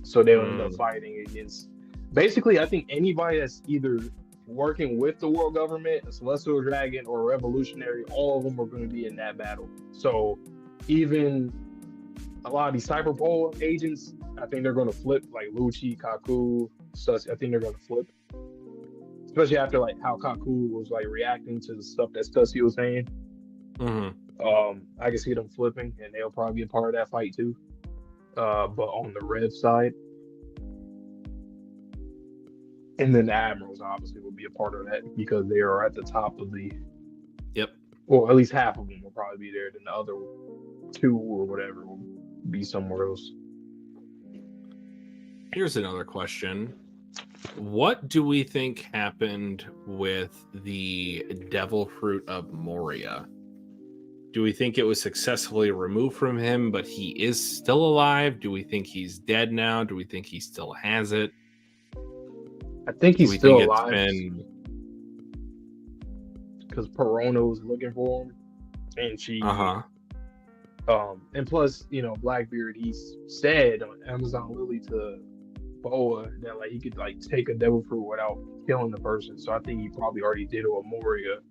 so they'll end up fighting against. Basically, I think anybody that's either working with the world government, a celestial dragon, or a revolutionary, all of them are going to be in that battle. So even a lot of these Cyberpol agents, I think they're going to flip, like Lucci, Kaku. Stuff, I think they're going to flip, especially after like how Kaku was like reacting to the stuff that Stussy was saying. I can see them flipping, and they'll probably be a part of that fight too. But on the Rev side, and then the Admirals obviously will be a part of that because they are at the top of the. Yep. Well, at least half of them will probably be there. Then the other 2 or whatever will be somewhere else. Here's another question. What do we think happened with the devil fruit of Moria? Do we think it was successfully removed from him, but he is still alive? Do we think he's dead now? Do we think he still has it? I think he's still alive. Because Perona was looking for him, and she. And plus, Blackbeard, he said on Amazon Lily to Boa that like he could like take a devil fruit without killing the person. So I think he probably already did it with Moria.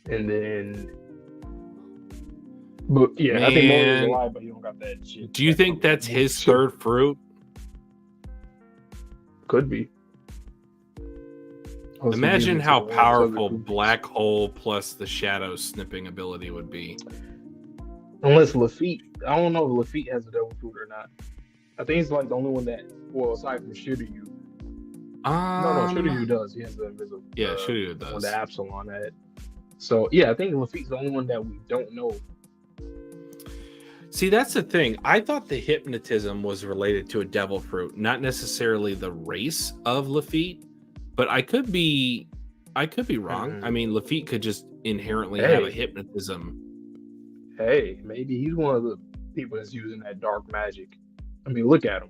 And then, but yeah, I think Moria's alive, but he don't got that shit. Do you think that's his third fruit? Could be. Imagine how powerful Black Hole plus the Shadow snipping ability would be. Unless Lafitte, I don't know if Lafitte has a devil fruit or not. I think it's like the only one that, well, aside from Shiryu. No, Shiryu does. He has the invisible. Yeah, Shiryu does. One that Absalon had. So yeah, I think Lafitte's the only one that we don't know. See, that's the thing. I thought the hypnotism was related to a devil fruit, not necessarily the race of Lafitte, but I could be wrong. I mean, Lafitte could just inherently have a Hey, hypnotism. hey, maybe he's one of the people that's using that dark magic. I mean, look at him.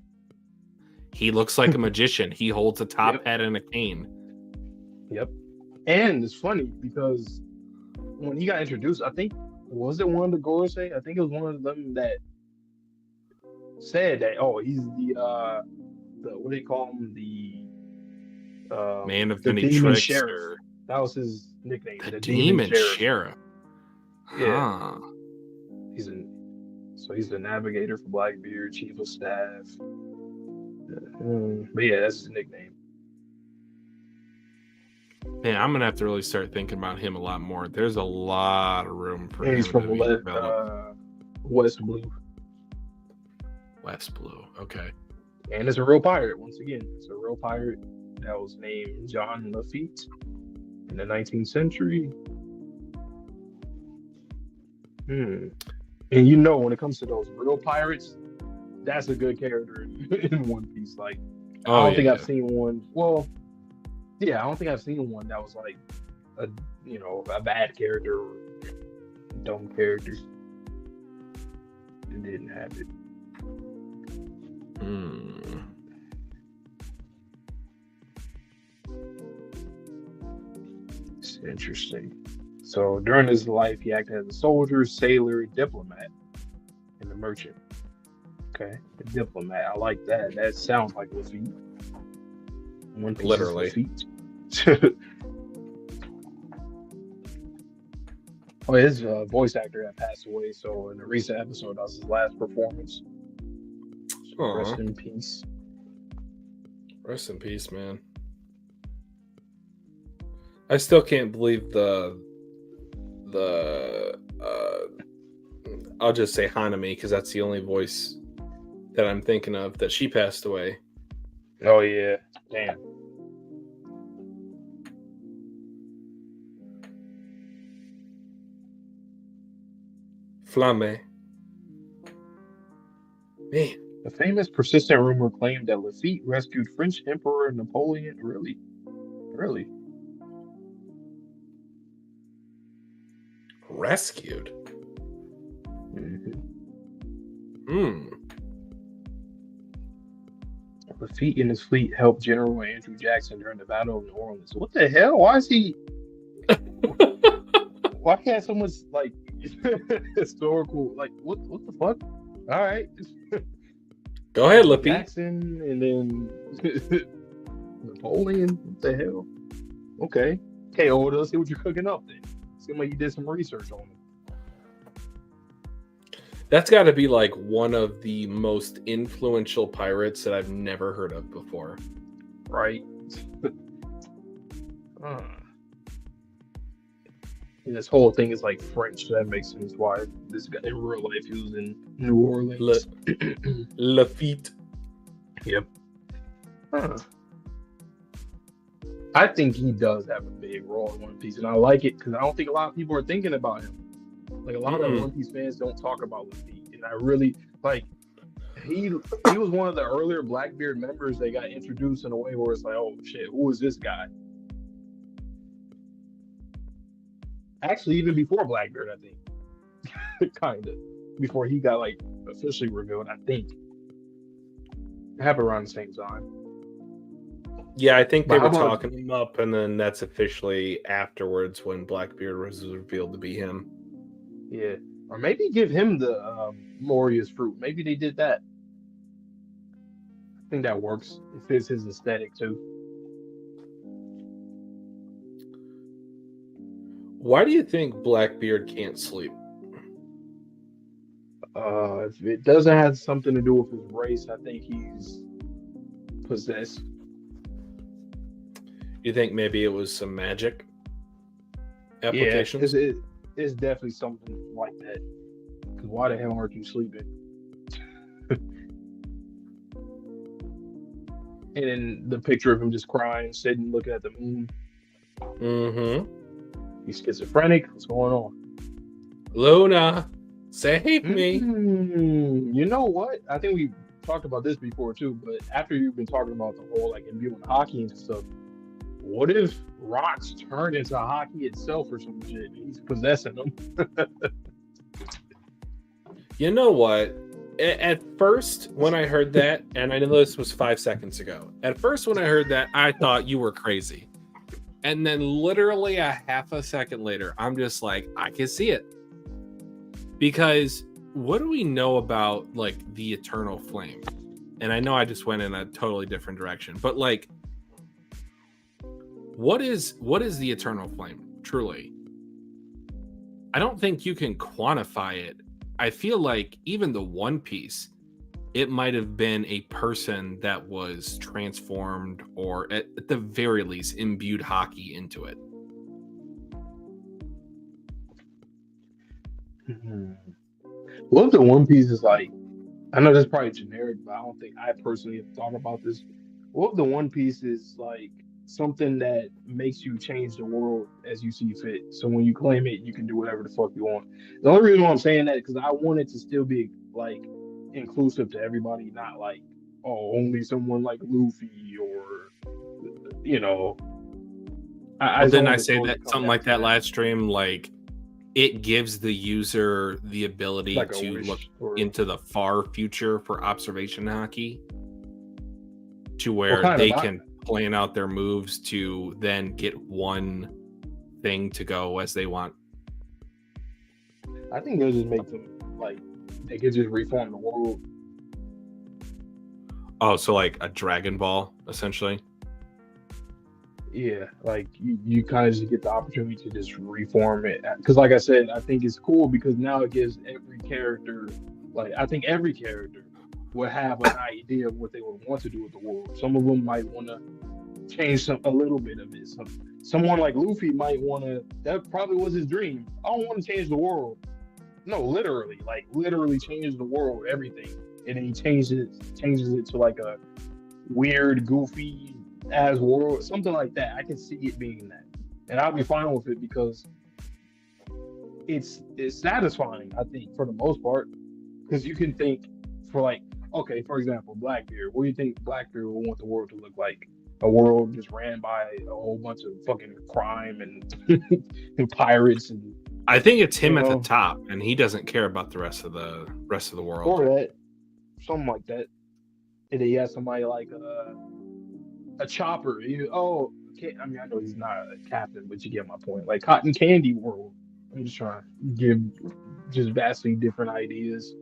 He looks like a magician. He holds a top Yep. hat and a cane. Yep. And it's funny because when he got introduced, I think was it one of the Gorosei? I think it was one of them that said that, oh, he's the what do they call him? Man of The many demon tricks. sheriff. That was his nickname. The Demon demon sheriff. Yeah. Huh. He's the navigator for Blackbeard, chief of staff. But yeah, that's his nickname. Man, I'm gonna have to really start thinking about him a lot more. There's a lot of room for And him he's to from be developed. West Blue. West Blue. Okay. And it's a real pirate, once again. It's a real pirate that was named John Lafitte in the 19th century. And when it comes to those real pirates, that's a good character in One Piece. Like, I don't think I've seen one. Well, yeah, I don't think I've seen one that was like a bad character or dumb character. It didn't have it. It's interesting. So during his life, he acted as a soldier, sailor, diplomat, and a merchant. Okay, a diplomat. I like that. That sounds like Lafitte. One Piece Literally. Lafitte. Oh, his voice actor had passed away. So in a recent episode, that was his last performance. So rest in peace. Rest in peace, man. I still can't believe the I'll just say Hanami because that's the only voice that I'm thinking of that she passed away. Oh yeah, damn. Flamme. Man. The famous persistent rumor claimed that Lafitte rescued French Emperor Napoleon. Really? Really? Rescued? Mm-hmm. Lafitte and his fleet helped General Andrew Jackson during the Battle of New Orleans. What the hell? Why is he... Why can't someone, like, historical... Like, what the fuck? All right. Go ahead, Lippy. Jackson and then Napoleon. What the hell? Okay. Okay, Oda, let's see what you're cooking up then. Seems like you did some research on it. That's got to be like one of the most influential pirates that I've never heard of before. Right. And this whole thing is like French, so that makes sense why this guy in real life he was in New Orleans. Lafitte. Yep. I think he does have a big role in One Piece, and I like it because I don't think a lot of people are thinking about him. Like a lot of One Piece fans don't talk about Lafitte, and I really like. He was one of the earlier Blackbeard members that got introduced in a way where it's like, oh shit, who is this guy? Actually, even before Blackbeard, I think, kind of before he got like officially revealed. I think it happened around the same time. Yeah, I think they were talking him up, and then that's officially afterwards when Blackbeard was revealed to be him. Yeah, or maybe give him the Moria's fruit. Maybe they did that. I think that works. It fits his aesthetic too. Why do you think Blackbeard can't sleep? If it doesn't have something to do with his race, I think he's possessed. You think maybe it was some magic applications? Yeah, it's definitely something like that. Because why the hell aren't you sleeping? And then the picture of him just crying, sitting, looking at the moon. Mm-hmm. He's schizophrenic. What's going on? Luna. Save me. You know what? I think we talked about this before too. But after you've been talking about the whole like imbuing hockey and stuff, what if rocks turn into hockey itself or some shit? He's possessing them. You know what? At first, when I heard that, and I know this was 5 seconds ago, at first, when I heard that, I thought you were crazy. And then, literally a half a second later, I'm just like, I can see it. Because what do we know about like the eternal flame? And I know I just went in a totally different direction, but like, what is the eternal flame truly? I don't think you can quantify it. I feel like even the One Piece, it might have been a person that was transformed or at the very least imbued hockey into it. What if the One Piece is like? I know that's probably generic, but I don't think I personally have thought about this. What if the One Piece is like something that makes you change the world as you see fit? So when you claim it, you can do whatever the fuck you want. The only reason why I'm saying that because I want it to still be like inclusive to everybody, not like oh only someone like Luffy or you know. I Well, just don't didn't want I the say story that to come something down like to that that, last stream? Like, it gives the user the ability like a to look wish or into the far future for observation hockey, to what where kind they of. can plan out their moves to then get one thing to go as they want. I think they'll just make them like they could just reform the world. Oh, so like a Dragon Ball, essentially. Yeah, like you kind of just get the opportunity to just reform it. Because, like I said, I think it's cool because now it gives every character, like, I think every character would have an idea of what they would want to do with the world. Some of them might want to change a little bit of it. Someone like Luffy might want to, that probably was his dream. I don't want to change the world. No, literally, like, literally change the world, everything. And then he changes it to like a weird, goofy as world, something like that. I can see it being that, and I'll be fine with it because it's satisfying. I think for the most part, because you can think for like, okay, for example, Blackbeard. What do you think Blackbeard would want the world to look like? A world just ran by a whole bunch of fucking crime and and pirates and I think it's you him at the know, top, and he doesn't care about the rest of the world. or that, something like that. And then you have somebody like a chopper. Oh, I mean, I know he's not a captain, but you get my point. Like Cotton Candy World. I'm just trying to give just vastly different ideas.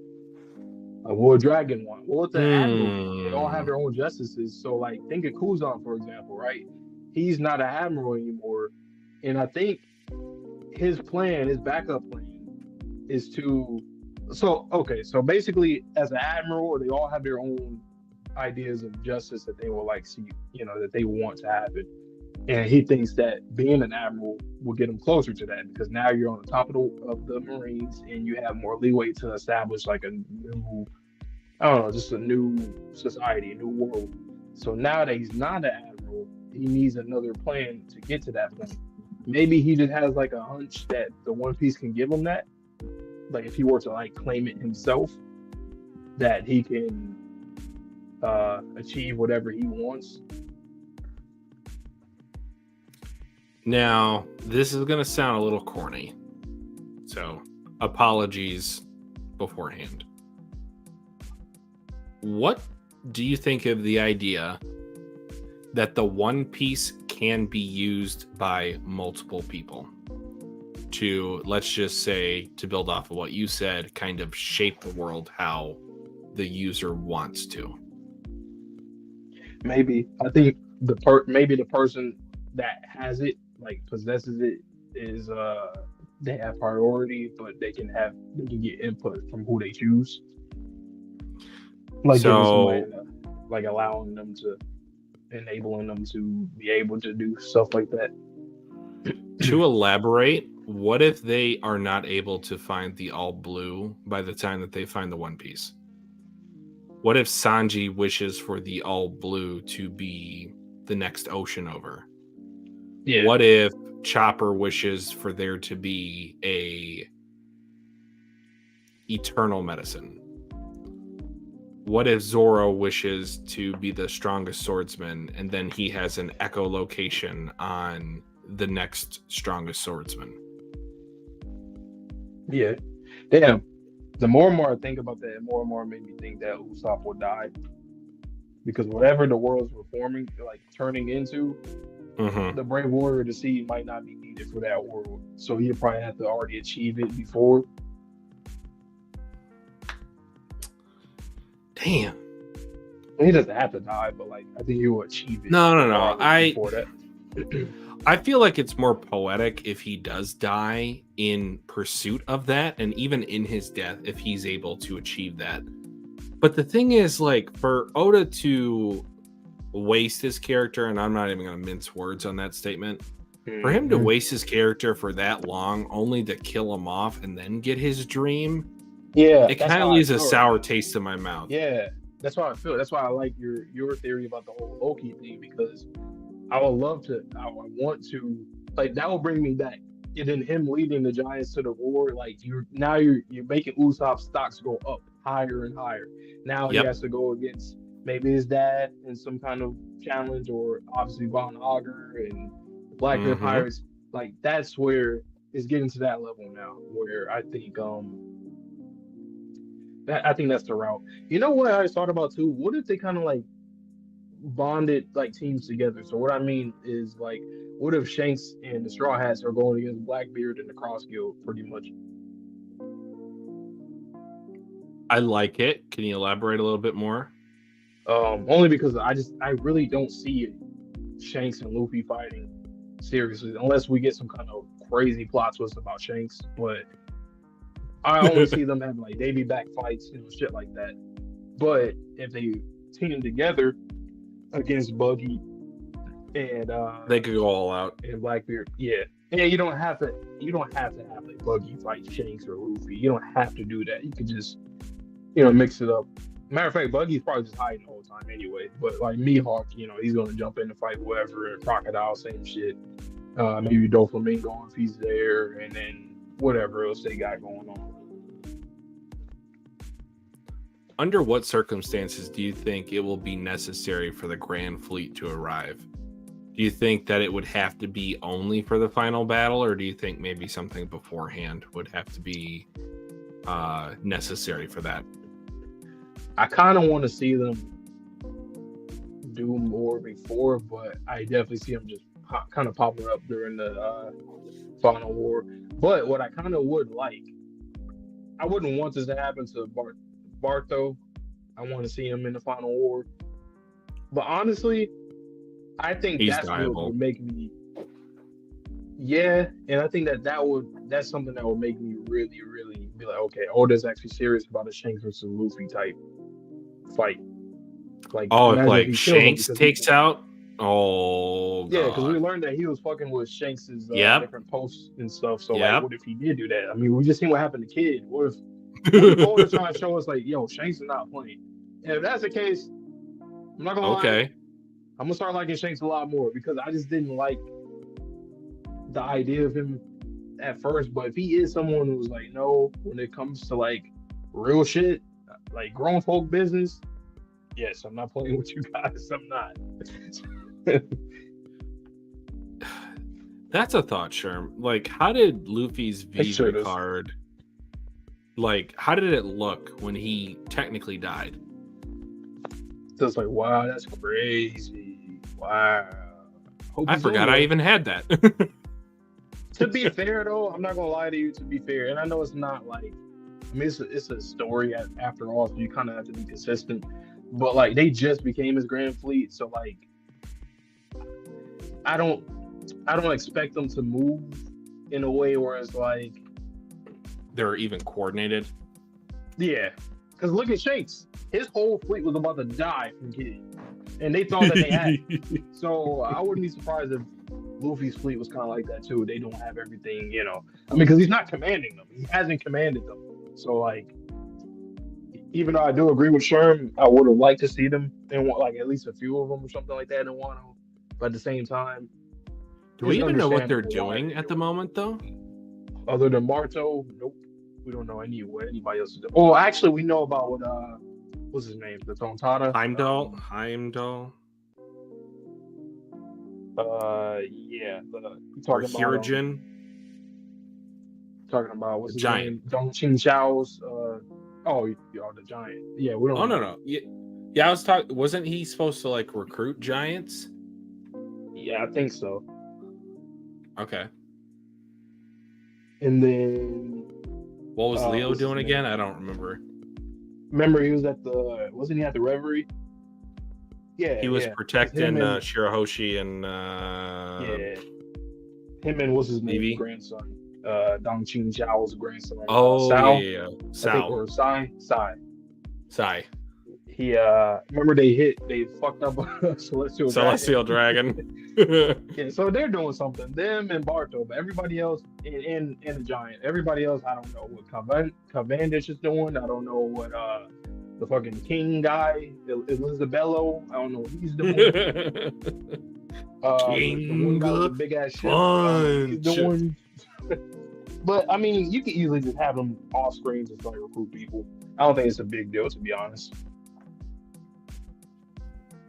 Like what Dragon want? What the Admiral want? They all have Hmm. their own justices. So, like, think of Kuzan, for example, right? He's not an admiral anymore, and I think his plan, his backup plan, is to. So okay, so basically, as an admiral, they all have their own ideas of justice that they will like see, that they want to happen. And he thinks that being an admiral will get him closer to that because now you're on the top of the Marines and you have more leeway to establish like a new, I don't know, just a new society, a new world. So now that he's not an admiral, he needs another plan to get to that point. Maybe he just has like a hunch that the One Piece can give him that. Like if he were to like claim it himself, that he can achieve whatever he wants. Now, this is going to sound a little corny, so apologies beforehand. What do you think of the idea that the One Piece can be used by multiple people to, let's just say, to build off of what you said, kind of shape the world how the user wants to? Maybe I think maybe the person that has it, like possesses it, is they have priority, but they can get input from who they choose. Like giving somebody So, like allowing them to enabling them to be able to do stuff like that. to elaborate, what if they are not able to find the all blue by the time that they find the One Piece? What if Sanji wishes for the all blue to be the next ocean over? Yeah. What if Chopper wishes for there to be eternal medicine? What if Zoro wishes to be the strongest swordsman and then he has an echolocation on the next strongest swordsman? Yeah. Damn. The more and more I think about that, more and more it made me think that Usopp will die. Because whatever the world's reforming, like turning into, Mm-hmm. the Brave Warrior to see might not be needed for that world. So he'd probably have to already achieve it before. Damn. He doesn't have to die, but like I think he will achieve it. No. Before that. I feel like it's more poetic if he does die in pursuit of that, and even in his death, if he's able to achieve that. But the thing is, like, for Oda to waste his character, and I'm not even going to mince words on that statement, for him to waste his character for that long, only to kill him off and then get his dream, yeah, it kind of leaves a sour taste in my mouth. Yeah, that's how I feel. That's why I like your theory about the whole Loki thing, because I want to, like, that will bring me back. And then him leading the Giants to the war, like you're making Usopp's stocks go up higher and higher. Now he has to go against maybe his dad in some kind of challenge, or obviously Von Augur and the Blackbeard Pirates. Like that's where it's getting to that level now, where I think that's the route. You know what I thought about too? What if they kind of like bonded like teams together? So what I mean is, like, what if Shanks and the Straw Hats are going against Blackbeard and the Cross Guild, pretty much? I like it. Can you elaborate a little bit more? Only because I really don't see Shanks and Luffy fighting seriously, unless we get some kind of crazy plot twist about Shanks. But I only see them having like Davy back fights, shit like that. But if they team together against Buggy and they could go all out. And Blackbeard, yeah. You don't have to have like Buggy fight Shanks or Luffy. You don't have to do that. You could just mix it up. Matter of fact, Buggy's probably just hiding the whole time anyway. But like Mihawk, he's gonna jump in and fight whoever, and Crocodile, same shit. Maybe Doflamingo if he's there, and then whatever else they got going on. Under what circumstances do you think it will be necessary for the Grand Fleet to arrive? Do you think that it would have to be only for the final battle, or do you think maybe something beforehand would have to be necessary for that? I kind of want to see them do more before, but I definitely see them just kind of popping up during the final war. But what I kind of would like, I wouldn't want this to happen to Bartho. I want to see him in the final war. But honestly, I think that's what would make me. Yeah, and I think that's something that would make me really, really be like, okay, Oda's actually serious about a Shanks versus Luffy type fight. Like, if like Shanks takes out. Oh, yeah, because we learned that he was fucking with Shanks's different posts and stuff. So like, what if he did do that? I mean, we just seen what happened to Kid. What if Oda's trying to show us like, yo, Shanks is not playing? And if that's the case, I'm not gonna lie. I'm gonna start liking Shanks a lot more, because I just didn't like the idea of him at first. But if he is someone who's like, no, when it comes to like real shit, like grown folk business, yes, I'm not playing with you guys. I'm not. That's a thought, Sherm. Like, how did Luffy's Visa card, like, how did it look when he technically died? So it's like, wow, that's crazy. Wow. I forgot I even had that. To be fair, though, I'm not gonna lie to you. To be fair, and I know it's not like, I mean, it's a story after all, so you kind of have to be consistent. But like, they just became his Grand Fleet, so like, I don't expect them to move in a way where it's like they're even coordinated. Yeah, because look at Shanks. His whole fleet was about to die from Kid, and they thought that they had. So I wouldn't be surprised if Luffy's fleet was kind of like that too. They don't have everything, I mean, because he's not commanding them. He hasn't commanded them. So like, even though I do agree with Sherm, I would have liked to see them and want like at least a few of them or something like that in Wano. But at the same time, do we even know what they're doing at the moment, though? Other than Marto, nope. We don't know what anybody else is doing. Oh, actually, we know about what's his name? The Tontata. Heimdall, Yeah. or Talking about Hirogen, what's the his giant. name? Dong Qing Chao's. The giant. Yeah, we don't Oh know. no. Yeah, I was talking. Wasn't he supposed to like recruit giants? Yeah, I think so. Okay. And then What was Leo what's his doing name? again? I don't remember. Remember, he was wasn't he at the Reverie? Yeah, He was yeah. It's him protecting and Shirahoshi and yeah, him and what's his name? Vivi. Grandson. Dong Qing Zhao's grandson. Oh Sao, yeah. I think, Sal. or Sai. Sai. He remember they fucked up a celestial Celestial dragon. Dragon. Yeah, so they're doing something. Them and Barto, but everybody else in the giant. Everybody else, I don't know what Cavendish is doing. I don't know what the fucking king guy, Elizabello. I don't know what he's doing. The one guy with the King big ass ship. I don't know what he's Punch. doing. But I mean, you can easily just have them off screen just like recruit people. I don't think it's a big deal, to be honest.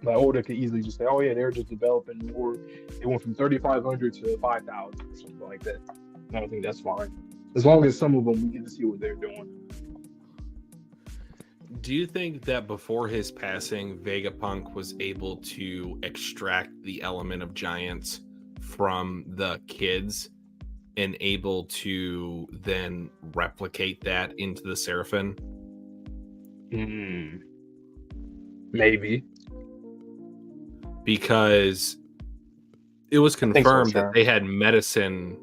Like Oda could easily just say, "Oh yeah, they're just developing more. They went from 3,500 to 5,000 or something like that." I don't think that's fine, as long as some of them we get to see what they're doing. Do you think that before his passing, Vegapunk was able to extract the element of giants from the kids and able to then replicate that into the Seraphim? Maybe. Because it was so, confirmed that sure. they had medicine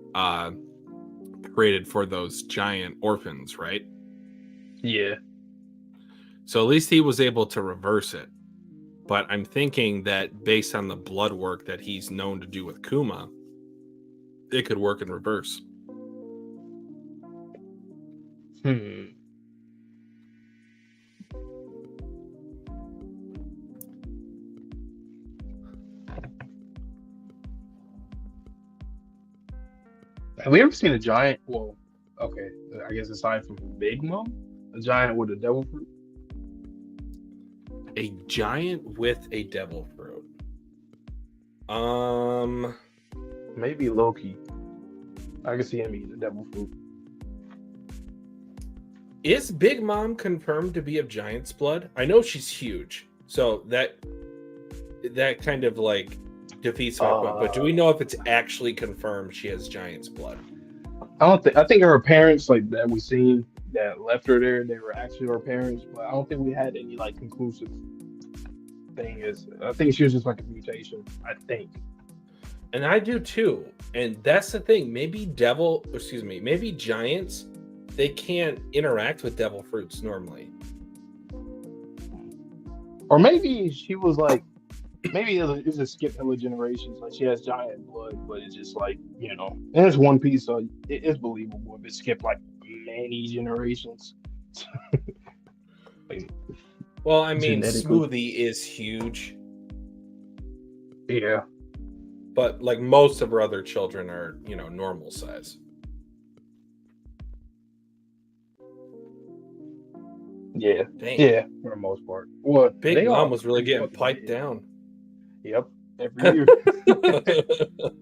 created for those giant orphans, right? Yeah. So at least he was able to reverse it. But I'm thinking that based on the blood work that he's known to do with Kuma, it could work in reverse. Have we ever seen a giant? Well, okay, I guess aside from Big Mom, a giant with a devil fruit. A giant with a devil fruit. Maybe Loki. I can see him eating the devil fruit. Is Big Mom confirmed to be of giant's blood? I know she's huge, so that kind of like defeats my point. But do we know if it's actually confirmed she has giant's blood? I don't think. I think her parents, like that we seen that left her there, they were actually her parents. But I don't think we had any like conclusive thing. I think she was just like a mutation. I think. And I do too. And that's the thing. Maybe giants, they can't interact with devil fruits normally. Or maybe she was like, maybe it's a skip hella generations. Like she has giant blood, but it's just like, and it's One Piece, so it's believable if it skipped like many generations. Well, I mean, Smoothie is huge. Yeah. But like most of her other children are, normal size. Yeah. Dang. Yeah, for the most part. Well, Big Mom was really getting piped down. Yep. Every year.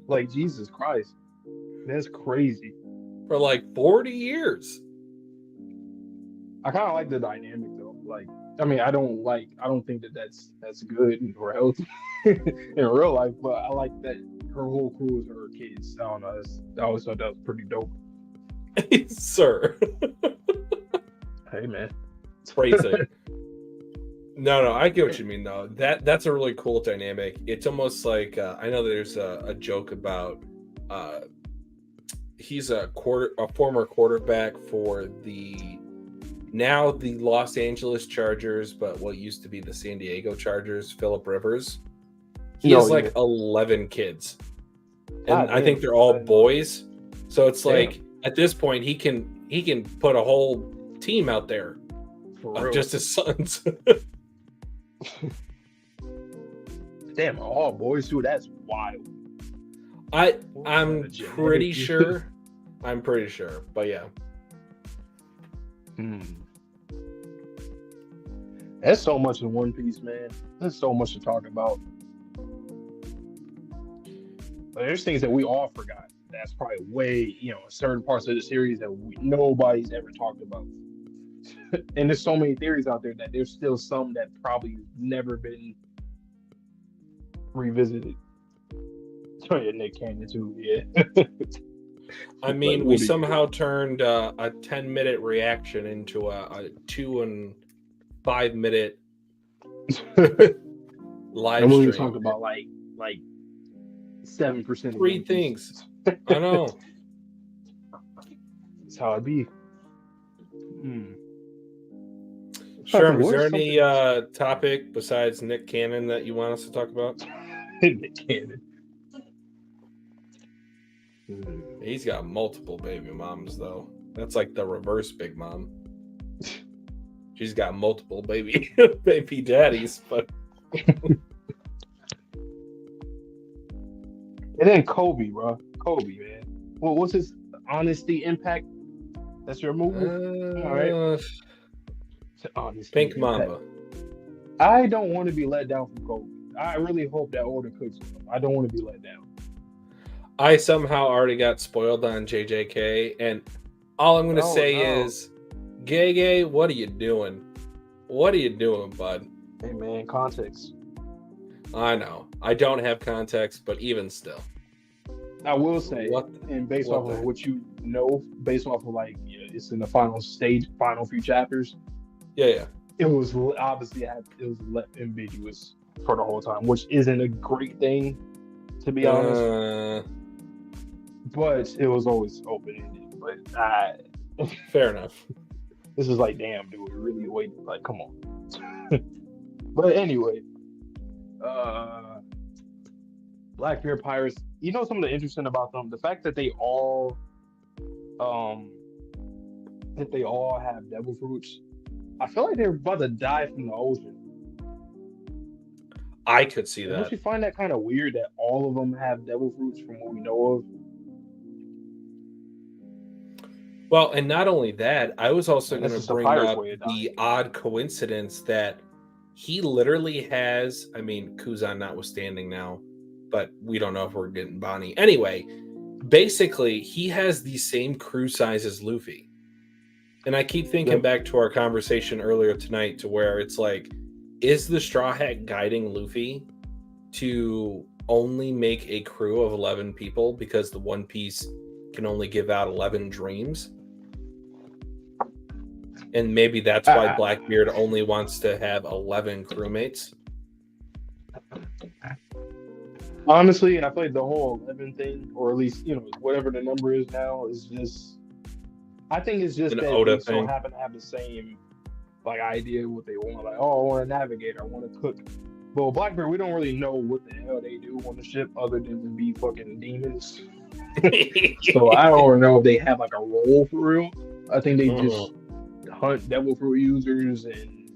Like, Jesus Christ. That's crazy. For like 40 years. I kind of like the dynamic though. Like, I mean, I don't think that's good or healthy in real life, but I like that her whole crew is her kids. I don't know. I always thought that was pretty dope. Sir. Hey man. Phrasing. No, I get what you mean though. That's a really cool dynamic. It's almost like I know there's a joke about he's a former quarterback for the Los Angeles Chargers, but what used to be the San Diego Chargers, Phillip Rivers. He has 11 kids. And I think they're all boys. So it's like at this point he can put a whole team out there of just his sons. Damn, all boys too. That's wild. I'm pretty sure. But yeah. Hmm. There's so much in One Piece, man. There's so much to talk about. But there's things that we all forgot. That's probably way, certain parts of the series that nobody's ever talked about. And there's so many theories out there that there's still some that probably never been revisited. Oh yeah, Nick Cannon too. Yeah. I mean, we somehow turned a 10-minute reaction into a 2 and 5 minute live and we stream. talked about like 7%. 3 things. I know. That's how it be. Sure. Is there any topic besides Nick Cannon that you want us to talk about? Nick Cannon. He's got multiple baby moms, though. That's like the reverse Big Mom. She's got multiple baby daddies, but. And then Kobe, bro. Kobe, man. Well, what's his Honesty Impact? That's your movie? All right. Honesty Pink Impact. Mamba. I don't want to be let down from Kobe. I really hope that Oda cooks with him. I don't want to be let down. I somehow already got spoiled on JJK, and all I'm going to say is, Gay, what are you doing? What are you doing, bud? Hey, man, context. I know. I don't have context, but even still. I will say, and based off of what you know, based off of it's in the final few chapters. Yeah. It was obviously left ambiguous for the whole time, which isn't a great thing, to be honest. But it was always open-ended. But fair enough. This is like, damn, dude, really wait, like, come on. But anyway, Blackbeard Pirates. You know something interesting about them? The fact that they all have devil fruits. I feel like they're about to die from the ocean. I could see that. Don't you find that kind of weird that all of them have devil fruits from what we know of? Well, and not only that, I was also going to bring up the odd coincidence that he literally has, I mean, Kuzan notwithstanding now, but we don't know if we're getting Bonnie. Anyway, basically, he has the same crew size as Luffy. And I keep thinking back to our conversation earlier tonight to where it's like, is the Straw Hat guiding Luffy to only make a crew of 11 people because the One Piece can only give out 11 dreams? And maybe that's why Blackbeard only wants to have 11 crewmates. Honestly, I feel like the whole 11 thing, or at least, whatever the number is now, is just... I think it's just that they so happen to have the same idea of what they want. Like, oh, I want to navigate, I want to cook. But with Blackbeard, we don't really know what the hell they do on the ship other than to be fucking demons. So I don't know if they have a role for real. I think they just hunt devil fruit users and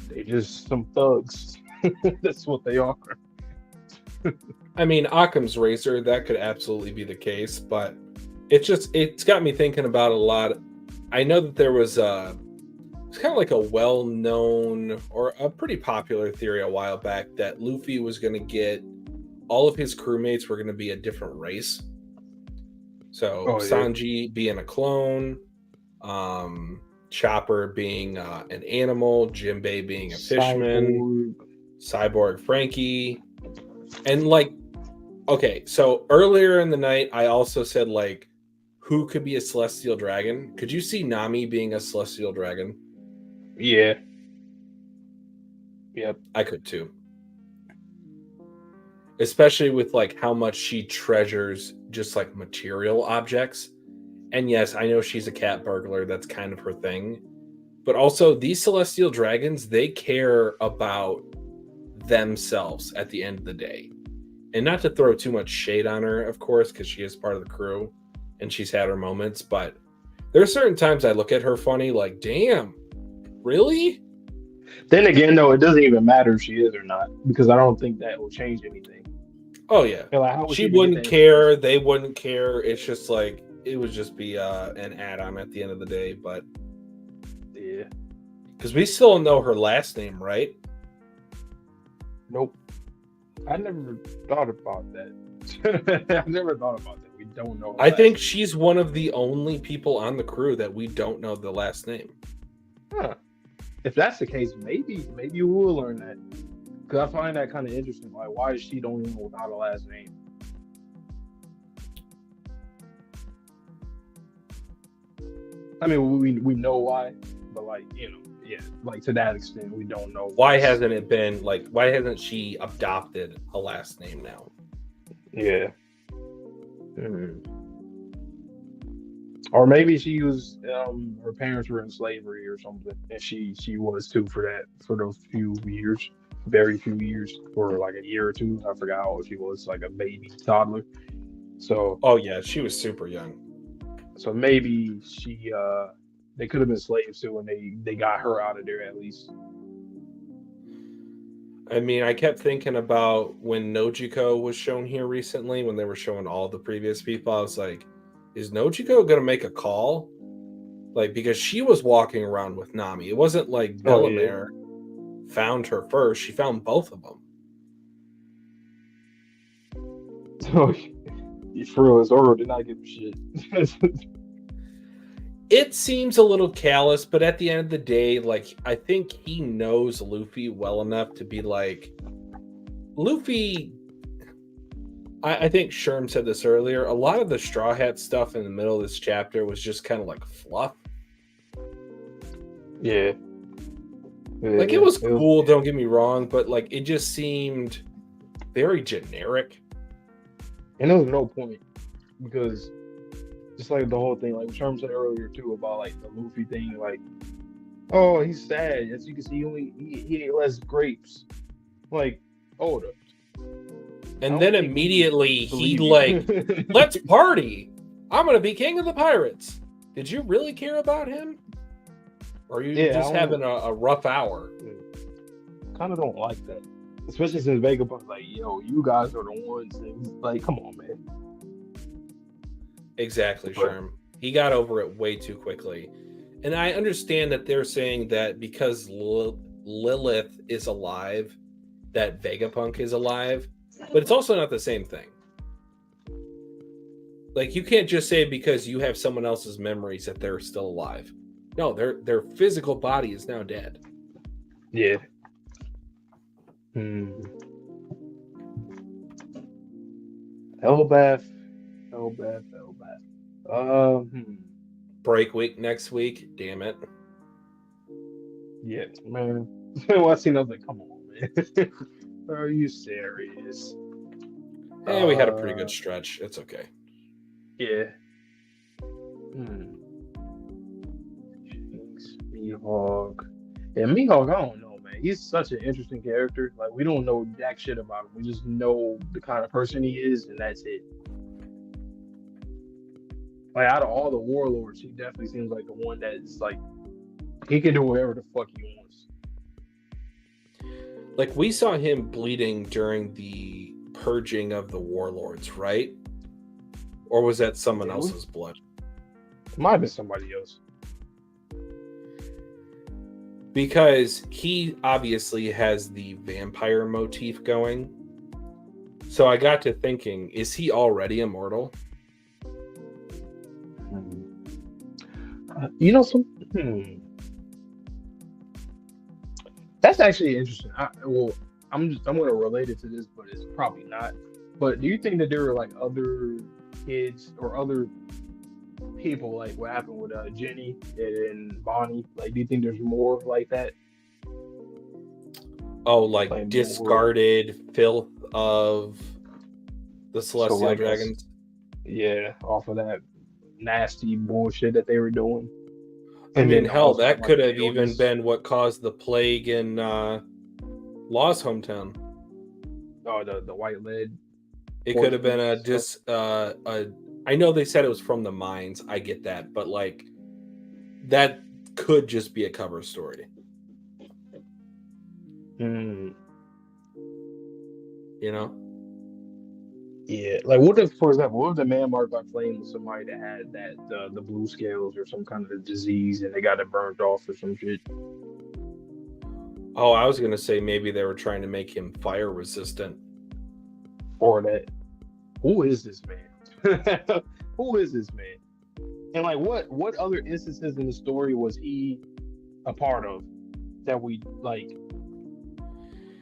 they just some thugs. That's what they are. I mean, Occam's razor, that could absolutely be the case, but it's got me thinking about a lot. I know that there was it's kind of like a well-known or a pretty popular theory a while back that Luffy was going to get all of his crewmates were going to be a different race. So Sanji being a clone, Chopper being an animal, Jinbei being a fishman, Cyborg Frankie, and okay, so earlier in the night I also said who could be a celestial dragon? Could you see Nami being a celestial dragon? Yeah. Yep. I could too. Especially with how much she treasures just material objects. And yes, I know she's a cat burglar. That's kind of her thing. But also these celestial dragons, they care about themselves at the end of the day. And not to throw too much shade on her, of course, because she is part of the crew and she's had her moments. But there are certain times I look at her funny, damn, really? Then again, though, it doesn't even matter if she is or not, because I don't think that will change anything. Oh, yeah. She wouldn't care. They wouldn't care. It's just it would just be an add-on at the end of the day. But Because we still don't know her last name, right? Nope. I never thought about that. I never thought about that. We don't know her I last think name. she's one of the only people on the crew that we don't know the last name. Huh. If that's the case, maybe you will learn that. Because I find that kind of interesting. Like, why is she don't even know without a last name? I mean, we know why, but like, yeah, like to that extent, we don't know Why hasn't it been like? Why hasn't she adopted a last name now? Yeah. Hmm. Or maybe she was her parents were in slavery or something, and she was too for those few years, very few years, for like a year or two. I forgot how old she was, like a baby toddler. So Oh yeah, she was super young. maybe they could have been slaves too, and they got her out of there at least. I mean, I kept thinking about when Nojiko was shown here recently, when they were showing all the previous people. I was like, is Nojiko going to make a call? Like, because she was walking around with Nami. It wasn't like Oh yeah. Bellamere found her first. She found both of them. So for real, Zoro did not give a shit. It seems a little callous, but at the end of the day, like, I think he knows Luffy well enough to be like, Luffy. I think Sherm said this earlier. A lot of the Straw Hat stuff in the middle of this chapter was just kind of like fluff. Yeah. Like, it was cool, don't get me wrong, but like it just seemed very generic. And there was no point because just like the whole thing, like Sherm said earlier too about like the Luffy thing, like, oh, he's sad. As you can see, he ate less grapes. Like, hold up. And then immediately he like, you. let's party. I'm gonna be king of the pirates. Did you really care about him? Or are you just having a rough hour? Kind of don't like that. Especially since Vegapunk's like, yo, you guys are the ones. And like, come on, man. Exactly, Sherm. He got over it way too quickly. And I understand that they're saying that because Lilith is alive, that Vegapunk is alive, but it's also not the same thing. Like, you can't just say because you have someone else's memories that they're still alive. No, their physical body is now dead. Yeah. Elbaf. Break week next week. Damn it. Yeah, man. Well, I seen I was like, come on, man. Are you serious? Yeah, we had a pretty good stretch. It's okay. Yeah. Mihawk. Yeah, Mihawk, I don't know, man. He's such an interesting character. Like, we don't know jack shit about him. We just know the kind of person he is, and that's it. Like, out of all the warlords, he definitely seems like the one that's like, he can do whatever the fuck he wants. Like, we saw him bleeding during the purging of the warlords, right? Or was that someone else's blood? It might have been somebody else. Because he obviously has the vampire motif going. So I got to thinking, is he already immortal? You know, that's actually interesting. I'm going to relate it to this, but it's probably not. But do you think that there were like other kids or other people, like what happened with Jenny and Bonnie? Like, do you think there's more like that? Oh, like discarded more filth of the Celestial Dragons? Yeah, off of that nasty bullshit that they were doing. I mean, hell, that could have even been what caused the plague in Law's hometown. Oh, the white lead. It could have been I know they said it was from the mines. I get that, but like that could just be a cover story. You know? Yeah, like what if, for example, what if the man marked by flame was somebody that had that the blue scales or some kind of disease and they got it burnt off or some shit? Oh, I was gonna say maybe they were trying to make him fire resistant. Or that, who is this man? Who is this man? And like, what other instances in the story was he a part of that we like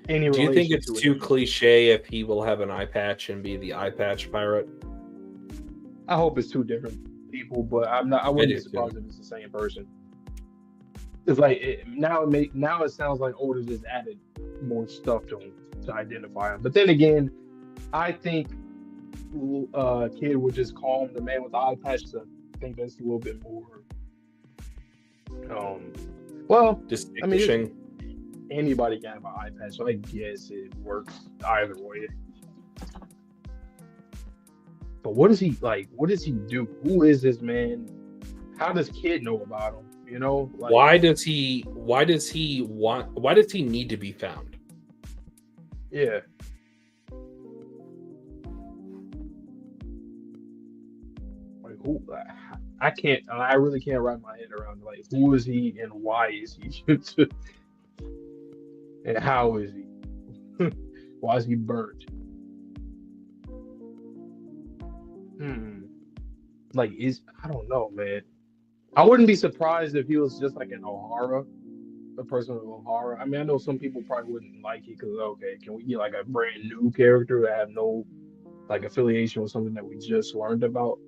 any Do you think relation it's to too him? cliche if he will have an eye patch and be the eye patch pirate? I hope it's two different people, but I'm not. I I wouldn't be do too. surprised if it's the same person. It's like now it sounds like Oda just added more stuff to him to identify him. But then again, I think Kid would just call him the man with the eye patch. So I think that's a little bit more. Um, well, I mean, Distinguishing. anybody can have an eye patch, so I guess it works either way. But what is he like? What does he do? Who is this man? How does Kid know about him? You know, like, Why does he want why does he need to be found? yeah, like who? I can't. I really can't wrap my head around like who is he and why is he, and how is he? Why is he burnt? Hmm. Like, is I don't know, man. I wouldn't be surprised if he was just like an O'Hara, a person of O'Hara. I mean, I know some people probably wouldn't like it because okay, can we get like a brand new character that have no like affiliation with something that we just learned about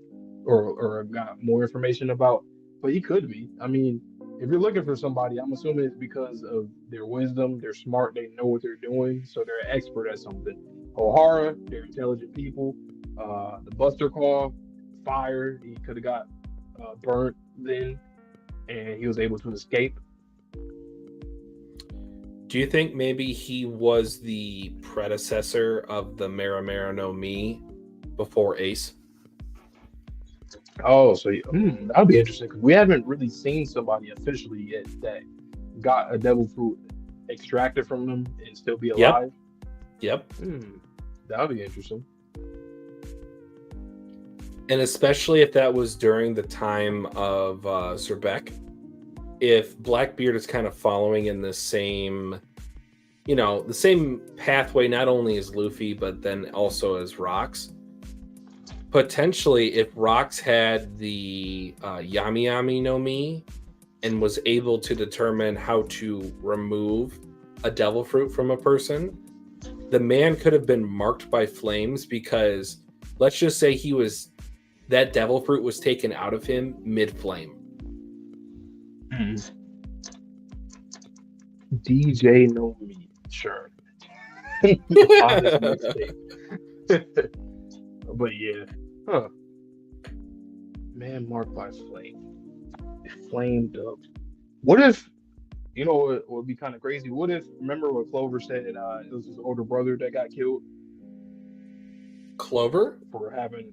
or got more information about? But he could be. I mean, if you're looking for somebody, I'm assuming it's because of their wisdom. They're smart. They know what they're doing, so they're an expert at something. O'Hara, they're intelligent people. The Buster Call, fire. He could have got burnt then, and he was able to escape. Do you think maybe he was the predecessor of the Mera no Mi before Ace? Oh, so that'd be interesting because we haven't really seen somebody officially yet that got a devil fruit extracted from them and still be Yep. alive. Yep. That'd be interesting. And especially if that was during the time of Zerbeck. If Blackbeard is kind of following in the same, the same pathway, not only as Luffy, but then also as Rox. Potentially, if Rox had the Yami Yami no Mi and was able to determine how to remove a devil fruit from a person, the man could have been marked by flames because let's just say that devil fruit was taken out of him mid-flame. DJ know me, sure. Honest mistake. But yeah, man marked by flame, flamed up. What if what would be kind of crazy? What if remember what Clover said? It was his older brother that got killed Clover? for having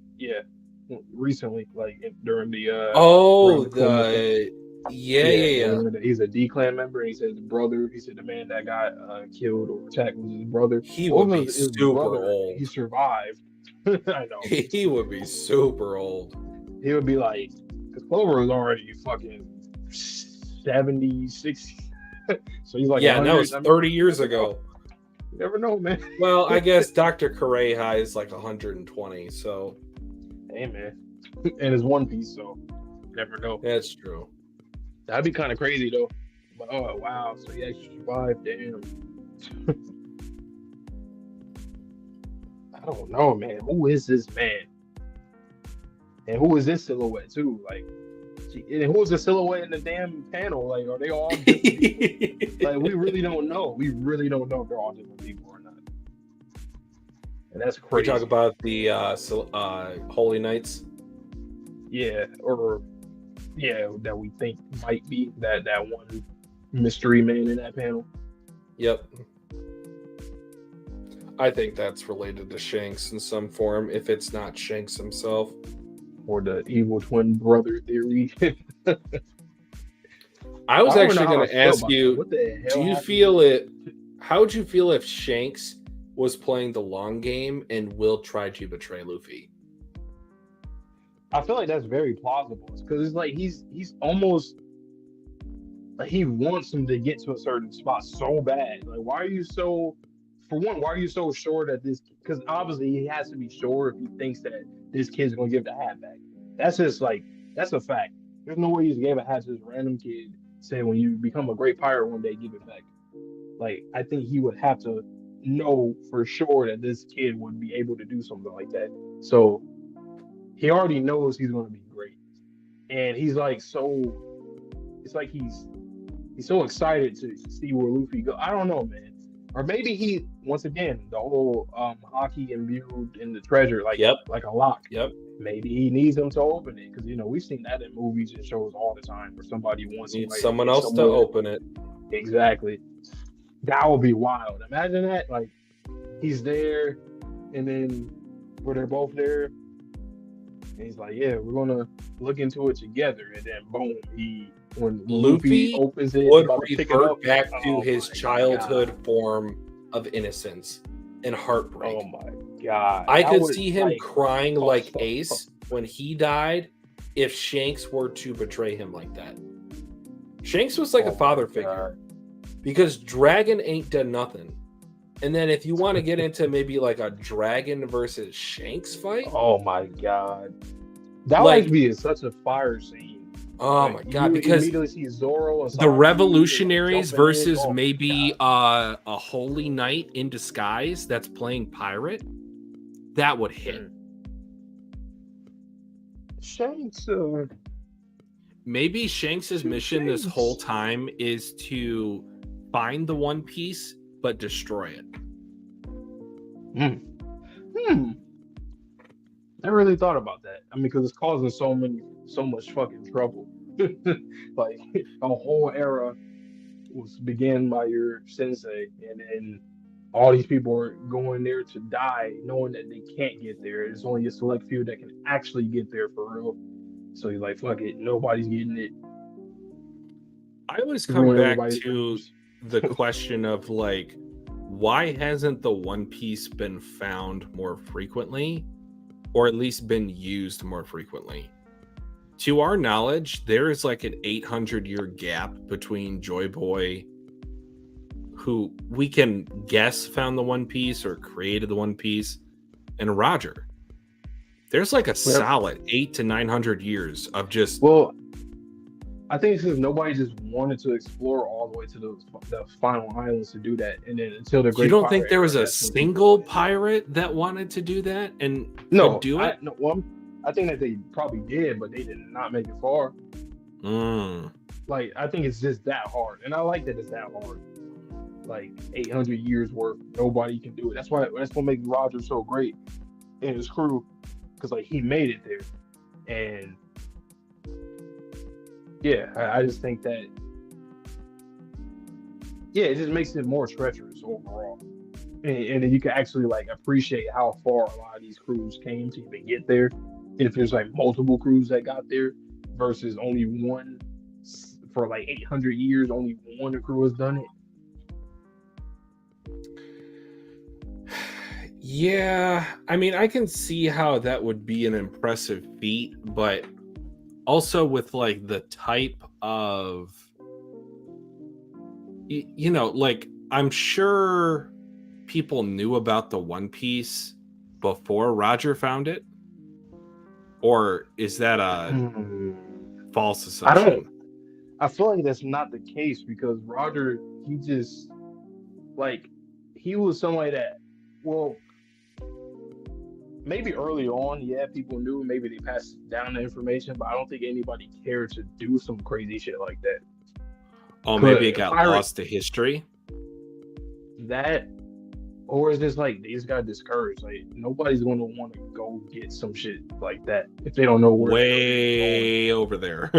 recently, like during the Oh, around the Clover thing. yeah. He's a D clan member, and he said his brother. He said the man that got killed or attacked was his brother. He What would be was his super brother? old. He survived. I know. He would be super old. He would be like, because Clover was already fucking 70, 60. So he's like, Yeah, and that was 30 years ago. You never know, man. Well, I guess Dr. Kareha is like 120, so. Hey, man. And it's One Piece, so never know. That's true. That'd be kind of crazy, though. But, oh, wow. So he actually survived. Damn. I don't know, man. Who is this man? And who is this silhouette, too? Like, and who's the silhouette in the damn panel? Like, are they all different? Like, we really don't know. We really don't know if they're all different people or not. And that's We crazy. talk about the Holy Knights. Yeah, or that we think might be that one mystery man in that panel. Yep. I think that's related to Shanks in some form, if it's not Shanks himself. Or the evil twin brother theory. I was actually going to ask what you, the hell do you happened? feel it? How would you feel if Shanks was playing the long game and Will tried to betray Luffy? I feel like that's very plausible because it's like he's almost Like he wants him to get to a certain spot so bad. Like, why are you so? For one, why are you so sure that this? Because obviously he has to be sure if he thinks that this kid's gonna give the hat back. That's just like that's a fact. There's no way you just gave a hat to this random kid. Say when you become a great pirate one day, give it back. Like I think he would have to know for sure that this kid would be able to do something like that. So he already knows he's going to be great, and he's like so. It's like he's so excited to see where Luffy go. I don't know, man. Or maybe he once again the whole hockey imbued in the treasure Yep. like a lock. Yep. Maybe he needs them to open it because we've seen that in movies and shows all the time where somebody wants Needs somebody someone get else to somewhere. open it. Exactly. That would be wild. Imagine that. Like he's there, and then where they're both there, and he's like, "Yeah, we're gonna look into it together." And then boom, when Luffy Luffy opens it, would about to pick it revert up. back to Oh his my childhood God. form of innocence and heartbreak. Oh my God. I That could would see him like crying like Ace when he died if Shanks were to betray him like that. Shanks was like oh a father my figure God. because Dragon ain't done nothing. And then if you want to get into maybe like a Dragon versus Shanks fight, Oh my God. That would like, be such a fire scene. oh Like my God, you because immediately see Zoro and the Sanji just like revolutionaries jumping in. versus Oh my maybe God. a holy knight in disguise that's playing pirate, that would hit. Shanks. Maybe Shanks's mission this whole time is to find the One Piece but destroy it. I really thought about that. I mean, because it's causing so much fucking trouble. Like a whole era was began by your sensei, and then all these people are going there to die, knowing that they can't get there. There's only a select few that can actually get there for real. So he's like, "Fuck it, nobody's getting it." I always come Ruin back everybody's to dreams. the question of like, why hasn't the One Piece been found more frequently, or at least been used more frequently? To our knowledge, there is like an 800-year gap between Joy Boy, who we can guess found the One Piece or created the One Piece, and Roger. There's like a solid 800 to 900 years of just. Well, I think it's because nobody just wanted to explore all the way to the final islands to do that, and then until the You Great don't think Pirate there was Era, a that's when single people. pirate that wanted to do that and could No, do it? Well, I think that they probably did, but they did not make it far. Like I think it's just that hard, and I like that it's that hard. Like 800 years worth, nobody can do it. That's what makes Roger so great and his crew, because like he made it there, and yeah, I just think that it just makes it more treacherous overall, and then you can actually like appreciate how far a lot of these crews came to even get there. If there's like multiple crews that got there versus only one for like 800 years, only one crew has done it. Yeah, I mean, I can see how that would be an impressive feat, but also with like the type of, like I'm sure people knew about the One Piece before Roger found it, or is that a false assumption? I feel like that's not the case because Roger, he just like he was somebody that, well, maybe early on, yeah, people knew, maybe they passed down the information, but I don't think anybody cared to do some crazy shit like that. Oh, maybe it got lost to history. That, or is this like they just got discouraged? Like nobody's going to want to go get some shit like that if they don't know where way over there.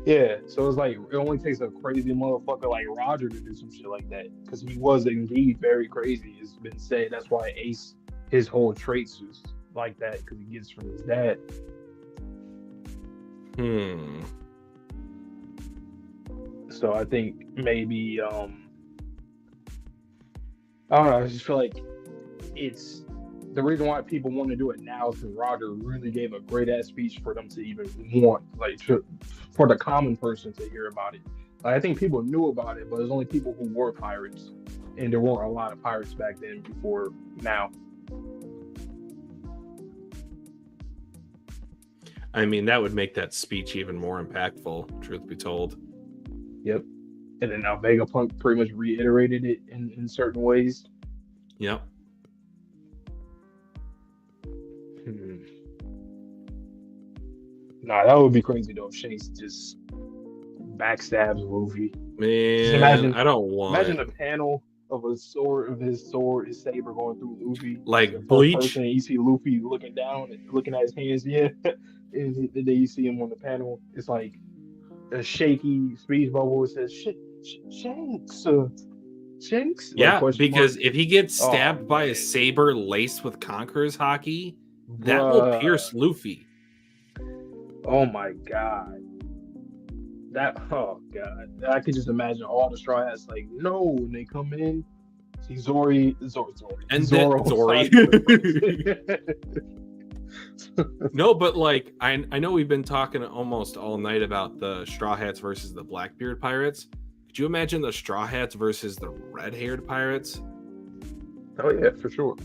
Yeah, so it's like it only takes a crazy motherfucker like Roger to do some shit like that because he was indeed very crazy. It's been said that's why Ace, his whole traits is like that because he gets from his dad. So I think maybe I don't know. I just feel like it's the reason why people want to do it now is because Roger really gave a great ass speech for them to even want, like, for the common person to hear about it. I think people knew about it, but there's only people who were pirates, and there weren't a lot of pirates back then before now. I mean, that would make that speech even more impactful, truth be told. Yep. And then now Vegapunk pretty much reiterated it in certain ways. Yep. Nah, that would be crazy though. If Shanks just backstabs Luffy. Man, Just imagine, I don't want imagine a panel of his his saber going through Luffy. like The first Bleach. person, and you see Luffy looking down and looking at his hands. Yeah, and then you see him on the panel. It's like a shaky speech bubble. It says Shanks. Shanks? Yeah, Like, because if he gets Oh, stabbed by a man. saber laced with Conqueror's hockey, that will Bruh. pierce Luffy. Oh my god. Oh god. I could just imagine all the Straw Hats like, no, when they come in, see Zori. And Zoro, then Zori. sorry. No, but like I know we've been talking almost all night about the Straw Hats versus the Blackbeard pirates. Could you imagine the Straw Hats versus the red-haired pirates? Oh yeah, for sure.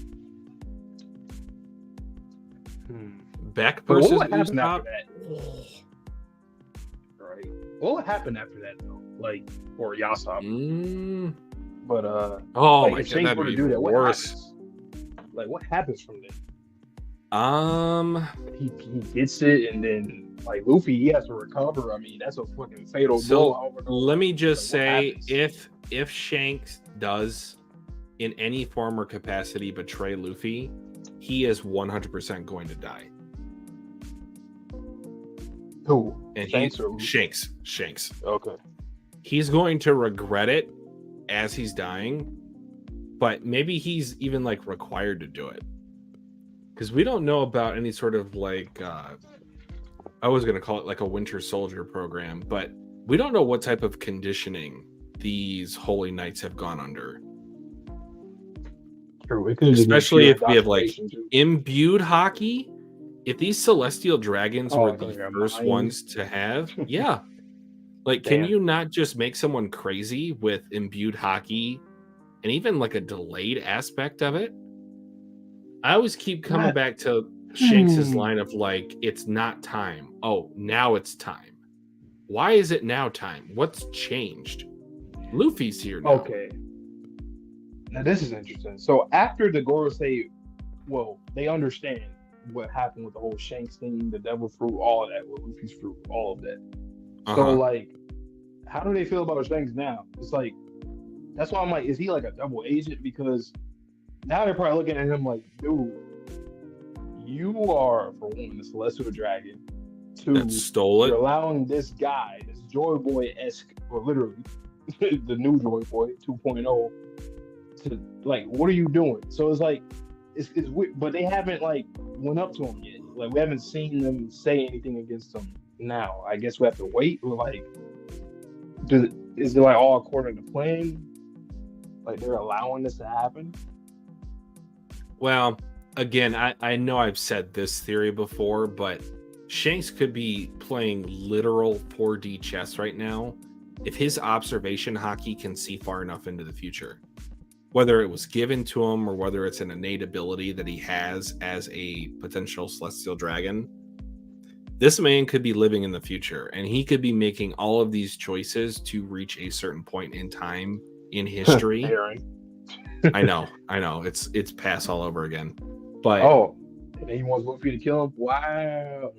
Beck But versus what would happen Usopp? after that? Right. What would happen after that though? Like, or Yasop. But oh like, my if god, Shanks that'd were to be do that, what worse. happens? Like, what happens from there? He He gets it, and then like Luffy, he has to recover. I mean, that's a fucking fatal blow. Let me just say, happens? if Shanks does in any form or capacity betray Luffy, he is 100% going to die. Who? And Shanks or Luffy? Shanks. Okay. He's going to regret it as he's dying, but maybe he's even like required to do it. Because we don't know about any sort of like I was going to call it like a winter soldier program, but we don't know what type of conditioning these holy knights have gone under. True. Especially if we have like imbued hockey. If these celestial dragons were the first ones to have, yeah. Like, can you not just make someone crazy with imbued hockey and even like a delayed aspect of it? I always keep coming back to Shanks's line of like, it's not time. Oh, now it's time. Why is it now time? What's changed? Luffy's here now. Okay. Now this is interesting. So after the Gorosei, well, they understand what happened with the whole Shanks thing, the devil fruit, all of that, with Luffy's fruit, all of that. So like, how do they feel about Shanks now? It's like, that's why I'm like, is he like a double agent? Because now they're probably looking at him like, dude, you are, for one, the celestial dragon. Two, that stole it. You're allowing this guy, this Joy Boy-esque, or literally the new Joy Boy 2.0, to like, what are you doing? So it's like, it's weird, but they haven't like went up to him yet. Like, we haven't seen them say anything against him. Now, I guess we have to wait. Or like, is it like all according to plan? Like, they're allowing this to happen? Well, again, I know I've said this theory before, but Shanks could be playing literal 4D chess right now if his observation hockey can see far enough into the future. Whether it was given to him or whether it's an innate ability that he has as a potential celestial dragon, this man could be living in the future and he could be making all of these choices to reach a certain point in time in history. I know. It's pass all over again. But and he wants Luffy to kill him. Wow.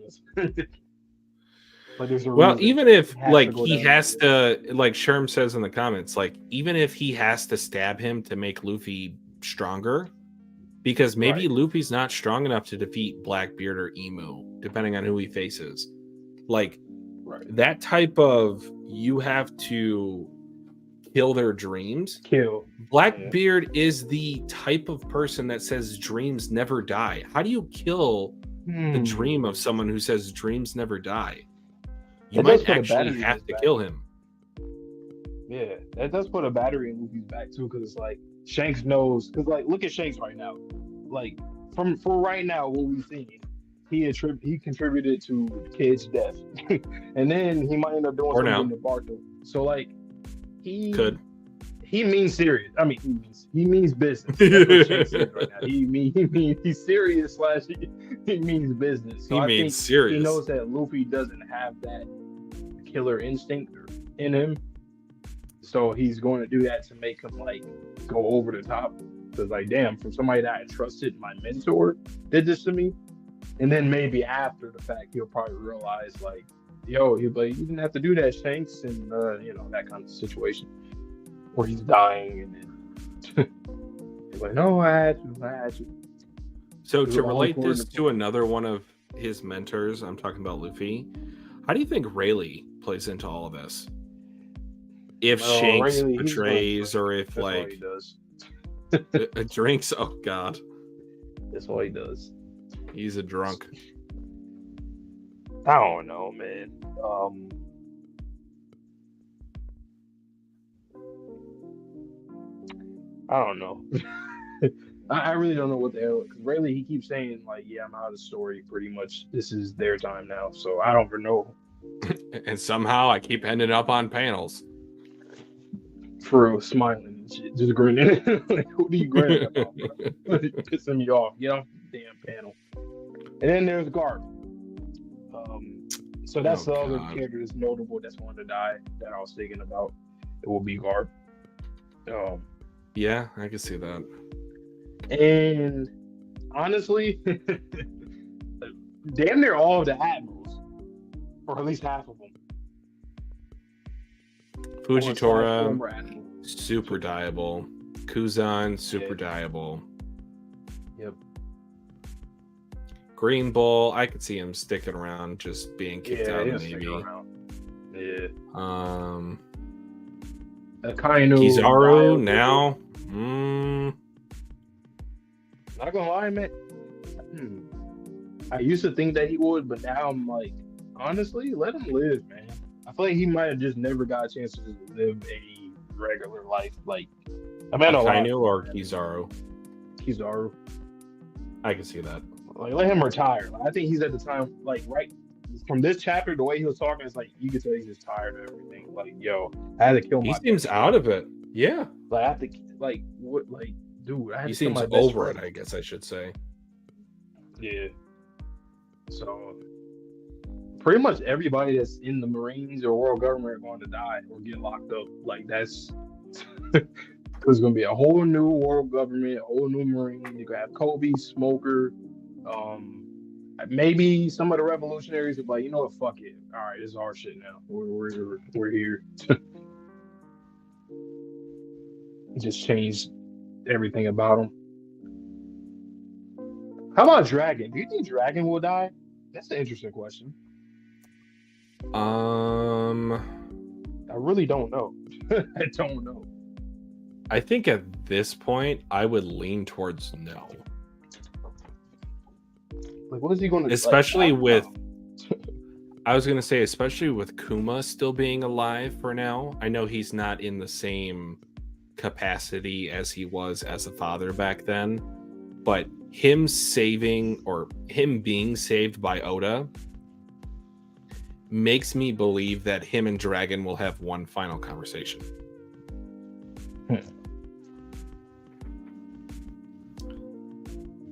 Well, even if like he has to, like Sherm says in the comments, like even if he has to stab him to make Luffy stronger, because maybe Luffy's not strong enough to defeat Blackbeard or Emu, depending on who he faces. Like that type of, you have to kill their dreams. Blackbeard is the type of person that says dreams never die. How do you kill the dream of someone who says dreams never die? You might actually have to kill him. Yeah, that does put a battery in Luffy's back too, because it's like Shanks knows. Because like, look at Shanks right now. Like for right now, what we've seen, he contributed to kids' death, and then he might end up doing Or something now. to Barto. So like he Could. he means serious. I mean, he means business. That's what Shanks says right now. He's serious slash he means business. So He I means think he serious. knows that Luffy doesn't have that killer instinct in him. So he's going to do that to make him like go over the top. Because like, damn, from somebody that I trusted, my mentor did this to me. And then maybe after the fact, he'll probably realize like, yo, he'll be like, you didn't have to do that, Shanks, and that kind of situation. Or he's dying, and then he's like, no, I had to. So to relate this to another one of his mentors, I'm talking about Luffy. How do you think Rayleigh plays into all of this? If Shanks betrays, or if that's like all he does. Drinks, oh god, that's all he does. He's a drunk. I don't know, man. I don't know. I really don't know what the hell. Because Rayleigh, he keeps saying like, "Yeah, I'm out of the story. Pretty much, this is their time now." So I don't know. And somehow I keep ending up on panels. For smiling and shit, just grinning. Like, who do you grin about, bro? Pissing me off. Get off the damn panel. And then there's Garp. So that's the other character that's notable that's going to die that I was thinking about. It will be Garp. Yeah, I can see that. And honestly, damn near all of the admirals, or at least half of them. Fujitora, super dieable. Kuzan, super dieable. Yep. Green Bull, I could see him sticking around, just being kicked out of the Navy. Yeah. Akainu, Kizaru now. Not gonna lie, man. I used to think that he would, but now I'm like, honestly, let him live, man. I feel like he might have just never got a chance to just live a regular life. Like, I mean, Akainu or Kizaru? Kizaru. I can see that. Like, let him retire. Like, I think he's at the time, like, right from this chapter, the way he was talking, it's like you can tell he's just tired of everything. Like, yo, I had to kill my. He seems out of it. Yeah. Like, I have to, like, what, like, dude, I had he to kill seems my best over friend. it, I guess I should say. Yeah. So, pretty much everybody that's in the Marines or world government are going to die or get locked up. Like, that's there's going to be a whole new world government, a whole new Marine. You're going to have Kobe, Smoker, maybe some of the revolutionaries are like, you know what, fuck it. All right, this is our shit now. We're here. Just changed everything about them. How about Dragon? Do you think Dragon will die? That's an interesting question. I really don't know. I don't know. I think at this point, I would lean towards no. Like, what is he going to do? Especially with, I was going to say, especially with Kuma still being alive for now. I know he's not in the same capacity as he was as a father back then, but him saving or him being saved by Oda makes me believe that him and Dragon will have one final conversation.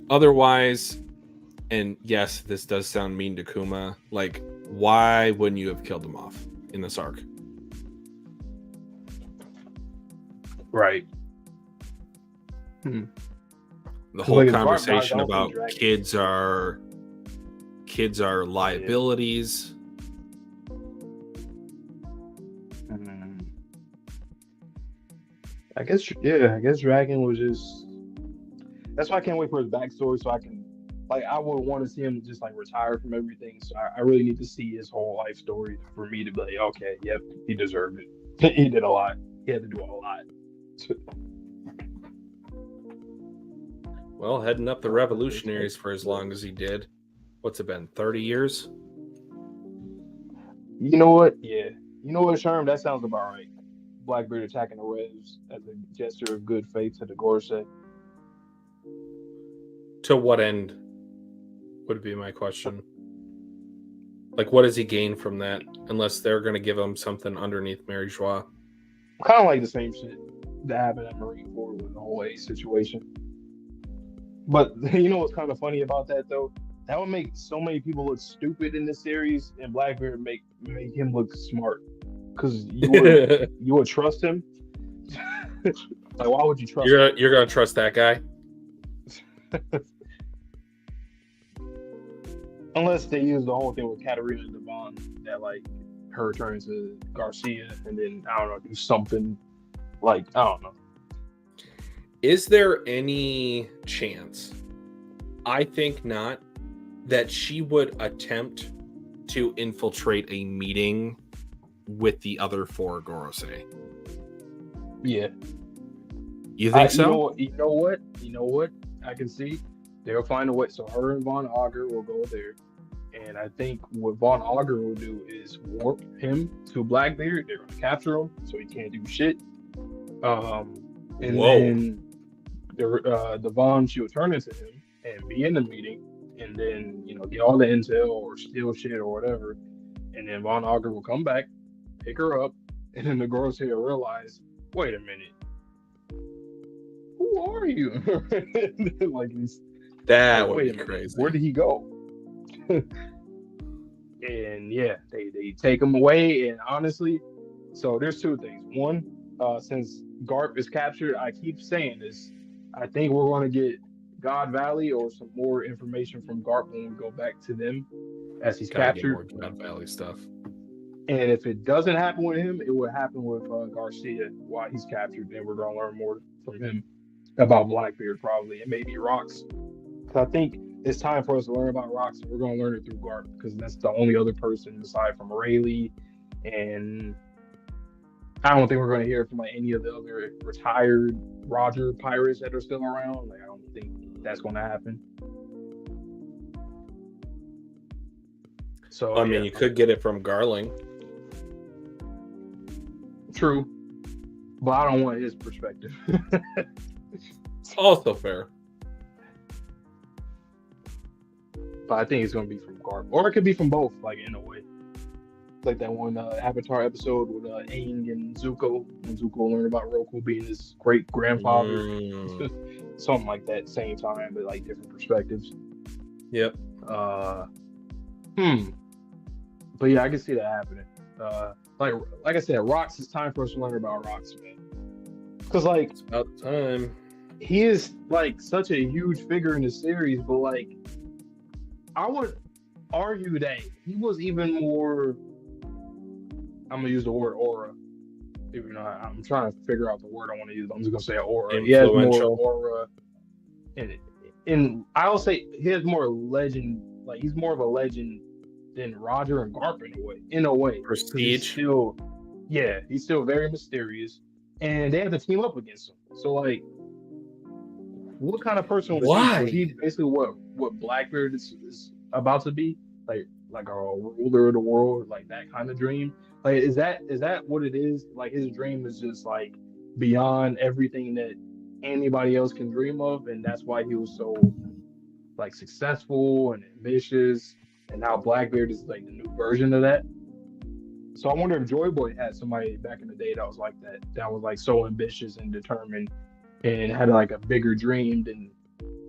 Otherwise, and yes, this does sound mean to Kuma, like, why wouldn't you have killed him off in this arc? Right. The whole conversation about kids are liabilities. I guess Dragon was just. That's why I can't wait for his backstory, so I can, like, I would want to see him just like retire from everything. So I really need to see his whole life story for me to be like, okay, yep, he deserved it. He did a lot. He had to do a lot. Well, heading up the revolutionaries for as long as he did. What's it been, 30 years? You know what? Yeah. You know what, Sherm? That sounds about right. Blackbeard attacking the Revs as a gesture of good faith to the Gorse. To what end? would be my question. Like, what does he gain from that? Unless they're going to give him something underneath Mary Joie. Kind of like the same shit that happened at Marine Corps with the whole Ace situation. But you know what's kind of funny about that though? That would make so many people look stupid in this series, and Blackbeard make him look smart. Because you would trust him. Like, why would you trust him? You're gonna trust that guy? Unless they use the whole thing with Katarina Devon, that like her turning to Garcia, and then I don't know, do something like I don't know. Is there any chance? I think not. That she would attempt to infiltrate a meeting with the other four Gorosei. Yeah. You think so? You know what? I can see they'll find a way. So her and Von Auger will go there. And I think what Von Auger will do is warp him to Blackbeard. They're gonna capture him so he can't do shit. And then the Von, she will turn into him and be in the meeting, and then get all the intel or steal shit or whatever. And then Von Auger will come back, pick her up, and then the girls here realize, wait a minute, who are you? Like that would be crazy. Where did he go? And yeah, they take him away. And honestly, so there's two things. One, since Garp is captured, I keep saying this. I think we're going to get God Valley or some more information from Garp when we go back to them as he's captured. Get more God Valley stuff. And if it doesn't happen with him, it will happen with Garcia while he's captured. And we're going to learn more from him about Blackbeard probably, and maybe Rox. Because I think it's time for us to learn about Rox, and we're going to learn it through Garp because that's the only other person aside from Rayleigh. And I don't think we're going to hear from like any of the other retired Roger pirates that are still around. Like, I don't think that's going to happen. So I mean, you could get it from Garling. True, but I don't want his perspective. Also fair. But I think it's going to be from Garp, or it could be from both, like in a way. Like that one Avatar episode with Aang and Zuko, when Zuko learned about Roku being his great grandfather, something like that. Same time, but like different perspectives. Yep. But yeah, I can see that happening. Like I said, Rox. It's time for us to learn about Rox, man. Because like it's about time. He is like such a huge figure in the series, but like I would argue that he was even more. I'm gonna use the word aura. Even though I'm trying to figure out the word I want to use. I'm just gonna say aura. He has more aura, and I'll say he has more legend. Like he's more of a legend than Roger and Garp in a way. Prestige. He's still very mysterious, and they have to team up against him. So like, what kind of person was he? Was he basically what Blackbeard is about to be? Like a ruler of the world, like that kind of dream. Like, is that what it is? Like his dream is just like beyond everything that anybody else can dream of, and that's why he was so like successful and ambitious. And now Blackbeard is like the new version of that. So I wonder if Joy Boy had somebody back in the day that was like that. That was like so ambitious and determined, and had like a bigger dream. Then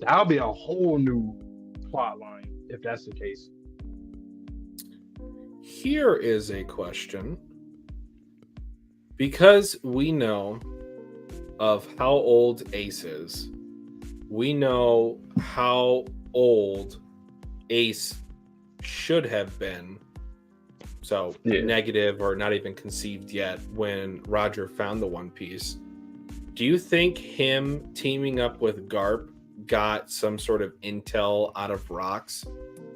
that'll be a whole new plot line if that's the case. Here is a question. Because we know of how old Ace is, we know how old Ace should have been. So negative or not even conceived yet when Roger found the One Piece. Do you think him teaming up with Garp got some sort of intel out of Rox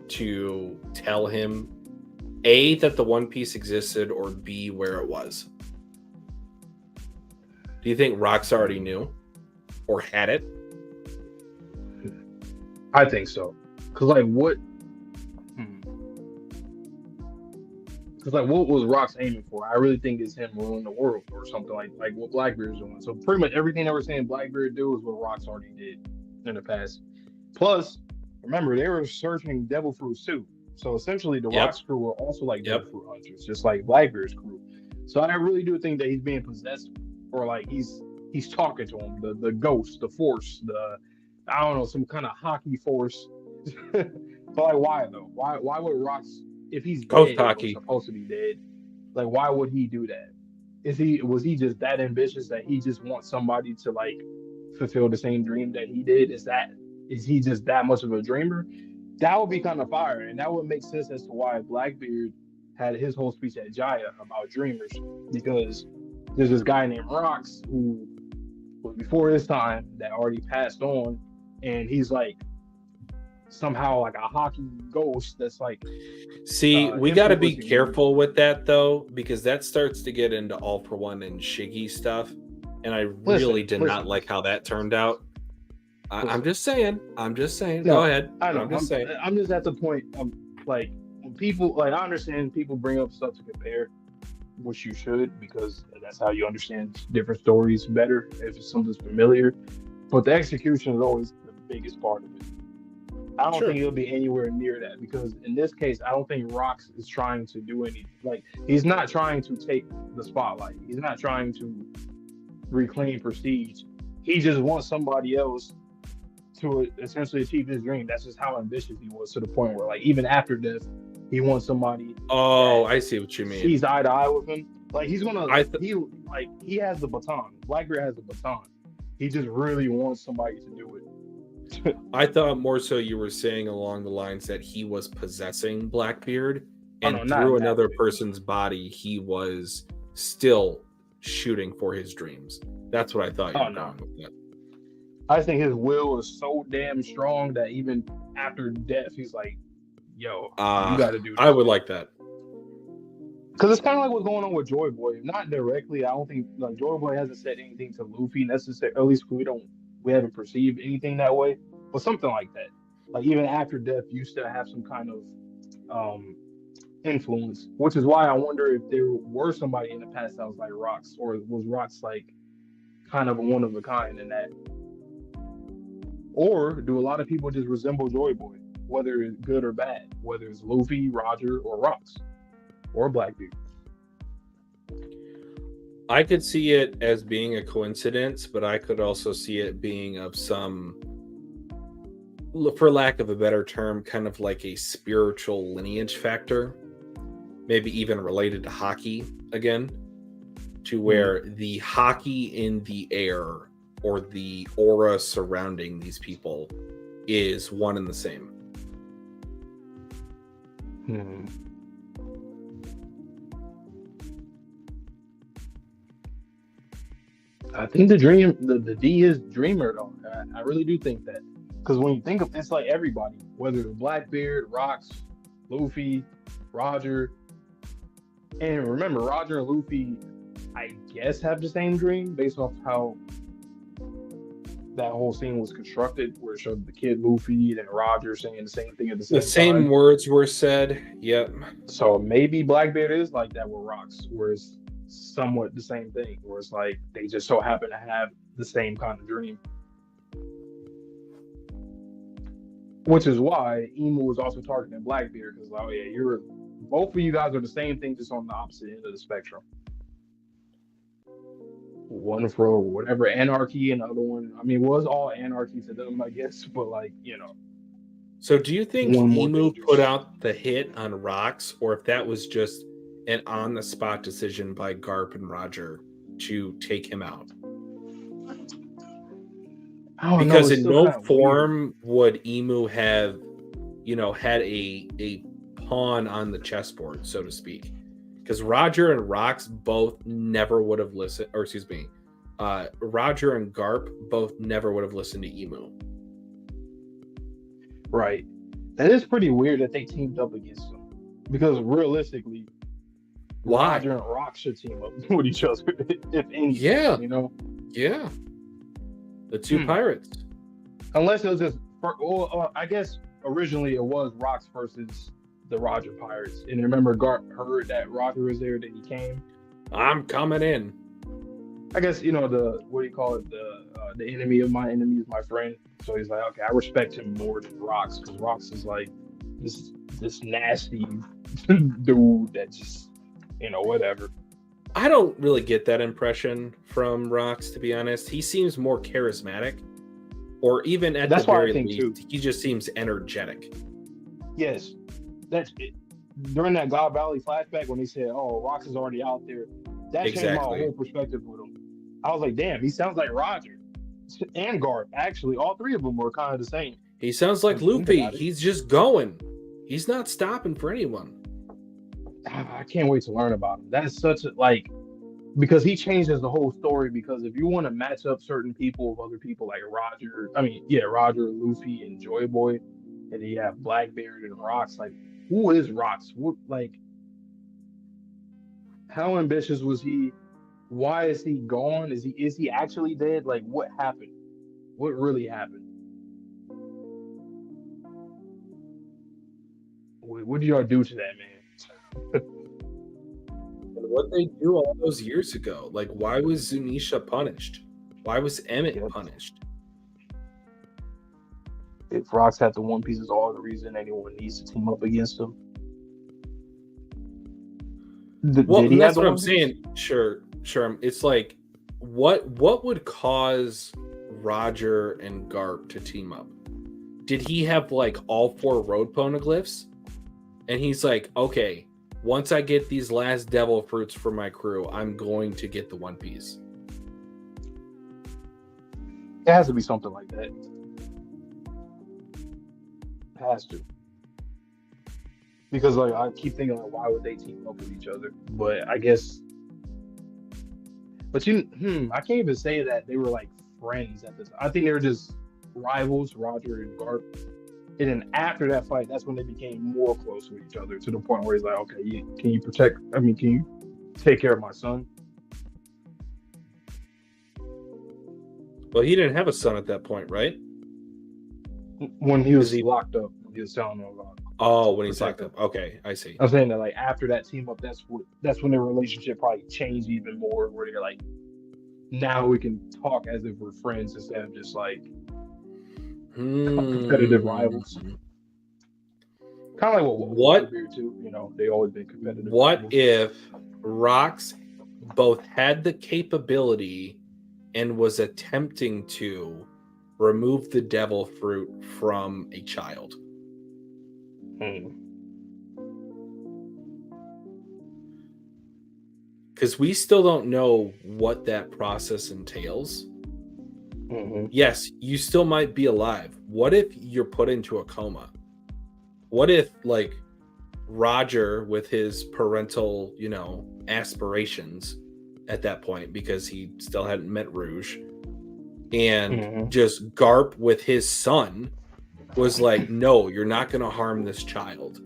to tell him A, that the One Piece existed, or B, where it was? Do you think Rox already knew or had it? I think so. Because like what was Rox aiming for? I really think it's him ruling the world or something like what Blackbeard's doing. So pretty much everything that we're saying Blackbeard do is what Rox already did in the past. Plus, remember they were searching devil fruits too. So essentially, the Yep. Rock's crew were also like devil Yep. fruit hunters, just like Blackbeard's crew. So I really do think that he's being possessed, or like he's talking to him, the ghost, the force, the I don't know, some kind of hockey force. But like, why though? Why would Rock's, if he's Ghost dead or hockey. supposed to be dead, like why would he do that? Was he just that ambitious that he just wants somebody to like fulfill the same dream that he did? Is he just that much of a dreamer? That would be kind of fire, and that would make sense as to why Blackbeard had his whole speech at Jaya about dreamers, because there's this guy named Rox who was before his time that already passed on, and he's like somehow like a hockey ghost that's like See, we got to be influencing you. careful with that though, because that starts to get into All for One and Shiggy stuff, and I really did not like how that turned out. I'm just saying. I'm just saying. Go No, ahead. I know. I'm just saying. I'm just at the point of like when people like I understand people bring up stuff to compare, which you should because that's how you understand different stories better if something's familiar. But the execution is always the biggest part of it. I don't Sure. think it'll be anywhere near that because in this case, I don't think Rox is trying to do anything. Like he's not trying to take the spotlight. He's not trying to reclaim prestige. He just wants somebody else to essentially achieve his dream. That's just how ambitious he was to the point where, like, even after death, he wants somebody Oh, that I see what you mean. sees eye to eye with him. Like he's gonna, I he has the baton. Blackbeard has the baton. He just really wants somebody to do it. I thought more so you were saying along the lines that he was possessing Blackbeard, Oh and no, not in through that another way. person's body, he was still shooting for his dreams. That's what I thought you Oh were no, going with that. I think his will is so damn strong that even after death, he's like, "Yo, you got to do I this." would like that. Because it's kind of like what's going on with Joy Boy. Not directly, I don't think like Joy Boy hasn't said anything to Luffy necessarily. At least we haven't perceived anything that way. But something like that. Like even after death, you still have some kind of influence. Which is why I wonder if there were somebody in the past that was like Rocks, or was Rocks like kind of one of a kind in that. Or do a lot of people just resemble Joy Boy, whether it's good or bad, whether it's Luffy, Roger, or Rocks, or Blackbeard? I could see it as being a coincidence, but I could also see it being of some, for lack of a better term, kind of like a spiritual lineage factor, maybe even related to hockey again, to where the hockey in the air or the aura surrounding these people is one and the same. I think the D is dreamer though. I really do think that because when you think of it's like everybody, whether it's Blackbeard, Rocks, Luffy, Roger, and remember Roger and Luffy, I guess have the same dream based off how that whole scene was constructed, where it showed the kid Luffy and Roger saying the same thing at the The same same time. words were said. Yep. So maybe Blackbeard is like that with Rocks, where it's somewhat the same thing, where it's like they just so happen to have the same kind of dream. Which is why Emu was also targeting Blackbeard, because oh yeah, you're both of you guys are the same thing, just on the opposite end of the spectrum. One for whatever anarchy, and the other one, I mean, was all anarchy to them, I guess, but like, So do you think one more Emu put dangerous. out the hit on Rocks, or if that was just an on-the-spot decision by Garp and Roger to take him out? I don't know. Because It's in still no kind of weird. form would Emu have, had a pawn on the chessboard, so to speak. Because Roger and Rocks both never would have listened, or excuse me, Roger and Garp both never would have listened to Emu. Right. That is pretty weird that they teamed up against them. Because realistically, Why? Roger and Rock should team up with each other, if anything. Yeah. You know? Yeah. The two pirates. Unless it was just, well, I guess originally it was Rocks versus the Roger Pirates. And remember, Garp heard that Roger was there, that he came. I'm coming in. I guess the what do you call it, the enemy of my enemy is my friend. So he's like, okay, I respect him more than Rocks because Rocks is like this nasty dude that just whatever. I don't really get that impression from Rox, to be honest. He seems more charismatic, or even at That's the why I very think too. least, he just seems energetic. Yes, that's it. During that God Valley flashback when they said, "Oh, Rocks is already out there," that changed my Exactly. whole perspective with him. I was like, "Damn, he sounds like Roger and Garp." Actually, all three of them were kind of the same. He sounds like When you think Luffy. about it. He's just going. He's not stopping for anyone. I can't wait to learn about him. That is such a because he changes the whole story. Because if you want to match up certain people with other people like Roger, I mean, yeah, Roger, Luffy, and Joy Boy, and then you have Blackbeard and Rocks. Like, who is Rocks? What how ambitious was he? Why is he gone? Is he actually dead? Like, what happened? What really happened? What did y'all do to that man? And what they do all those years ago. Like, why was Zunisha punished? Why was Emmett Yep. punished? If Rocks had the One Piece is all the reason anyone needs to team up against him. Well, Did he and have that's the what I'm One Piece? saying. Sure. It's like, what would cause Roger and Garp to team up? Did he have like all 4 road poneglyphs? And he's like, okay, once I get these last devil fruits for my crew, I'm going to get the One Piece. It has to be something like that. It has to. Because I keep thinking why would they team up with each other? But I guess I can't even say that they were like friends at this. I think they were just rivals, Roger and Garp. And then after that fight, that's when they became more close with each other to the point where he's like, okay, can you protect? I mean, can you take care of my son? Well, he didn't have a son at that point, right? When he was He- locked up, when he was telling him about. Oh, when he's protect locked him. up. Okay, I see. I'm saying that after that team up, that's when their relationship probably changed even more. Where they're like, now we can talk as if we're friends instead of just like competitive rivals. Kind of like what too. They always been competitive. What rivals. if Rox both had the capability and was attempting to remove the devil fruit from a child? Because we still don't know what that process entails. Yes, you still might be alive. What if you're put into a coma? What if, like, Roger, with his parental, aspirations at that point, because he still hadn't met Rouge, and just Garp with his son was like, no, you're not going to harm this child.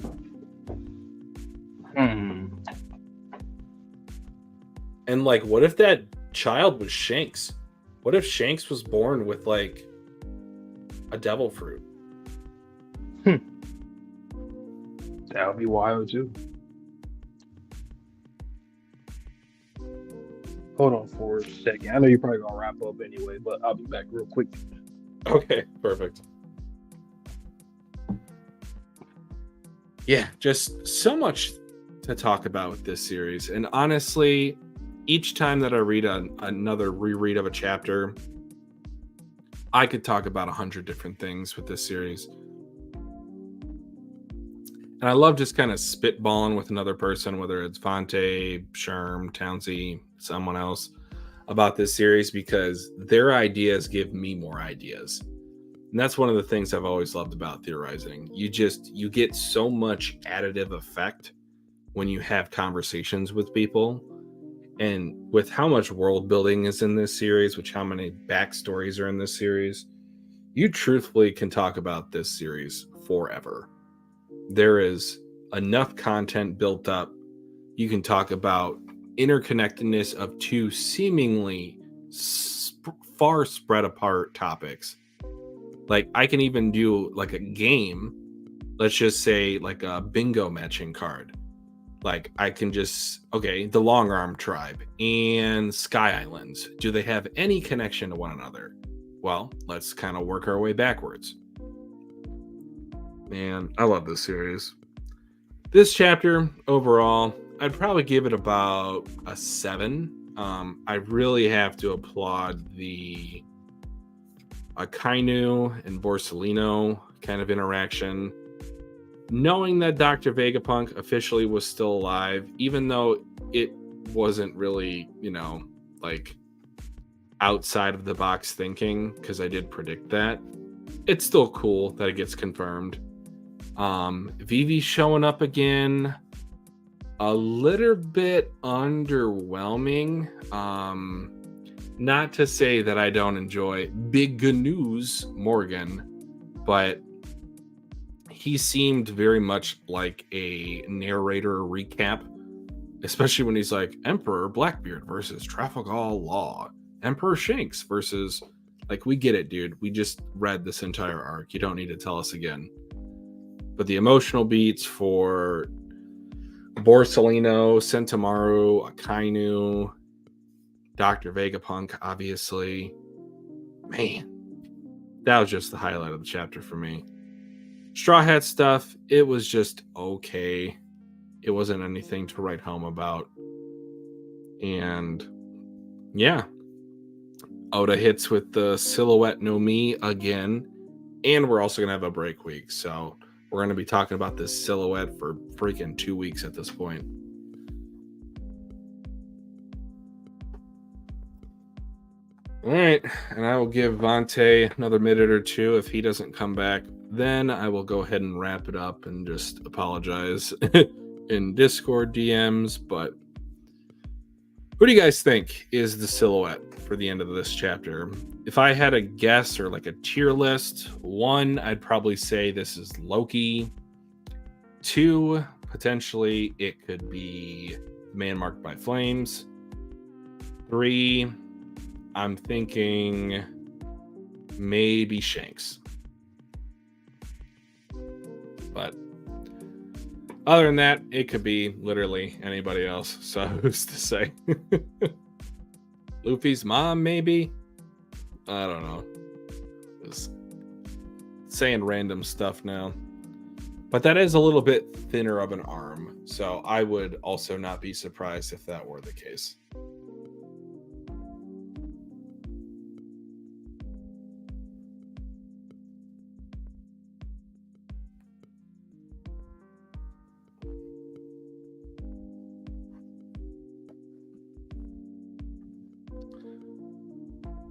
And like, what if that child was Shanks? What if Shanks was born with like a devil fruit? That would be wild too. Hold on for a second. I know you're probably gonna wrap up anyway, but I'll be back real quick. Okay, perfect. Yeah, just so much to talk about with this series. And honestly, each time that I read another reread of a chapter, I could talk about 100 different things with this series. And I love just kind of spitballing with another person, whether it's Fonte, Sherm, Townsy, someone else, about this series, because their ideas give me more ideas. And that's one of the things I've always loved about theorizing. You get so much additive effect when you have conversations with people. And with how much world building is in this series, which how many backstories are in this series, you truthfully can talk about this series forever. There is enough content built up. You can talk about interconnectedness of 2 seemingly far spread apart topics. Like, I can even do like a game, let's just say like a bingo matching card, Like, I can just, okay, the Long Arm Tribe and Sky Islands, do they have any connection to one another? Well, let's kind of work our way backwards. Man, I love this series. This chapter, overall, I'd probably give it about a 7. I really have to applaud the Akainu and Borsellino kind of interaction. Knowing that Dr. Vegapunk officially was still alive, even though it wasn't really, like outside of the box thinking, because I did predict that, it's still cool that it gets confirmed. Vivi showing up again, a little bit underwhelming. Not to say that I don't enjoy Big News Morgan, but he seemed very much like a narrator recap, especially when he's like, Emperor Blackbeard versus Trafalgar Law, Emperor Shanks versus, like, we get it, dude. We just read this entire arc. You don't need to tell us again. But the emotional beats for Borsellino, Sentomaru, Akainu, Dr. Vegapunk, obviously. Man, that was just the highlight of the chapter for me. Straw Hat stuff, it was just okay. It wasn't anything to write home about. And yeah, Oda hits with the Silhouette no Mi again. And we're also going to have a break week. So we're going to be talking about this Silhouette for freaking 2 weeks at this point. All right, and I will give Vontae another minute or two. If he doesn't come back, then I will go ahead and wrap it up and just apologize in Discord DMs. But who do you guys think is the Silhouette for the end of this chapter? If I had a guess or like a tier list, 1, I'd probably say this is Loki. 2, potentially it could be the Man Marked by Flames. 3, I'm thinking maybe Shanks. But other than that, it could be literally anybody else. So who's to say? Luffy's mom, maybe? I don't know. Just saying random stuff now. But that is a little bit thinner of an arm. So I would also not be surprised if that were the case.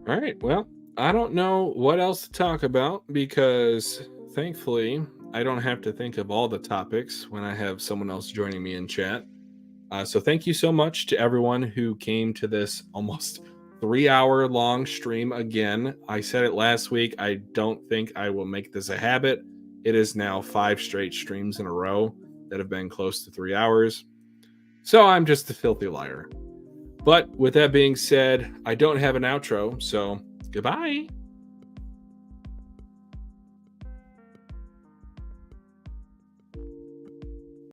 All right, well, I don't know what else to talk about because thankfully I don't have to think of all the topics when I have someone else joining me in chat. So thank you so much to everyone who came to this almost 3-hour long stream again. I said it last week. I don't think I will make this a habit. It is now 5 straight streams in a row that have been close to 3 hours. So I'm just a filthy liar. But with that being said, I don't have an outro, so goodbye.